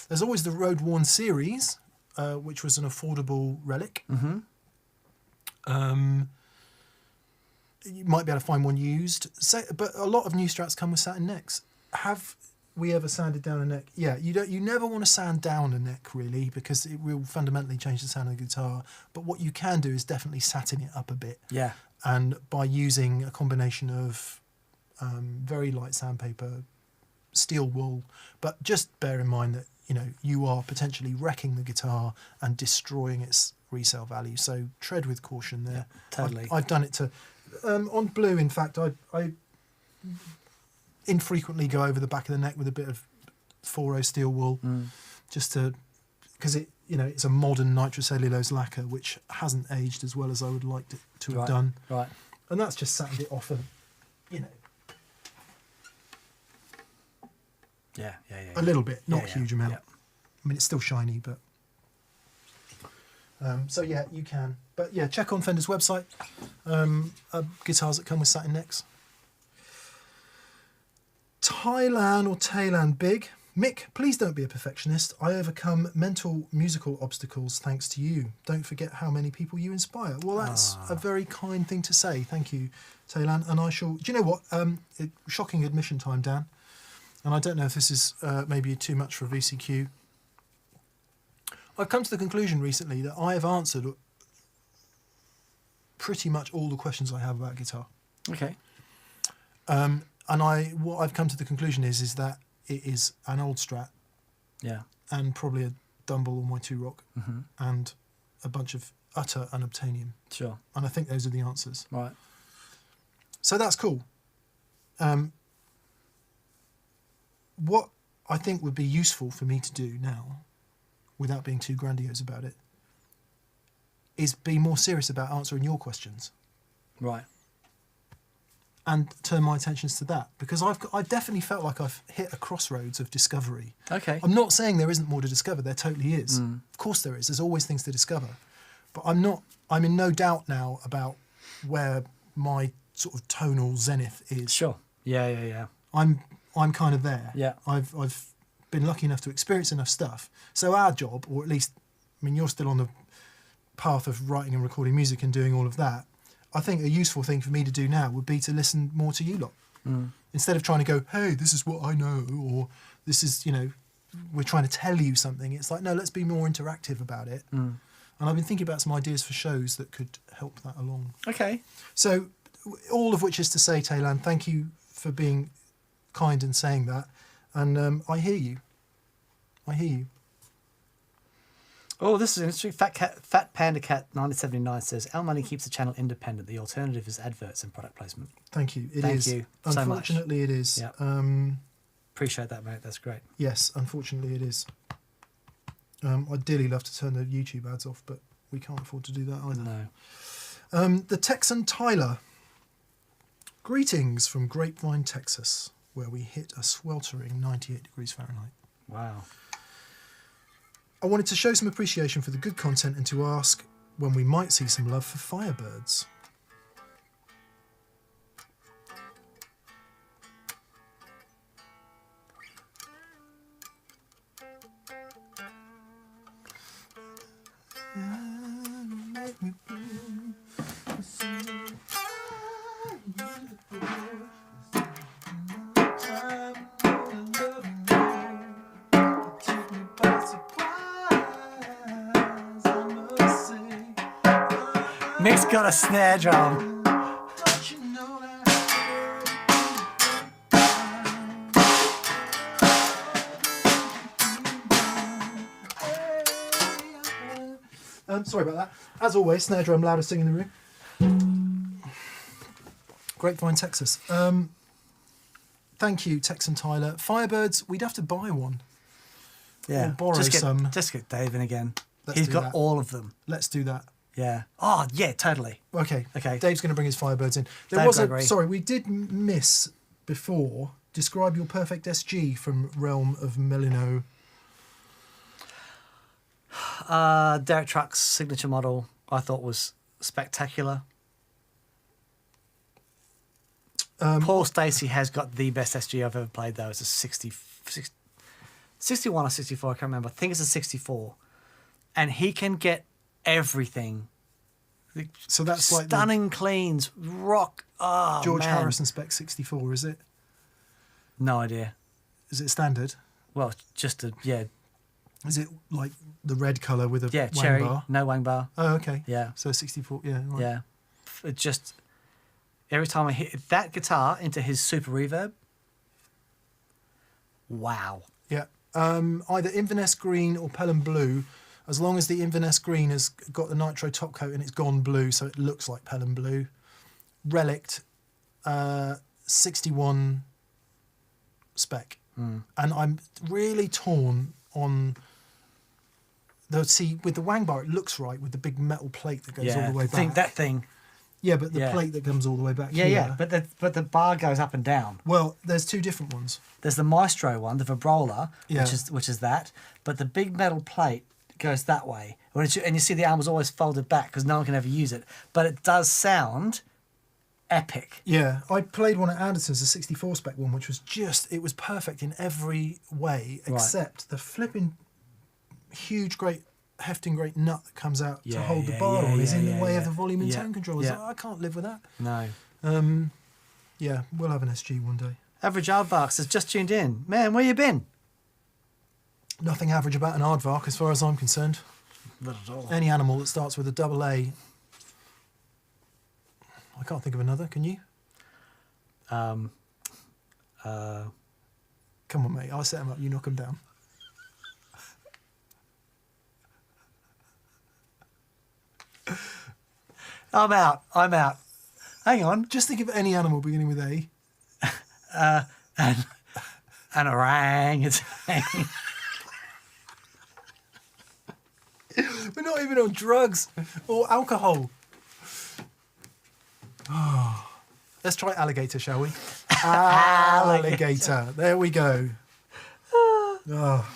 There's always the Road Worn series, which was an affordable relic. Mm-hmm. You might be able to find one used. But a lot of new Strats come with satin necks. Have we ever sanded down a neck? Yeah, you never want to sand down a neck, really, because it will fundamentally change the sound of the guitar. But what you can do is definitely satin it up a bit. Yeah. And by using a combination of very light sandpaper, steel wool, but just bear in mind that you are potentially wrecking the guitar and destroying its resale value. So tread with caution there. Yeah, totally. I've done it to on Blue. In fact, I infrequently go over the back of the neck with a bit of 4.0 steel wool, just to because it's a modern nitrocellulose lacquer which hasn't aged as well as I would like it to have done. Right. And that's just satined it off Yeah. a little bit, not a Yeah. huge amount. Yeah. I mean, it's still shiny, but so yeah, you can. But yeah, check on Fender's website. Guitars that come with satin necks. Thailand or Thailand Big. Mick, please don't be a perfectionist. I overcome mental musical obstacles thanks to you. Don't forget how many people you inspire. Well, that's a very kind thing to say. Thank you, Thailand. And I shall... Do you know what? Shocking admission time, Dan. And I don't know if this is maybe too much for VCQ. I've come to the conclusion recently that I have answered pretty much all the questions I have about guitar. Okay. And what I've come to the conclusion is that it is an old Strat. Yeah. And probably a Dumble or my 2-Rock. And a bunch of utter unobtainium. Sure. And I think those are the answers. Right. So that's cool. What I think would be useful for me to do now, without being too grandiose about it, is be more serious about answering your questions. Right. And turn my attentions to that, because I definitely felt like I've hit a crossroads of discovery. Okay. I'm not saying there isn't more to discover. There totally is. Of course there is. There's always things to discover. But I'm in no doubt now about where my sort of tonal zenith is. Sure. Yeah. I'm kind of there. Yeah. I've been lucky enough to experience enough stuff. So our job, or at least, I mean, you're still on the path of writing and recording music and doing all of that. I think a useful thing for me to do now would be to listen more to you lot. Instead of trying to go, hey, this is what I know, or this is, we're trying to tell you something. It's like, no, let's be more interactive about it. And I've been thinking about some ideas for shows that could help that along. Okay. So all of which is to say, Taylan, thank you for being kind and saying that. And I hear you. Oh, this is interesting. Fat Panda Cat 1979 says, our money keeps the channel independent. The alternative is adverts and product placement. Thank you. It Thank is. you so much. Unfortunately, it is. Yep. Appreciate that, mate. That's great. Yes, unfortunately, it is. I'd dearly love to turn the YouTube ads off, but we can't afford to do that either. No. The Texan Tyler. Greetings from Grapevine, Texas, where we hit a sweltering 98 degrees Fahrenheit. Wow. I wanted to show some appreciation for the good content and to ask when we might see some love for Firebirds. Mick's got a snare drum. Sorry about that. As always, snare drum, loudest thing in the room. Grapevine, Texas. Thank you, Texan Tyler. Firebirds, we'd have to buy one. Yeah. Or borrow some. Just get Dave in again. Let's He's do got that. all of them. Let's do that. Yeah. Oh, yeah, totally. Okay. Okay. Dave's going to bring his Firebirds in. There Dave was Gregory. sorry, we did miss before. Describe your perfect SG from Realm of Melino. Derek Truck's signature model, I thought was spectacular. Paul Stacey has got the best SG I've ever played, though. It's a 61 or 64, I can't remember. I think it's a 64. And he can get everything. So that's like stunning cleans, rock. Oh, George man. Harrison Spec 64, is it? No idea. Is it standard? Well, just a, yeah. Is it like the red colour with a Yeah, wang cherry, bar? no wang bar. Oh, okay. Yeah. So 64, yeah. Right. Yeah. It just, every time I hit that guitar into his super reverb, wow. Yeah. Either Inverness Green or Pelham Blue, as long as the Inverness Green has got the nitro top coat and it's gone blue, so it looks like Pelham Blue. Relict, 61 spec. And I'm really torn on with the wang bar, it looks right with the big metal plate that goes all the way back. That thing. Yeah, but the plate that comes all the way back Yeah, here. yeah. But the bar goes up and down. Well, there's two different ones. There's the Maestro one, the Vibrola, Yeah. which is that. But the big metal plate goes that way. And you see the arm was always folded back because no one can ever use it. But it does sound epic. Yeah, I played one at Anderson's, a 64 spec one, which was it was perfect in every way except the flipping huge, great, hefting, great nut that comes out to hold the bar on is in the way of the volume and tone controls. Yeah. I can't live with that. No. Yeah, we'll have an SG one day. Average Aardvark has just tuned in. Man, where you been? Nothing average about an aardvark as far as I'm concerned. Not at all. Any animal that starts with a double A. I can't think of another, can you? Come on, mate. I'll set them up, you knock them down. I'm out. Hang on. Just think of any animal beginning with A. and orang. We're not even on drugs or alcohol. Oh. Let's try alligator, shall we? Alligator. There we go. Oh.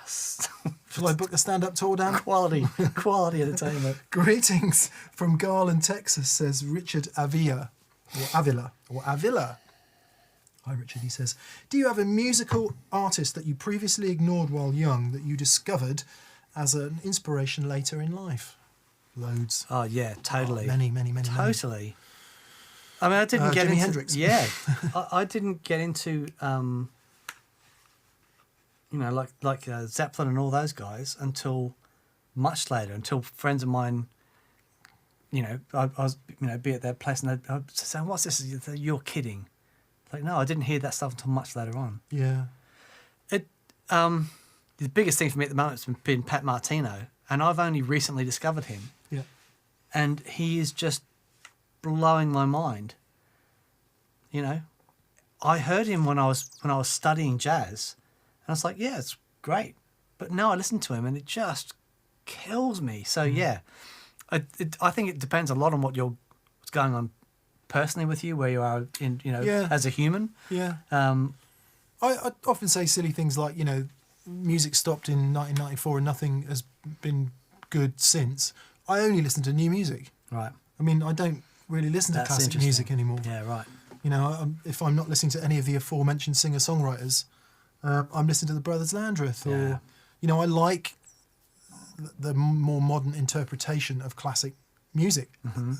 Shall I book the stand-up tour, Dan? Quality entertainment. Greetings from Garland, Texas, says Richard Avila. Hi, Richard. He says, do you have a musical artist that you previously ignored while young that you discovered as an inspiration later in life? Loads. Oh, yeah, totally. Many. Totally. I mean, I didn't get Jimi into... Hendrix. Yeah. I didn't get into, like Zeppelin and all those guys until much later, until friends of mine, I was, be at their place and they'd say, what's this? You're kidding. Like, no, I didn't hear that stuff until much later on. Yeah. The biggest thing for me at the moment has been Pat Martino, and I've only recently discovered him. Yeah. And he is just blowing my mind. I heard him when I was studying jazz, and I was like, yeah, it's great. But now I listen to him, and it just kills me. So yeah, I think it depends a lot on what's going on personally with you, where you are in, as a human. Yeah. I often say silly things like, music stopped in 1994 and nothing has been good since. I only listen to new music. Right. I mean, I don't really listen to classic music anymore. Yeah, right. If I'm not listening to any of the aforementioned singer-songwriters, I'm listening to the Brothers Landreth, or, I like the more modern interpretation of classic music. Mm-hmm.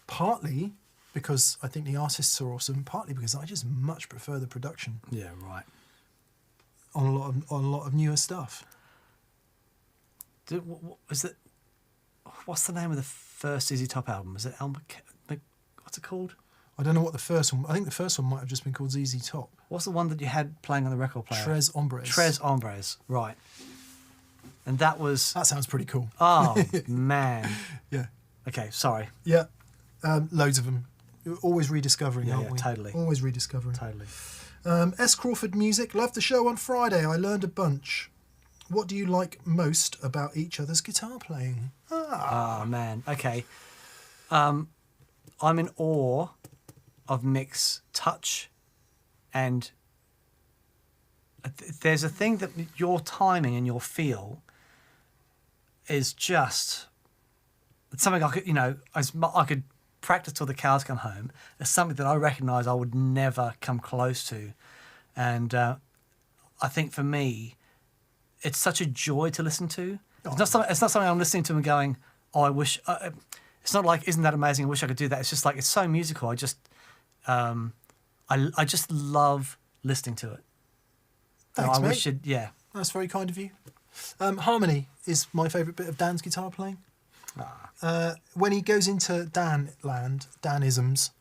Partly because I think the artists are awesome, partly because I just much prefer the production. Yeah, right. On a lot of newer stuff. What's the name of the first ZZ Top album? Is it what's it called? I don't know what the first one... I think the first one might have just been called ZZ Top. What's the one that you had playing on the record player? Tres Hombres. Tres Hombres, right. And that was... That sounds pretty cool. Oh, man. Yeah. Okay, sorry. Yeah. Loads of them. We're always rediscovering, aren't we? Totally. Always rediscovering. Totally. S. Crawford Music. Loved the show on Friday. I learned a bunch. What do you like most about each other's guitar playing? Ah, man. Okay. I'm in awe of Mick's touch, and there's a thing that your timing and your feel is just... It's something I could, I could practice till the cows come home. It's something that I recognise I would never come close to. And I think for me, it's such a joy to listen to. It's not something I'm listening to and going, oh, I wish... it's not like, isn't that amazing? I wish I could do that. It's just like, it's so musical. I just love listening to it. Thanks, mate. Wish it, yeah. That's very kind of you. Harmony is my favourite bit of Dan's guitar playing. When he goes into Dan land, Danisms,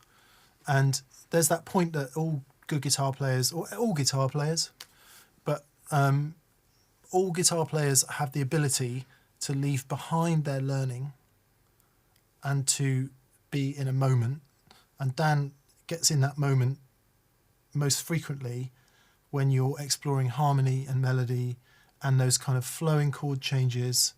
and there's that point that all good guitar players, or all guitar players, but all guitar players have the ability to leave behind their learning and to be in a moment. And Dan gets in that moment most frequently when you're exploring harmony and melody and those kind of flowing chord changes.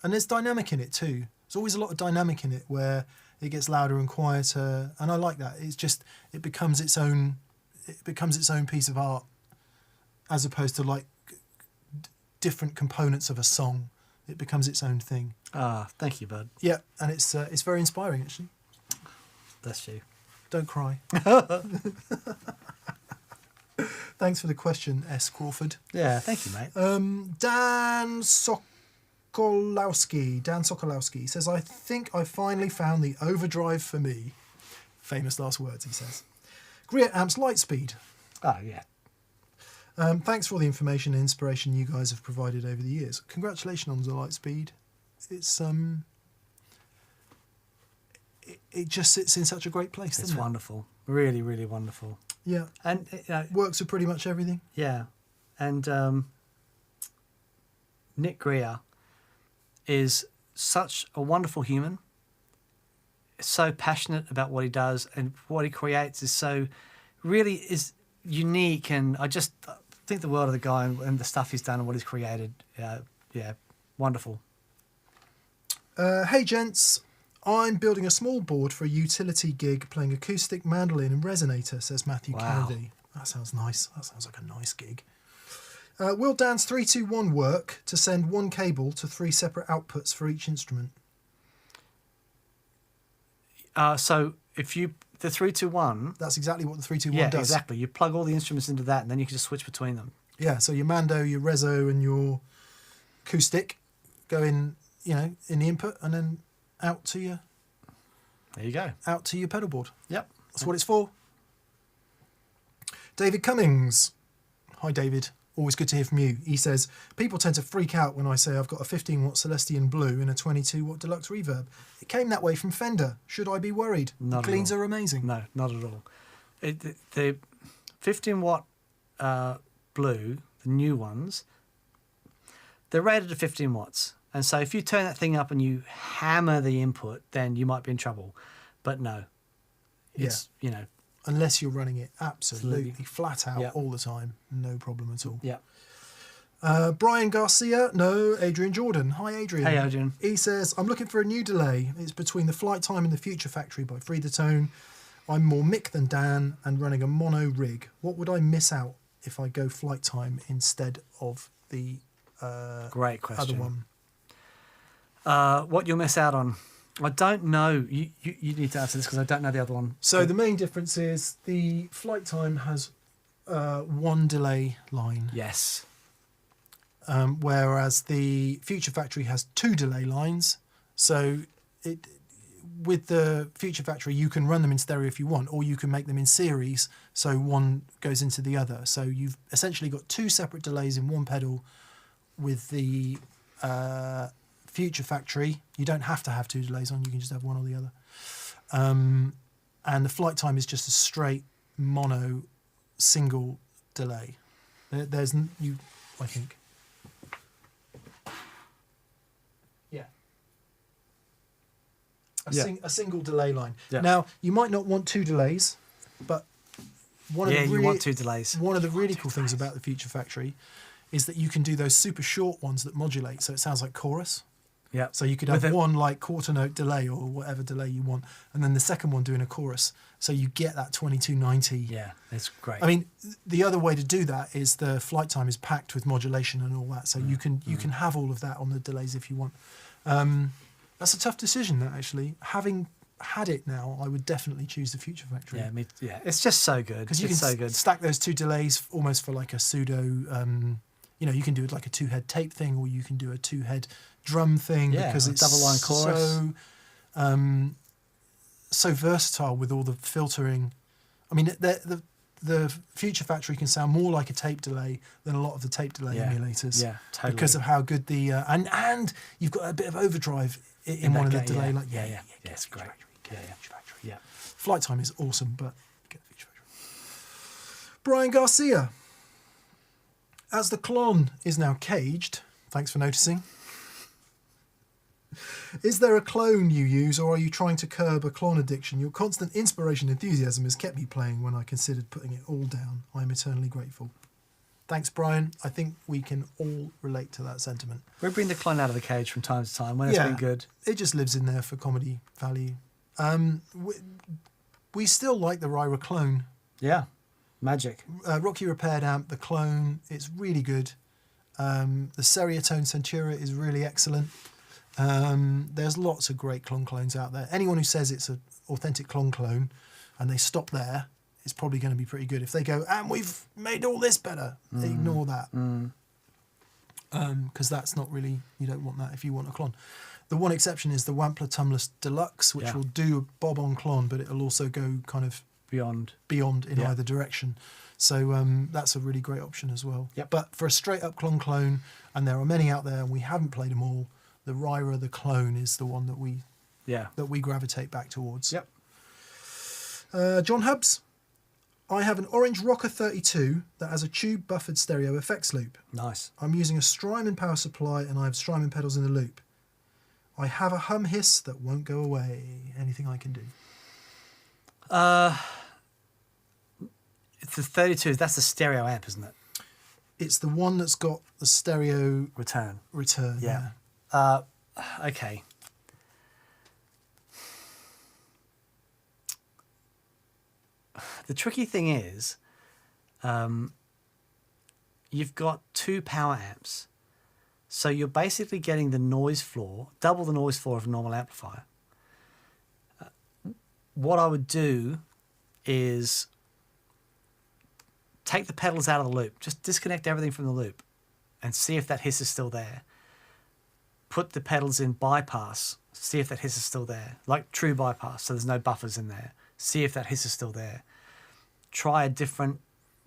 And there's dynamic in it too. There's always a lot of dynamic in it where it gets louder and quieter, and I like that. It's just, it becomes its own piece of art, as opposed to like different components of a song. It becomes its own thing. Ah, thank you, bud. Yeah, and it's very inspiring actually. Bless you. Don't cry. Thanks for the question, S. Crawford. Yeah, thank you, mate. Dan Sokolowski says, I think I finally found the overdrive for me. Famous last words, he says. Great amps light speed. Oh, yeah. Thanks for all the information and inspiration you guys have provided over the years. Congratulations on the light speed. It's it just sits in such a great place, doesn't it? It's wonderful. Really, really wonderful. Yeah. And works with pretty much everything. Yeah. And Nick Greer is such a wonderful human. So passionate about what he does, and what he creates is so... really is unique, and I just think the world of the guy and the stuff he's done and what he's created. Yeah, wonderful. Hey gents, I'm building a small board for a utility gig playing acoustic, mandolin and resonator, says Matthew Wow. Kennedy. That sounds nice. That sounds like a nice gig. Will Dan's 321 work to send one cable to 3 separate outputs for each instrument? So if you the 3-2-1, That's exactly what the 321 yeah, does. exactly. You plug all the instruments into that, and then you can just switch between them. Yeah, so your mando, your reso and your acoustic go in, in the input and then out to your There you go. pedal board. Yep. That's what it's for. David Cummings. Hi, David. Always good to hear from you. He says, people tend to freak out when I say I've got a 15-watt Celestian Blue and a 22-watt Deluxe Reverb. It came that way from Fender. Should I be worried? Not The at cleans all. are amazing. No, not at all. The 15-watt Blue, the new ones, they're rated at 15 watts. And so if you turn that thing up and you hammer the input, then you might be in trouble. But no. It's, Unless you're running it absolutely Absolutely. flat out Yeah. all the time. No problem at all. Yeah. Brian Garcia. No, Adrian Jordan. Hi, Adrian. Hey, Adrian. He says, I'm looking for a new delay. It's between the Flight Time and the Future Factory by Free the Tone. I'm more Mick than Dan and running a mono rig. What would I miss out if I go Flight Time instead of the Great other question. one? What you'll miss out on? I don't know. You need to answer this because I don't know the other one. So the main difference is the Flight Time has one delay line. Yes. Whereas the Future Factory has 2 delay lines. So with the Future Factory, you can run them in stereo if you want, or you can make them in series, so one goes into the other. So you've essentially got 2 separate delays in one pedal. With the Future Factory, you don't have to have 2 delays on, you can just have one or the other. And the Flight Time is just a straight mono single delay. There's you, I think. Yeah. A single delay line. Yeah. Now, you might not want 2 delays, but one of the you really, want 2 delays. one of the really cool things about the Future Factory is that you can do those super short ones that modulate, so it sounds like chorus. Yeah. So you could have one like quarter note delay or whatever delay you want, and then the second one doing a chorus. So you get that 2290. Yeah, it's great. I mean, the other way to do that is the Flight Time is packed with modulation and all that, so you can have all of that on the delays if you want. That's a tough decision, that actually. Having had it now, I would definitely choose the Future Factory. Yeah, it's just so good. Because you It's can so good. stack those 2 delays almost for like a pseudo. You can do it like a 2-head tape thing, or you can do a 2-head drum thing, because a it's double line chorus. so versatile with all the filtering. I mean, the Future Factory can sound more like a tape delay than a lot of the tape delay emulators. Yeah, totally. Because of how good the and you've got a bit of overdrive in one of the delay. It's great. Future Factory. Yeah. Flight Time is awesome, but get the Future Factory. Brian Garcia. As the Klon is now caged, thanks for noticing. Is there a clone you use, or are you trying to curb a Klon addiction? Your constant inspiration and enthusiasm has kept me playing when I considered putting it all down. I am eternally grateful. Thanks, Brian. I think we can all relate to that sentiment. We bring the clone out of the cage from time to time when it's been good. It just lives in there for comedy value. We still like the Ryra clone. Yeah, magic. Rocky Repaired Amp, the clone, it's really good. The Seriatone Centura is really excellent. There's lots of great clones out there. Anyone who says it's an authentic clone and they stop there is probably going to be pretty good. If they go, and we've made all this better, ignore that. Because that's not really, you don't want that if you want a clone. The one exception is the Wampler Tumless Deluxe, which will do a bob on clone, but it'll also go kind of beyond in either direction. So that's a really great option as well. Yep. But for a straight up clone, and there are many out there and we haven't played them all, the Ryra, the clone, is the one that we gravitate back towards. Yep. John Hubbs. I have an orange Rocker 32 that has a tube buffered stereo effects loop. Nice. I'm using a Strymon power supply and I have Strymon pedals in the loop. I have a hum hiss that won't go away. Anything I can do? It's the 32. That's the stereo amp, isn't it? It's the one that's got the stereo Return. Yeah. Okay. The tricky thing is, you've got 2 power amps. So you're basically getting the noise floor, double the noise floor of a normal amplifier. What I would do is take the pedals out of the loop. Just disconnect everything from the loop and see if that hiss is still there. Put the pedals in bypass, see if that hiss is still there. Like true bypass, so there's no buffers in there. See if that hiss is still there. Try a different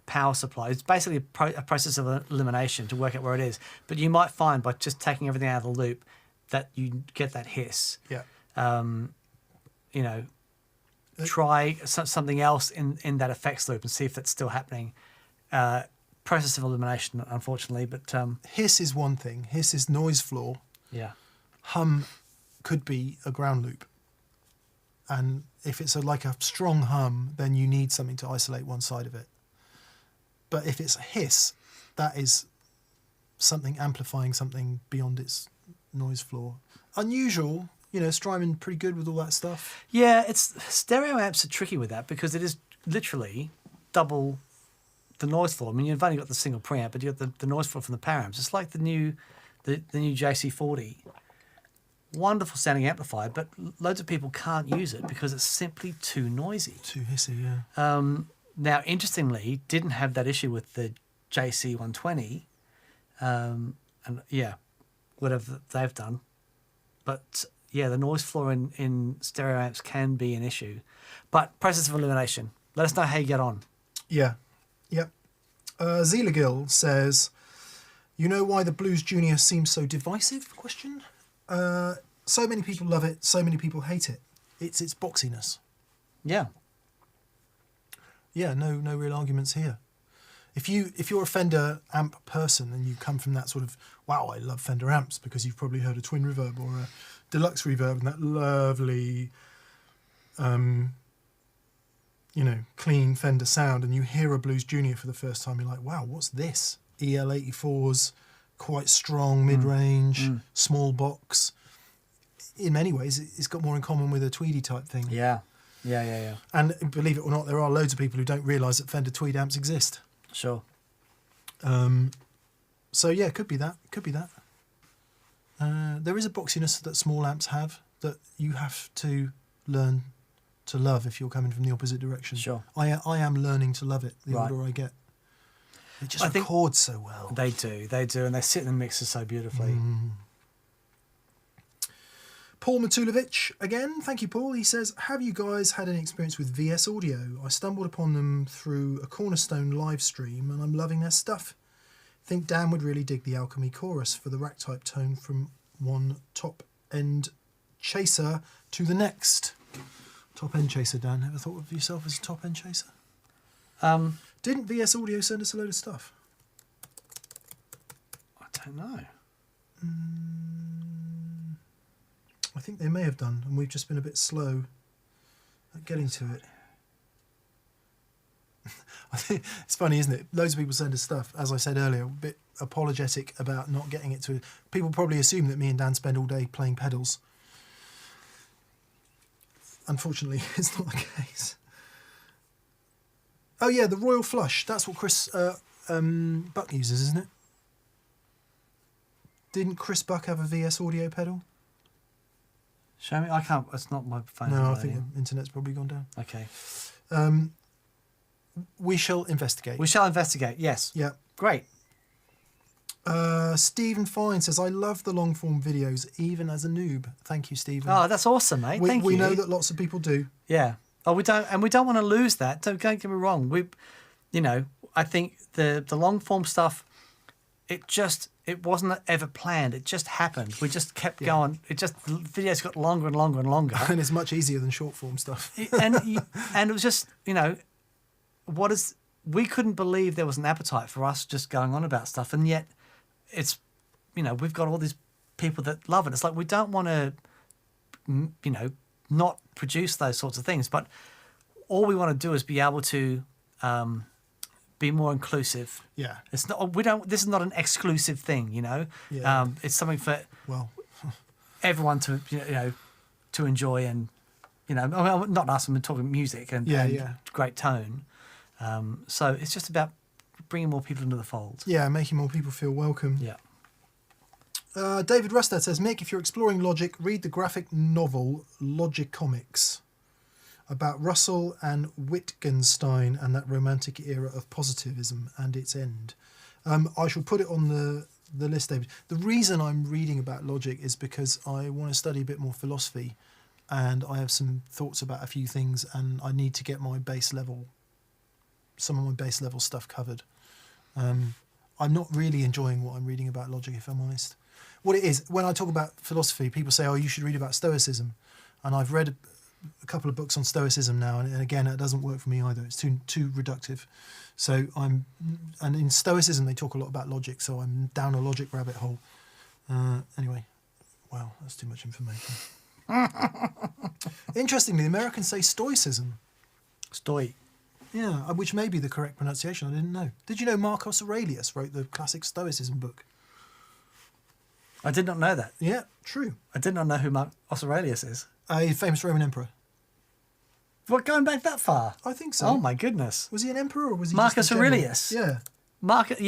power supply. It's basically a process of elimination to work out where it is. But you might find by just taking everything out of the loop that you get that hiss. Yeah. You know, try something else in that effects loop and see if that's still happening. Process of elimination, unfortunately, but Hiss is one thing. Hiss is noise floor. yeah, Hum could be a ground loop. And if it's like a strong hum, then you need something to isolate one side of it. But if it's a hiss, that is something amplifying something beyond its noise floor. Unusual, you know, Strymon pretty good with all that stuff. yeah. It's stereo amps are tricky with that because it is literally double the noise floor. I mean, you've only got the single preamp, but you've got the noise floor from the power amps. It's like the new JC40. Wonderful sounding amplifier, but loads of people can't use it because it's simply too noisy. Too hissy, yeah. Now, interestingly, didn't have that issue with the JC120, and yeah, whatever they've done. But yeah, the noise floor in stereo amps can be an issue. But process of elimination. Let us know how you get on. Yeah. Yep. Zealagil says, you know why the Blues Junior seems so divisive? Question. So many people love it, so many people hate it. It's its boxiness. Yeah. Yeah, no real arguments here. If you're a Fender amp person and you come from that sort of, wow, I love Fender amps, because you've probably heard a twin reverb or a deluxe reverb and that lovely clean Fender sound, and you hear a Blues Junior for the first time, you're like, wow, what's this? EL84s, quite strong mid-range, small box. In many ways, it's got more in common with a Tweedy type thing. Yeah. And believe it or not, there are loads of people who don't realise that Fender Tweed amps exist. Sure. So yeah, could be that. There is a boxiness that small amps have that you have to learn to love if you're coming from the opposite direction. Sure. I am learning to love it the Right. older I get. It just records so well. They do, and they sit in the mixer so beautifully. Paul Matulovic, again, thank you, Paul. He says, have you guys had any experience with VS Audio? I stumbled upon them through a Cornerstone live stream, and I'm loving their stuff. Think Dan would really dig the Alchemy chorus for the rack type tone from one top-end chaser to the next. Top-end chaser, Dan. Ever thought of yourself as a top-end chaser? Didn't VS Audio send us a load of stuff? I don't know. I think they may have done, and we've just been a bit slow at getting to it. I think it's funny, isn't it? Loads of people send us stuff, as I said earlier, a bit apologetic about not getting it to. People probably assume that me and Dan spend all day playing pedals. Unfortunately, it's not the case. Oh yeah, the Royal Flush. That's what Chris Buck uses, isn't it? Didn't Chris Buck have a VS Audio pedal? Show me. I can't. It's not my phone. No, I think the internet's probably gone down. Okay. We shall investigate. We shall investigate. Yes. Yeah. Great. Stephen Fine says, I love the long form videos, even as a noob. Thank you, Stephen. Oh, that's awesome, mate. Thank you. We know that lots of people do. Yeah. Oh, we don't want to lose that. Don't get me wrong. I think the long form stuff, it wasn't ever planned. It just happened. We just kept going. The videos got longer and longer and longer. And it's much easier than short form stuff. and it was just, we couldn't believe there was an appetite for us just going on about stuff. And yet it's, we've got all these people that love it. It's like, we don't want to, not produce those sorts of things, but all we want to do is be able to be more inclusive. Yeah. It's not. We don't. This is not an exclusive thing. You know. Yeah. It's something for Well, everyone to to enjoy, and not us. I'm talking music and great tone. So it's just about bringing more people into the fold. yeah, making more people feel welcome. Yeah. David Rustad says, Mick, if you're exploring Logic, read the graphic novel Logic Comics about Russell and Wittgenstein and that romantic era of positivism and its end. I shall put it on the list, David. The reason I'm reading about Logic is because I want to study a bit more philosophy, and I have some thoughts about a few things, and I need to get some of my base level stuff covered. I'm not really enjoying what I'm reading about Logic, if I'm honest. What it is, when I talk about philosophy, people say, oh, you should read about Stoicism. And I've read a couple of books on Stoicism now, and again, it doesn't work for me either. It's too reductive. So and in Stoicism, they talk a lot about logic, so I'm down a logic rabbit hole. Anyway, wow, that's too much information. Interestingly, the Americans say Stoicism. Stoic. Yeah, which may be the correct pronunciation. I didn't know. Did you know Marcus Aurelius wrote the classic Stoicism book? I did not know that. Yeah, true. I did not know who Marcus Aurelius is. A famous Roman emperor. What, going back that far? I think so. Oh my goodness. Was he an emperor or was he Marcus just a general? Aurelius? Yeah. Marcus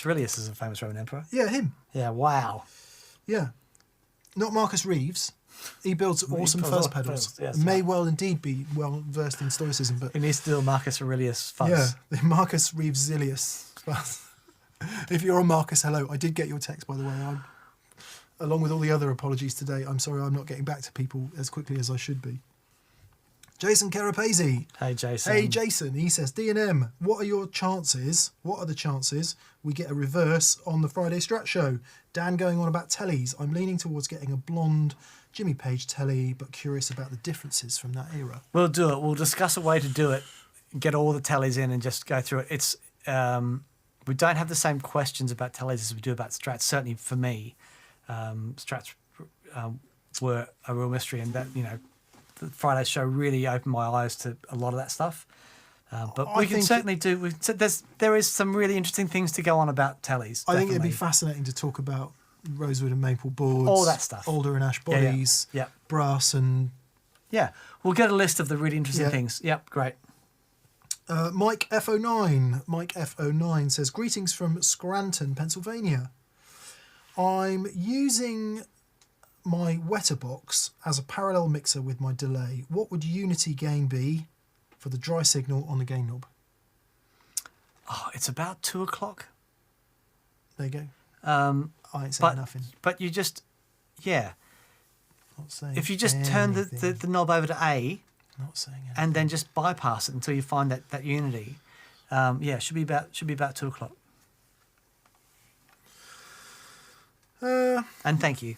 Aurelius is a famous Roman emperor. Yeah, him. Yeah, wow. Yeah. Not Marcus Reeves. He builds awesome fuzz pedals. Yes, May well indeed be well versed in Stoicism, but He needs to do a Marcus Aurelius fuzz. yeah, the Marcus Reeves Zilius fuzz. If you're on Marcus, hello. I did get your text, by the way. Along with all the other apologies today, I'm sorry I'm not getting back to people as quickly as I should be. Jason Carapazzi. Hey, Jason. Hey, Jason. He says, D&M, what are the chances we get a reverse on the Friday Strat show? Dan going on about tellies. I'm leaning towards getting a blonde Jimmy Page telly, but curious about the differences from that era. We'll do it. We'll discuss a way to do it. Get all the tellies in and just go through it. It's we don't have the same questions about tellies as we do about strats. Certainly for me, strats were a real mystery, and that the Friday show really opened my eyes to a lot of that stuff. But we can certainly do. There is some really interesting things to go on about tellies. I think it'd be fascinating to talk about rosewood and maple boards, all that stuff, alder and ash bodies, yeah. brass and We'll get a list of the really interesting things. Yep, great. Mike F09 says, greetings from Scranton, Pennsylvania. I'm using my Wetter box as a parallel mixer with my delay. What would unity gain be for the dry signal on the gain knob? Oh, it's about 2 o'clock. There you go. I ain't saying nothing. But you just, Not saying if you just turn the knob over to A, not saying anything. and then just bypass it until you find that unity, it should be about 2 o'clock. And thank you.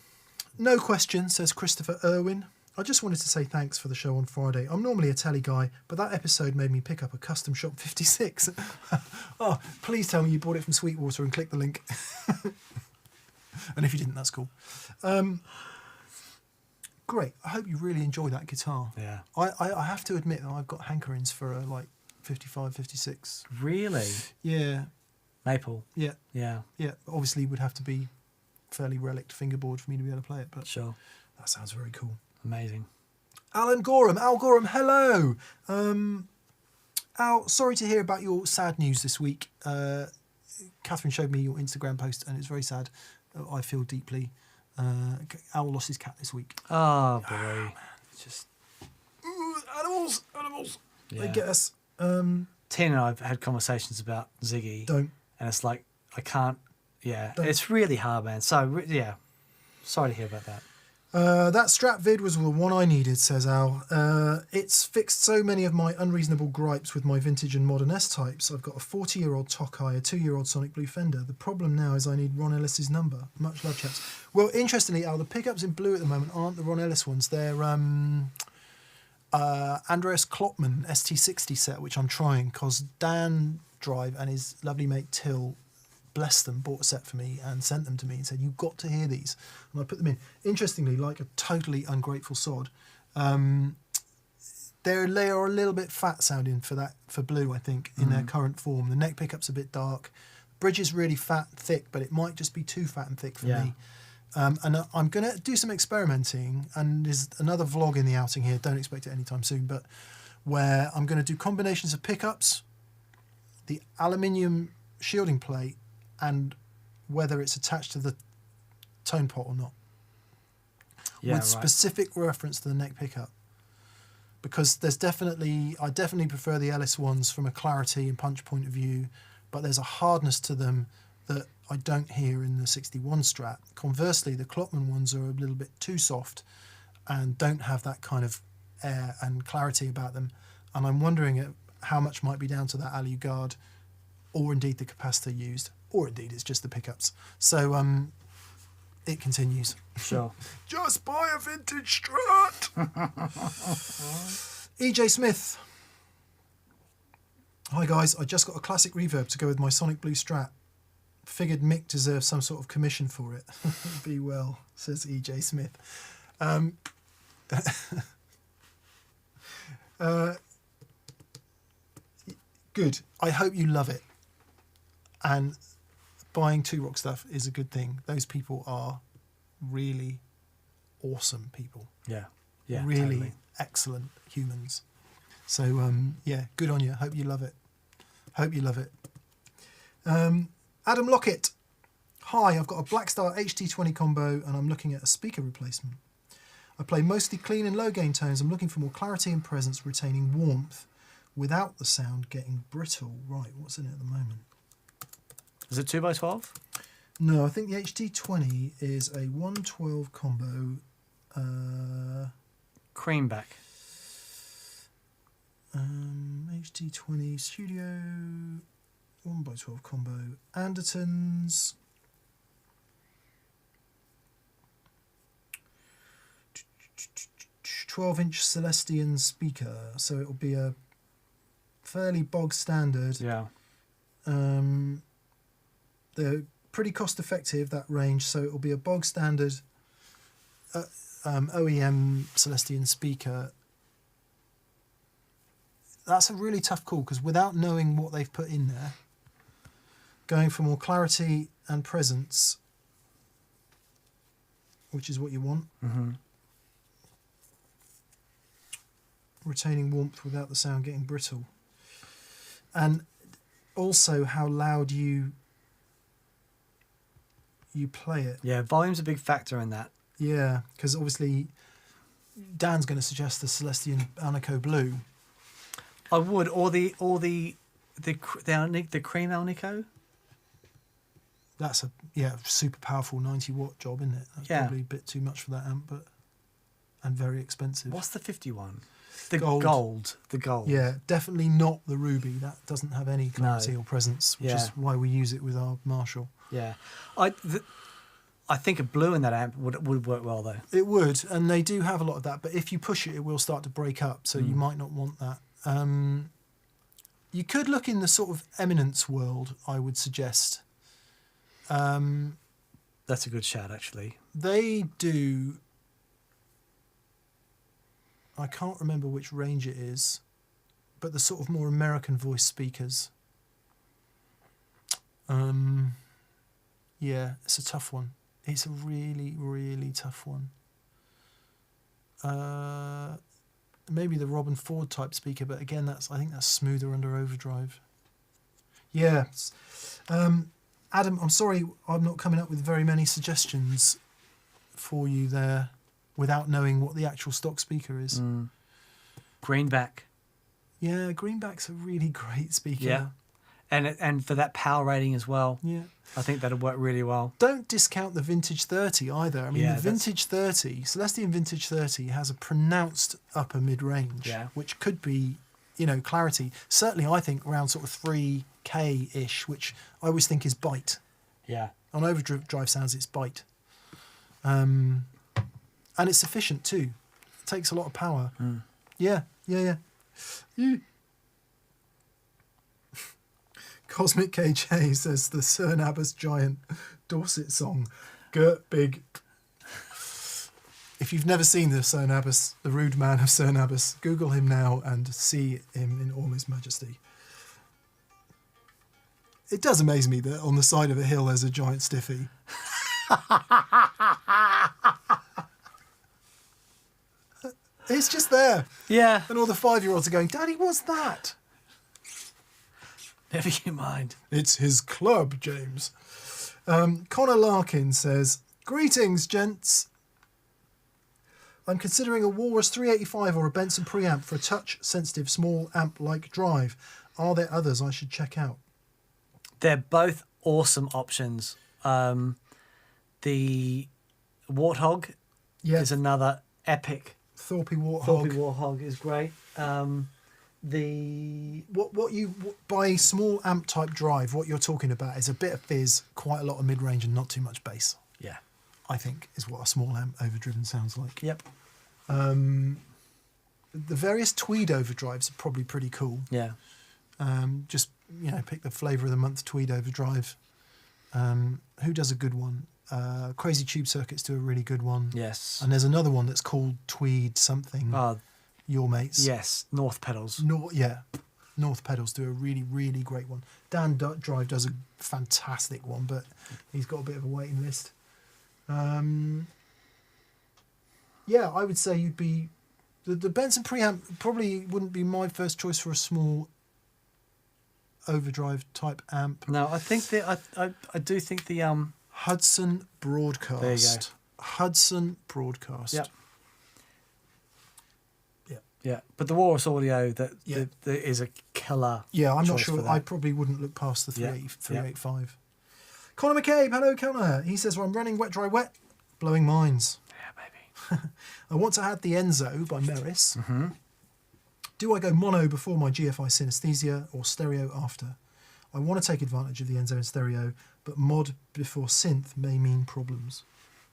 No question, says Christopher Irwin. I just wanted to say thanks for the show on Friday. I'm normally a telly guy, but that episode made me pick up a Custom Shop 56. Oh, please tell me you bought it from Sweetwater and click the link. And if you didn't, that's cool. Great. I hope you really enjoy that guitar. Yeah. I have to admit that I've got hankerings for a 55, 56. Really? Yeah. Maple. Yeah. Yeah. Yeah. Obviously, it would have to be fairly relict fingerboard for me to be able to play it, but Sure. that sounds very cool. Amazing. Al Gorham, hello. Al, sorry to hear about your sad news this week. Catherine showed me your Instagram post and it's very sad. I feel deeply. Al lost his cat this week. Oh, boy. Man, it's just animals. Yeah. They get us. Tin and I've had conversations about Ziggy. Don't. And it's like, I can't. Yeah. Don't. It's really hard, man. So, yeah. Sorry to hear about that. That strap vid was the one I needed, says Al. It's fixed so many of my unreasonable gripes with my vintage and modern S-types. I've got a 40-year-old Tokai, a 2-year-old Sonic Blue Fender. The problem now is I need Ron Ellis's number. Much love, chaps. Well, interestingly, Al, the pickups in blue at the moment aren't the Ron Ellis ones. They're Andreas Klopman ST60 set, which I'm trying because Dan Drive and his lovely mate Till, bless them, bought a set for me and sent them to me and said, you've got to hear these. And I put them in. Interestingly, like a totally ungrateful sod, they are a little bit fat sounding for Blue, I think, in their current form. The neck pickup's a bit dark. Bridge is really fat and thick, but it might just be too fat and thick for me. And I'm going to do some experimenting, and there's another vlog in the outing here, don't expect it anytime soon, but where I'm going to do combinations of pickups, the aluminium shielding plate, and whether it's attached to the tone pot or not. With specific reference to the neck pickup. Because I definitely prefer the Ellis ones from a clarity and punch point of view, but there's a hardness to them that I don't hear in the 61 Strat. Conversely, the Klopman ones are a little bit too soft and don't have that kind of air and clarity about them. And I'm wondering how much might be down to that alu guard, or indeed the capacitor used, or indeed it's just the pickups. So it continues. Sure. Just buy a vintage Strat. EJ Smith. Hi guys, I just got a classic reverb to go with my Sonic Blue Strat. Figured Mick deserves some sort of commission for it. Be well, says EJ Smith. Good. I hope you love it. And buying 2-Rock stuff is a good thing. Those people are really awesome people. Yeah, really totally. Excellent humans. So yeah, good on you. Hope you love it. Adam Lockett. Hi, I've got a Blackstar HT20 combo and I'm looking at a speaker replacement. I play mostly clean and low gain tones. I'm looking for more clarity and presence, retaining warmth without the sound getting brittle. Right, what's in it at the moment? Is it 2x12? No, I think the HT20 is a 112 combo. Creamback. HT20 Studio 1x12 combo. Andertons. 12-inch Celestian speaker, so it'll be a fairly bog standard. Yeah. They're pretty cost effective, that range, so it'll be a bog standard OEM Celestian speaker. That's a really tough call because without knowing what they've put in there, going for more clarity and presence, which is what you want, retaining warmth without the sound getting brittle, and also how loud you play it. Yeah, volume's a big factor in that. Yeah, because obviously Dan's going to suggest the Celestian Alnico Blue. I would, or the cream Alnico. That's a super powerful 90-watt job, isn't it? That's probably a bit too much for that amp, and very expensive. What's the 51? The Gold. The gold. Yeah, definitely not the Ruby. That doesn't have any clarity or presence, which is why we use it with our Marshall. Yeah, I think a blue in that amp would work well though. It would, and they do have a lot of that. But if you push it, it will start to break up. So you might not want that. You could look in the sort of Eminence world, I would suggest. That's a good shout, actually. They do. I can't remember which range it is, but the sort of more American voice speakers. Yeah, it's a tough one. It's a really, really tough one. Maybe the Robin Ford type speaker, but again, I think that's smoother under overdrive. Yeah. Adam, I'm sorry I'm not coming up with very many suggestions for you there without knowing what the actual stock speaker is. Greenback. Yeah, Greenback's a really great speaker. Yeah. And for that power rating as well. Yeah. I think that'll work really well. Don't discount the Vintage 30 either. I mean, the Vintage 30, Celestian Vintage 30 has a pronounced upper mid-range, which could be, clarity. Certainly, I think around sort of 3K-ish, which I always think is bite. Yeah. On overdrive sounds, it's bite. And it's efficient too. It takes a lot of power. Yeah. Cosmic KJ says the Cern Abbas Giant Dorset song, Gert Big. If you've never seen the Cernabus, the rude man of Cernabus, Google him now and see him in all his majesty. It does amaze me that on the side of a hill there's a giant stiffy. It's just there. Yeah. And all the 5-year-olds are going, Daddy, what's that? Never you mind. It's his club, James. Connor Larkin says, greetings, gents. I'm considering a Walrus 385 or a Benson preamp for a touch-sensitive small amp-like drive. Are there others I should check out? They're both awesome options. The Warthog is another epic. Thorpy Warthog. Thorpy Warthog is great. By small amp type drive, what you're talking about is a bit of fizz, quite a lot of mid-range and not too much bass. Yeah. I think is what a small amp overdriven sounds like. Yep. The various Tweed overdrives are probably pretty cool. Yeah. Just, pick the flavour of the month Tweed overdrive. Who does a good one? Crazy Tube Circuits do a really good one. Yes. And there's another one that's called Tweed something. Your mates. Yes. North Pedals. North Pedals do a really, really great one. Dan Drive does a fantastic one, but he's got a bit of a waiting list. I would say you'd be... The Benson preamp probably wouldn't be my first choice for a small overdrive type amp. No, I think I do think the Hudson Broadcast. There you go. Hudson Broadcast. Yep. Yeah, but the Walrus Audio that is a killer. Yeah, I'm not choice sure. for that. I probably wouldn't look past the 385. Yep. Connor McCabe, hello Connor. He says, well, I'm running Wet Dry Wet, blowing minds. Yeah, baby. I want to add the Enzo by Meris. Mm-hmm. Do I go mono before my GFI synesthesia or stereo after? I want to take advantage of the Enzo in stereo, but mod before synth may mean problems.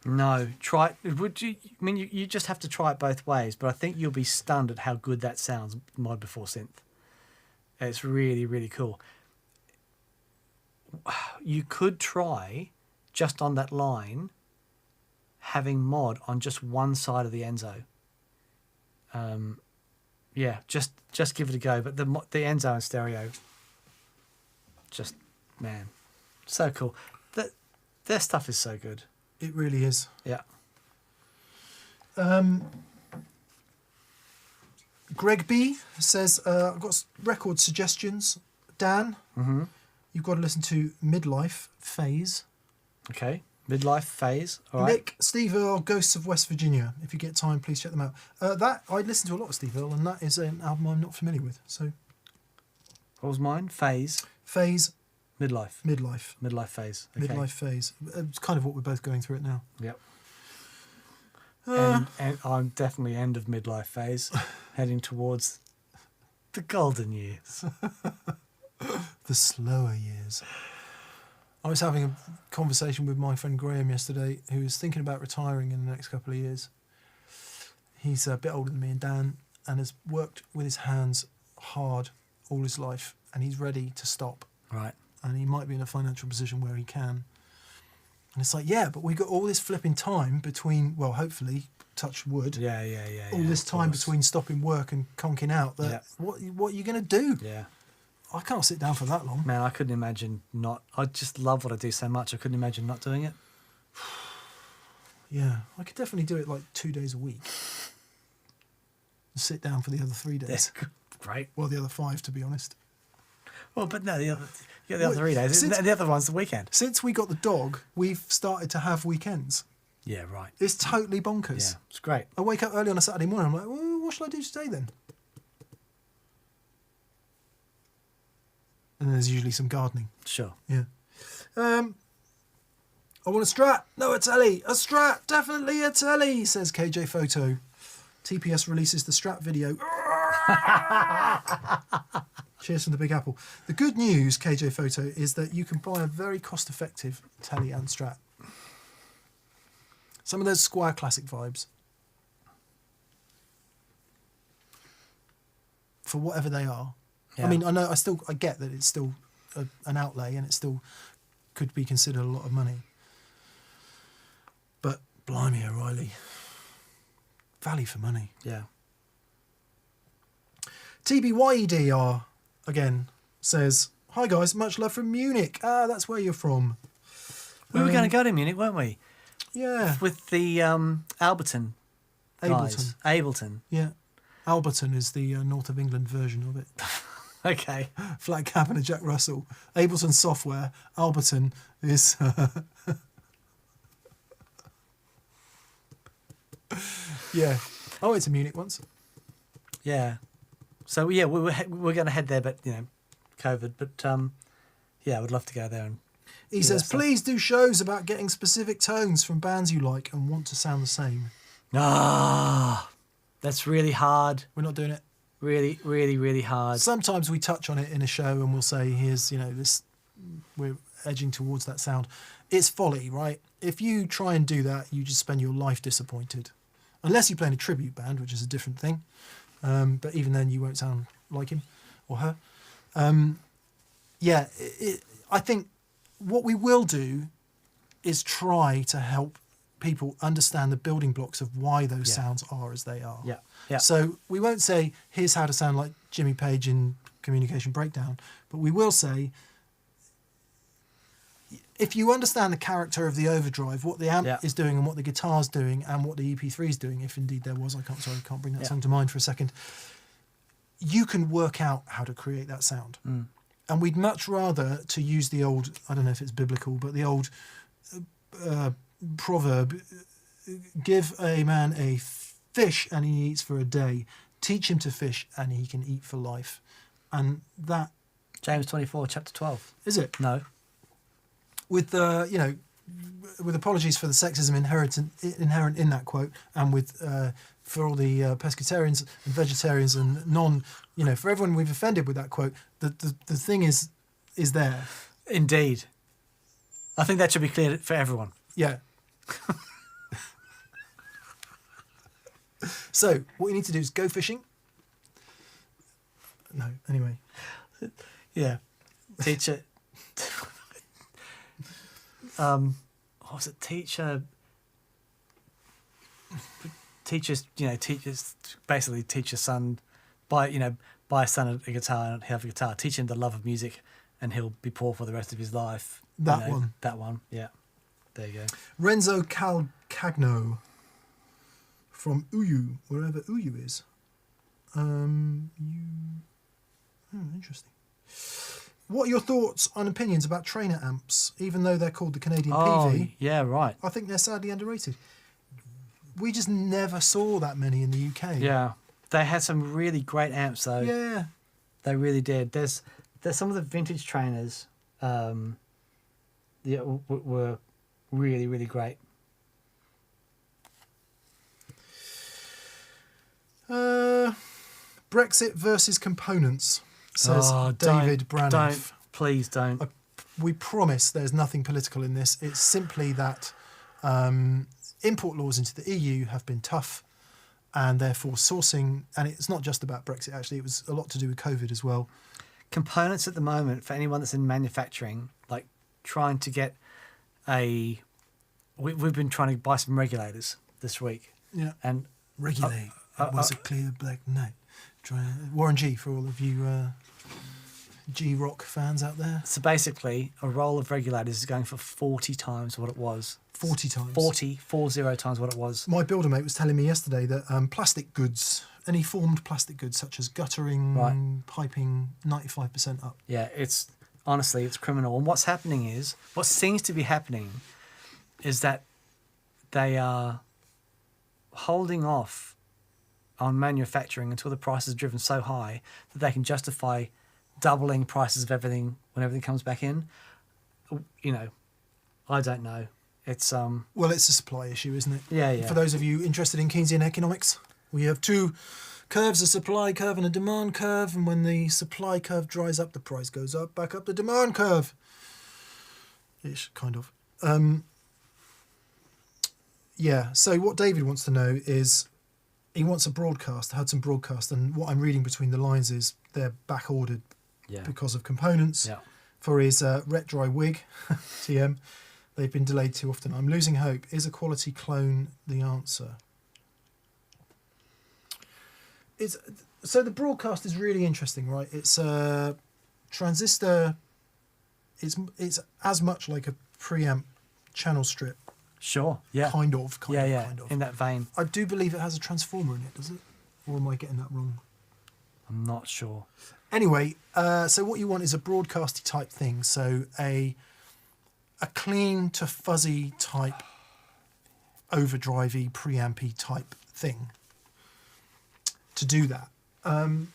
No, try. Would you? I mean, you just have to try it both ways. But I think you'll be stunned at how good that sounds mod before synth. It's really, really cool. You could try just on that line having mod on just one side of the Enzo. Just give it a go. But the Enzo in stereo, just man, so cool. Their stuff is so good. It really is. Yeah. Greg B says, I've got record suggestions. Dan, you've got to listen to Midlife Phase. Okay. Midlife Phase. All right. Nick, Steve Earle, Ghosts of West Virginia. If you get time, please check them out. I listen to a lot of Steve Earle, and that is an album I'm not familiar with. So, what was mine? Phase. Midlife. Midlife Phase. Okay. Midlife Phase. It's kind of what we're both going through it now. Yep. And I'm definitely end of midlife phase, heading towards the golden years. The slower years. I was having a conversation with my friend Graham yesterday, who is thinking about retiring in the next couple of years. He's a bit older than me and Dan, and has worked with his hands hard all his life, and he's ready to stop. Right. And he might be in a financial position where he can. And it's like, yeah, but we got all this flipping time between, well, hopefully, touch wood. Yeah. All this time between stopping work and conking out. That what are you going to do? Yeah. I can't sit down for that long. Man, I couldn't imagine not. I just love what I do so much. I couldn't imagine not doing it. Yeah, I could definitely do it like 2 days a week. Sit down for the other 3 days. Great. Well, the other 5, to be honest. Well, but no, the other 3 days. The other one's the weekend. Since we got the dog, we've started to have weekends. Yeah, right. It's totally bonkers. Yeah, it's great. I wake up early on a Saturday morning, I'm like, well, what shall I do today then? And then there's usually some gardening. Sure. Yeah. I want a Strat. No, a Telly. A Strat. Definitely a Telly, says KJ Photo. TPS releases the Strat video. Cheers from the Big Apple. The good news, KJ Photo, is that you can buy a very cost-effective Telly and Strat. Some of those Squire Classic vibes. For whatever they are. Yeah. I mean, I get that it's still an outlay and it still could be considered a lot of money. But blimey, O'Reilly, value for money. Yeah. TBYEDR again says, "Hi guys, much love from Munich." Ah, that's where you're from. We were going to go to Munich, weren't we? Yeah. With the Alberton guys. Ableton. Yeah. Alberton is the north of England version of it. Okay. Flat cap and a Jack Russell. Ableton software. Alberton is... yeah. I went to Munich once. Yeah. So, yeah, we're going to head there, but, COVID. But, yeah, I would love to go there. And he says, please do shows about getting specific tones from bands you like and want to sound the same. Ah, that's really hard. We're not doing it. Really, really, really hard. Sometimes we touch on it in a show and we'll say, here's, this, we're edging towards that sound. It's folly, right? If you try and do that, you just spend your life disappointed. Unless you play in a tribute band, which is a different thing. But even then, you won't sound like him or her. I think what we will do is try to help people understand the building blocks of why those sounds are as they are. Yeah. Yeah. So we won't say, here's how to sound like Jimmy Page in Communication Breakdown, but we will say, if you understand the character of the Overdrive, what the amp is doing and what the guitar's doing and what the EP3 is doing, if indeed there was, I can't bring that song to mind for a second, you can work out how to create that sound. Mm. And we'd much rather to use the old, I don't know if it's biblical, but the old proverb, give a man a fish and he eats for a day, teach him to fish and he can eat for life. And that... James 24, chapter 12. Is it? No. With with apologies for the sexism inherent in that quote, and with for all the pescatarians and vegetarians and for everyone we've offended with that quote, the thing is there. Indeed. I think that should be clear for everyone. Yeah. So what you need to do is go fishing. No, anyway. Yeah. Teacher. What was it? Teachers, basically teach your son, buy a son a guitar and have a guitar. Teach him the love of music, and he'll be poor for the rest of his life. That one. Yeah. There you go. Renzo Calcagno from Uyu, wherever Uyu is. Interesting. What are your thoughts and opinions about trainer amps, even though they're called the Canadian PV? Yeah, right. I think they're sadly underrated. We just never saw that many in the UK. Yeah. They had some really great amps, though. Yeah. They really did. There's some of the vintage trainers were really, really great. Brexit versus components, says David Braniff. Please don't. We promise there's nothing political in this. It's simply that import laws into the EU have been tough, and therefore sourcing, and it's not just about Brexit, actually, it was a lot to do with COVID as well. Components at the moment, for anyone that's in manufacturing, like trying to get we've been trying to buy some regulators this week. Yeah. And regulate. It was a clear black night. Warren G, for all of you G-rock fans out there. So basically, a roll of regulators is going for 40 times what it was. 40 times? 40 times what it was. My builder mate was telling me yesterday that plastic goods, any formed plastic goods such as guttering, piping, 95% up. Yeah, it's criminal. And what seems to be happening is that they are holding off on manufacturing until the price is driven so high that they can justify doubling prices of everything when everything comes back in. I don't know. It's well, it's a supply issue, isn't it? Yeah. For those of you interested in Keynesian economics, we have two curves, a supply curve and a demand curve, and when the supply curve dries up, the price goes up, back up the demand curve. Ish, kind of. Yeah, so what David wants to know is he wants a broadcast, Hudson broadcast, and what I'm reading between the lines is they're back-ordered because of components. Yeah. For his Ret Dry wig, TM, they've been delayed too often. I'm losing hope. Is a quality clone the answer? So the broadcast is really interesting, right? It's a transistor. It's as much like a preamp channel strip, Sure. Yeah. kind of. In that vein. I do believe it has a transformer in it, does it? Or am I getting that wrong? I'm not sure. Anyway, so what you want is a broadcasty type thing. So a clean to fuzzy type, overdrivey, preampy type thing. To do that,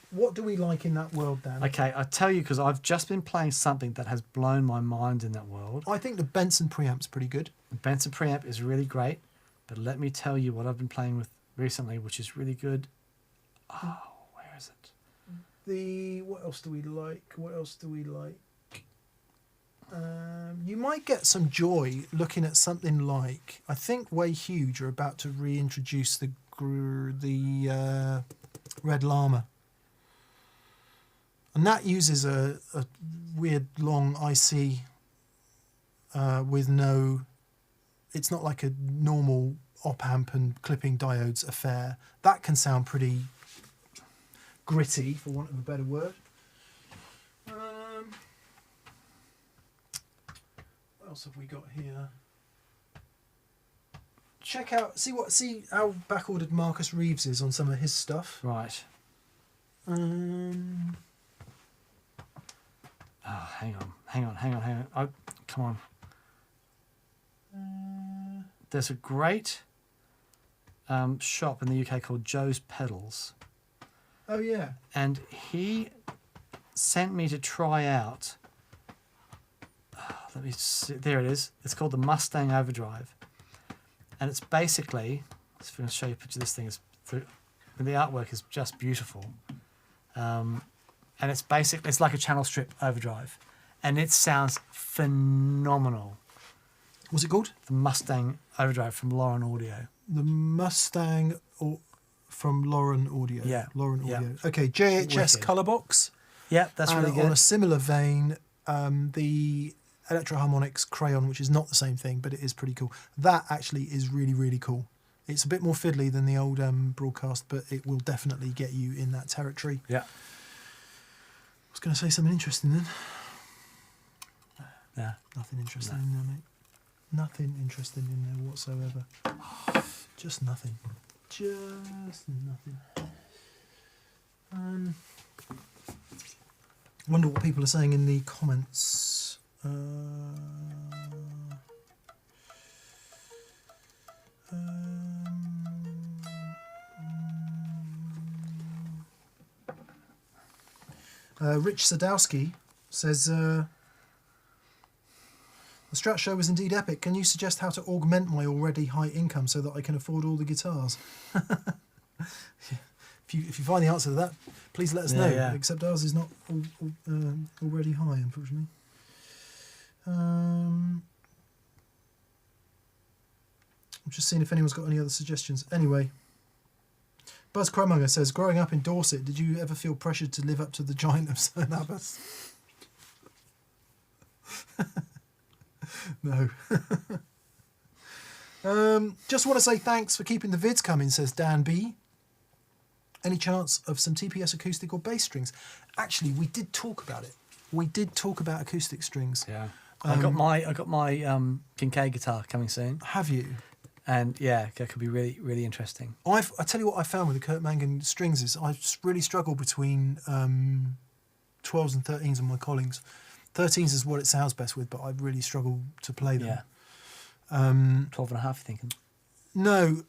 what do we like in that world, Dan? Okay, I tell you, because I've just been playing something that has blown my mind in that world. I think the Benson preamp's pretty good. The Benson preamp is really great, but let me tell you what I've been playing with recently, which is really good. Oh, where is it? What else do we like? You might get some joy looking at something like, I think Way Huge are about to reintroduce the Red Llama, and that uses a weird long IC with no. It's not like a normal op amp and clipping diodes affair. That can sound pretty gritty, for want of a better word. What else have we got here? Check out, see how backordered Marcus Reeves is on some of his stuff. Right. Oh, hang on. Oh, come on. There's a great shop in the UK called Joe's Pedals. Oh yeah. And he sent me to try out. Let me see. There it is. It's called the Mustang Overdrive. And it's basically, I'm going to show you a picture of this thing. The artwork is just beautiful. And it's basically, it's like a channel strip overdrive. And it sounds phenomenal. What's it called? The Mustang Overdrive from Lauren Audio. The Mustang from Lauren Audio. Yeah. Lauren Yeah. Audio. Okay, JHS Wicked. Colorbox. Yeah, that's And really good. on a similar vein, the Electro-Harmonix Crayon, which is not the same thing, but it is pretty cool. That actually is really, really cool. It's a bit more fiddly than the old broadcast, but it will definitely get you in that territory. Yeah. I was going to say something interesting then. Yeah. Nothing interesting in there, mate. Nothing interesting in there whatsoever. Just nothing. Just nothing. Wonder what people are saying in the comments. Rich Sadowski says, the Strat show was indeed epic. Can you suggest how to augment my already high income so that I can afford all the guitars? If you find the answer to that, please let us know. Yeah. Except ours is not already high, unfortunately. I'm just seeing if anyone's got any other suggestions. Anyway, Buzz Cromonger says, growing up in Dorset, did you ever feel pressured to live up to the giant of St Abbas? No. Just want to say thanks for keeping the vids coming, says Dan B. Any chance of some TPS acoustic or bass strings? Actually, we did talk about it. We did talk about acoustic strings. Yeah. I got my Kincaid guitar coming soon. Have you? And yeah, that could be really, really interesting. I tell you what I found with the Kurt Mangan strings is I really struggle between 12s and 13s on my Collings. 13s is what it sounds best with, but I really struggle to play them. Yeah. 12 and a half, you're thinking? No,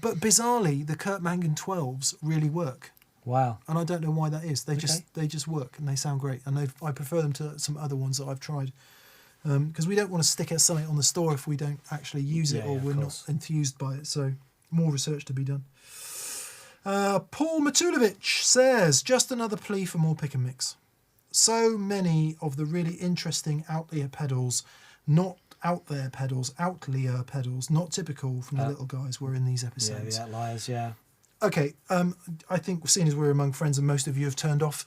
but bizarrely, the Kurt Mangan 12s really work. Wow. And I don't know why that is. They Okay. just work and they sound great. And I prefer them to some other ones that I've tried. Because we don't want to stick at something on the store if we don't actually use it or we're not enthused by it. So more research to be done. Paul Matulovich says, just another plea for more pick and mix. So many of the really interesting outlier pedals, not out there pedals, outlier pedals, not typical from the little guys, were in these episodes. Yeah, the outliers, yeah. Okay, I think seeing as we're among friends and most of you have turned off,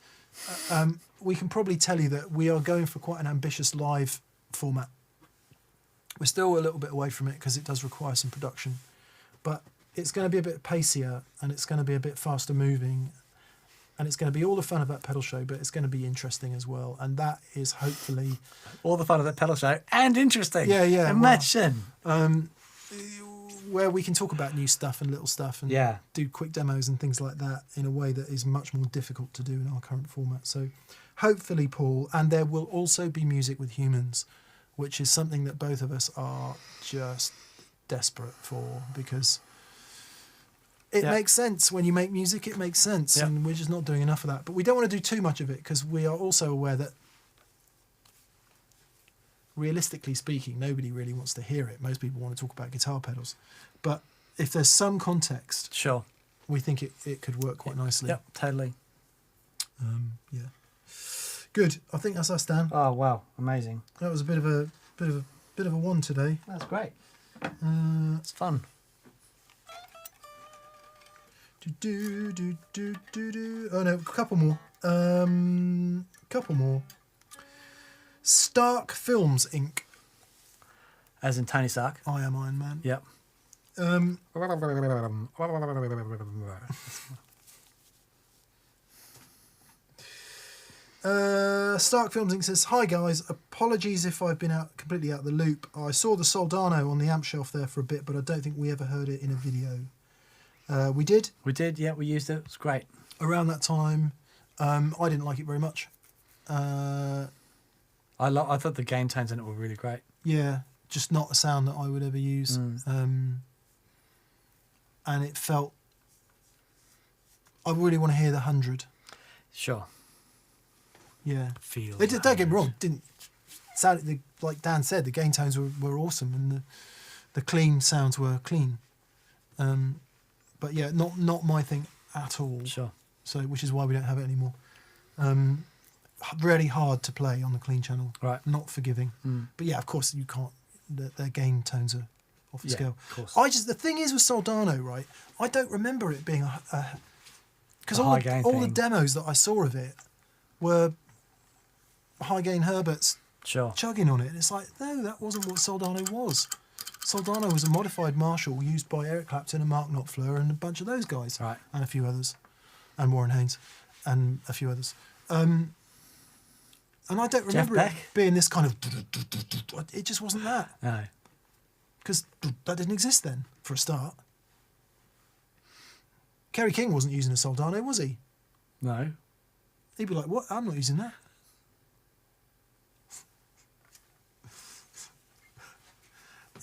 we can probably tell you that we are going for quite an ambitious live format. We're still a little bit away from it because it does require some production. But it's going to be a bit pacier and it's going to be a bit faster moving, and it's going to be all the fun of that pedal show, but it's going to be interesting as well. And that is hopefully all the fun of that pedal show and interesting. Yeah. Imagine. Where we can talk about new stuff and little stuff and do quick demos and things like that in a way that is much more difficult to do in our current format. So hopefully, Paul, and there will also be music with humans, which is something that both of us are just desperate for, because it makes sense. When you make music, it makes sense, and we're just not doing enough of that. But we don't want to do too much of it, because we are also aware that, realistically speaking, nobody really wants to hear it. Most people want to talk about guitar pedals. But if there's some context, sure, we think it could work quite nicely. Yep, totally. Yeah. Good. I think that's us, Dan. Oh wow, amazing. That was a bit of a one today. That's great. It's fun. Oh no, a couple more. Couple more. Stark Films Inc. As in Tony Stark. I Am Iron Man. Yep. Stark Films Inc. says, "Hi guys, apologies if I've been completely out of the loop. I saw the Soldano on the amp shelf there for a bit, but I don't think we ever heard it in a video." We did. We did, yeah, we used it. It's great. Around that time, I didn't like it very much. I thought the gain tones in it were really great. Yeah, just not a sound that I would ever use. And it felt, I really want to hear the 100. Sure. Yeah. Feel. Don't get me wrong, didn't sound, like Dan said, the gain tones were awesome, and the clean sounds were clean. But yeah, not my thing at all. Sure. So, which is why we don't have it anymore. Really hard to play on the clean channel. Right. Not forgiving. But yeah, of course you can't. Their gain tones are off the scale. Of course. The thing is with Soldano, right? I don't remember it being because all the demos that I saw of it were high gain Herberts chugging on it. And it's like, no, that wasn't what Soldano was. Soldano was a modified Marshall used by Eric Clapton and Mark Knopfler and a bunch of those guys. Right. And a few others. And Warren Haynes. And a few others. And I don't remember it being this kind of... It just wasn't that. No. Because that didn't exist then, for a start. Kerry King wasn't using a Soldano, was he? No. He'd be like, what? I'm not using that.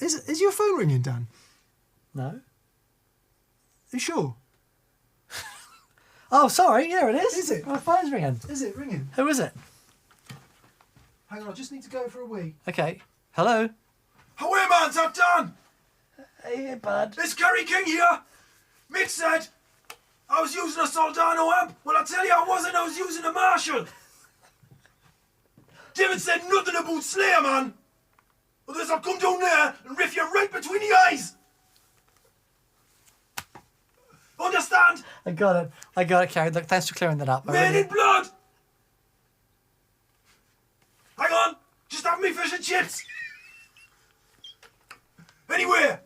Is your phone ringing, Dan? No. Are you sure? Oh, sorry. Yeah, it is. Is it? My phone's ringing. Is it ringing? Who is it? Hang on, I just need to go for a wee. Okay. Hello. Away, man, that done. Hey, bud. It's Kerry King here. Mick said I was using a Soldano amp. Well, I tell you I wasn't. I was using a Marshall. David said nothing about Slayer, man. Otherwise I'll come down there and riff you right between the eyes. Understand? I got it, Kerry. Look, thanks for clearing that up. Man in blood. Hang on. Just have me fish and chips. Anyway,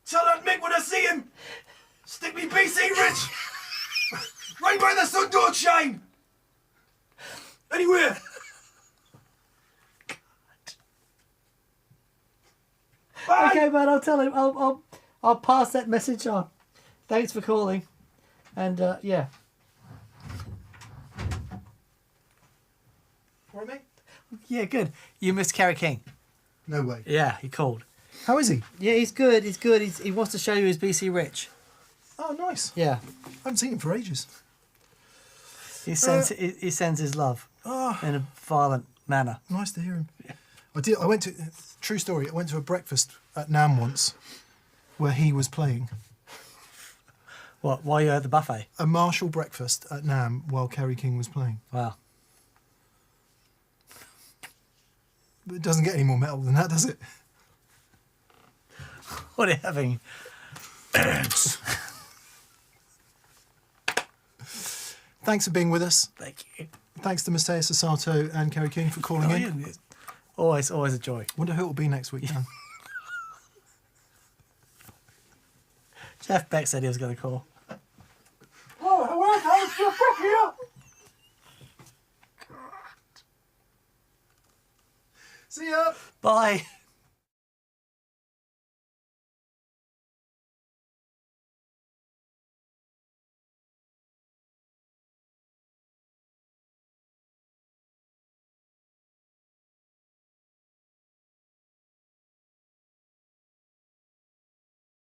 tell that Mick when I see him, stick me BC Rich right where the sun don't shine. Anyway. Bye. Okay, man. I'll tell him. I'll pass that message on. Thanks for calling. And yeah. What, mate? Yeah, good. You missed Kerry King. No way. Yeah, he called. How is he? Yeah, he's good. He's good. He wants to show you his BC Rich. Oh, nice. Yeah. I haven't seen him for ages. He sends his love in a violent manner. Nice to hear him. Yeah. I went to, true story, I went to a breakfast at NAMM once where he was playing. What, while you were at the buffet? A Marshall breakfast at NAMM while Kerry King was playing. Wow. But it doesn't get any more metal than that, does it? What are you having? Thanks for being with us. Thank you. Thanks to Matthias Sasato and Kerry King for calling in. Always a joy. Wonder who it will be next week, Dan. Jeff Beck said he was going to call. Oh, where's Jeff Beck here? See ya. Bye.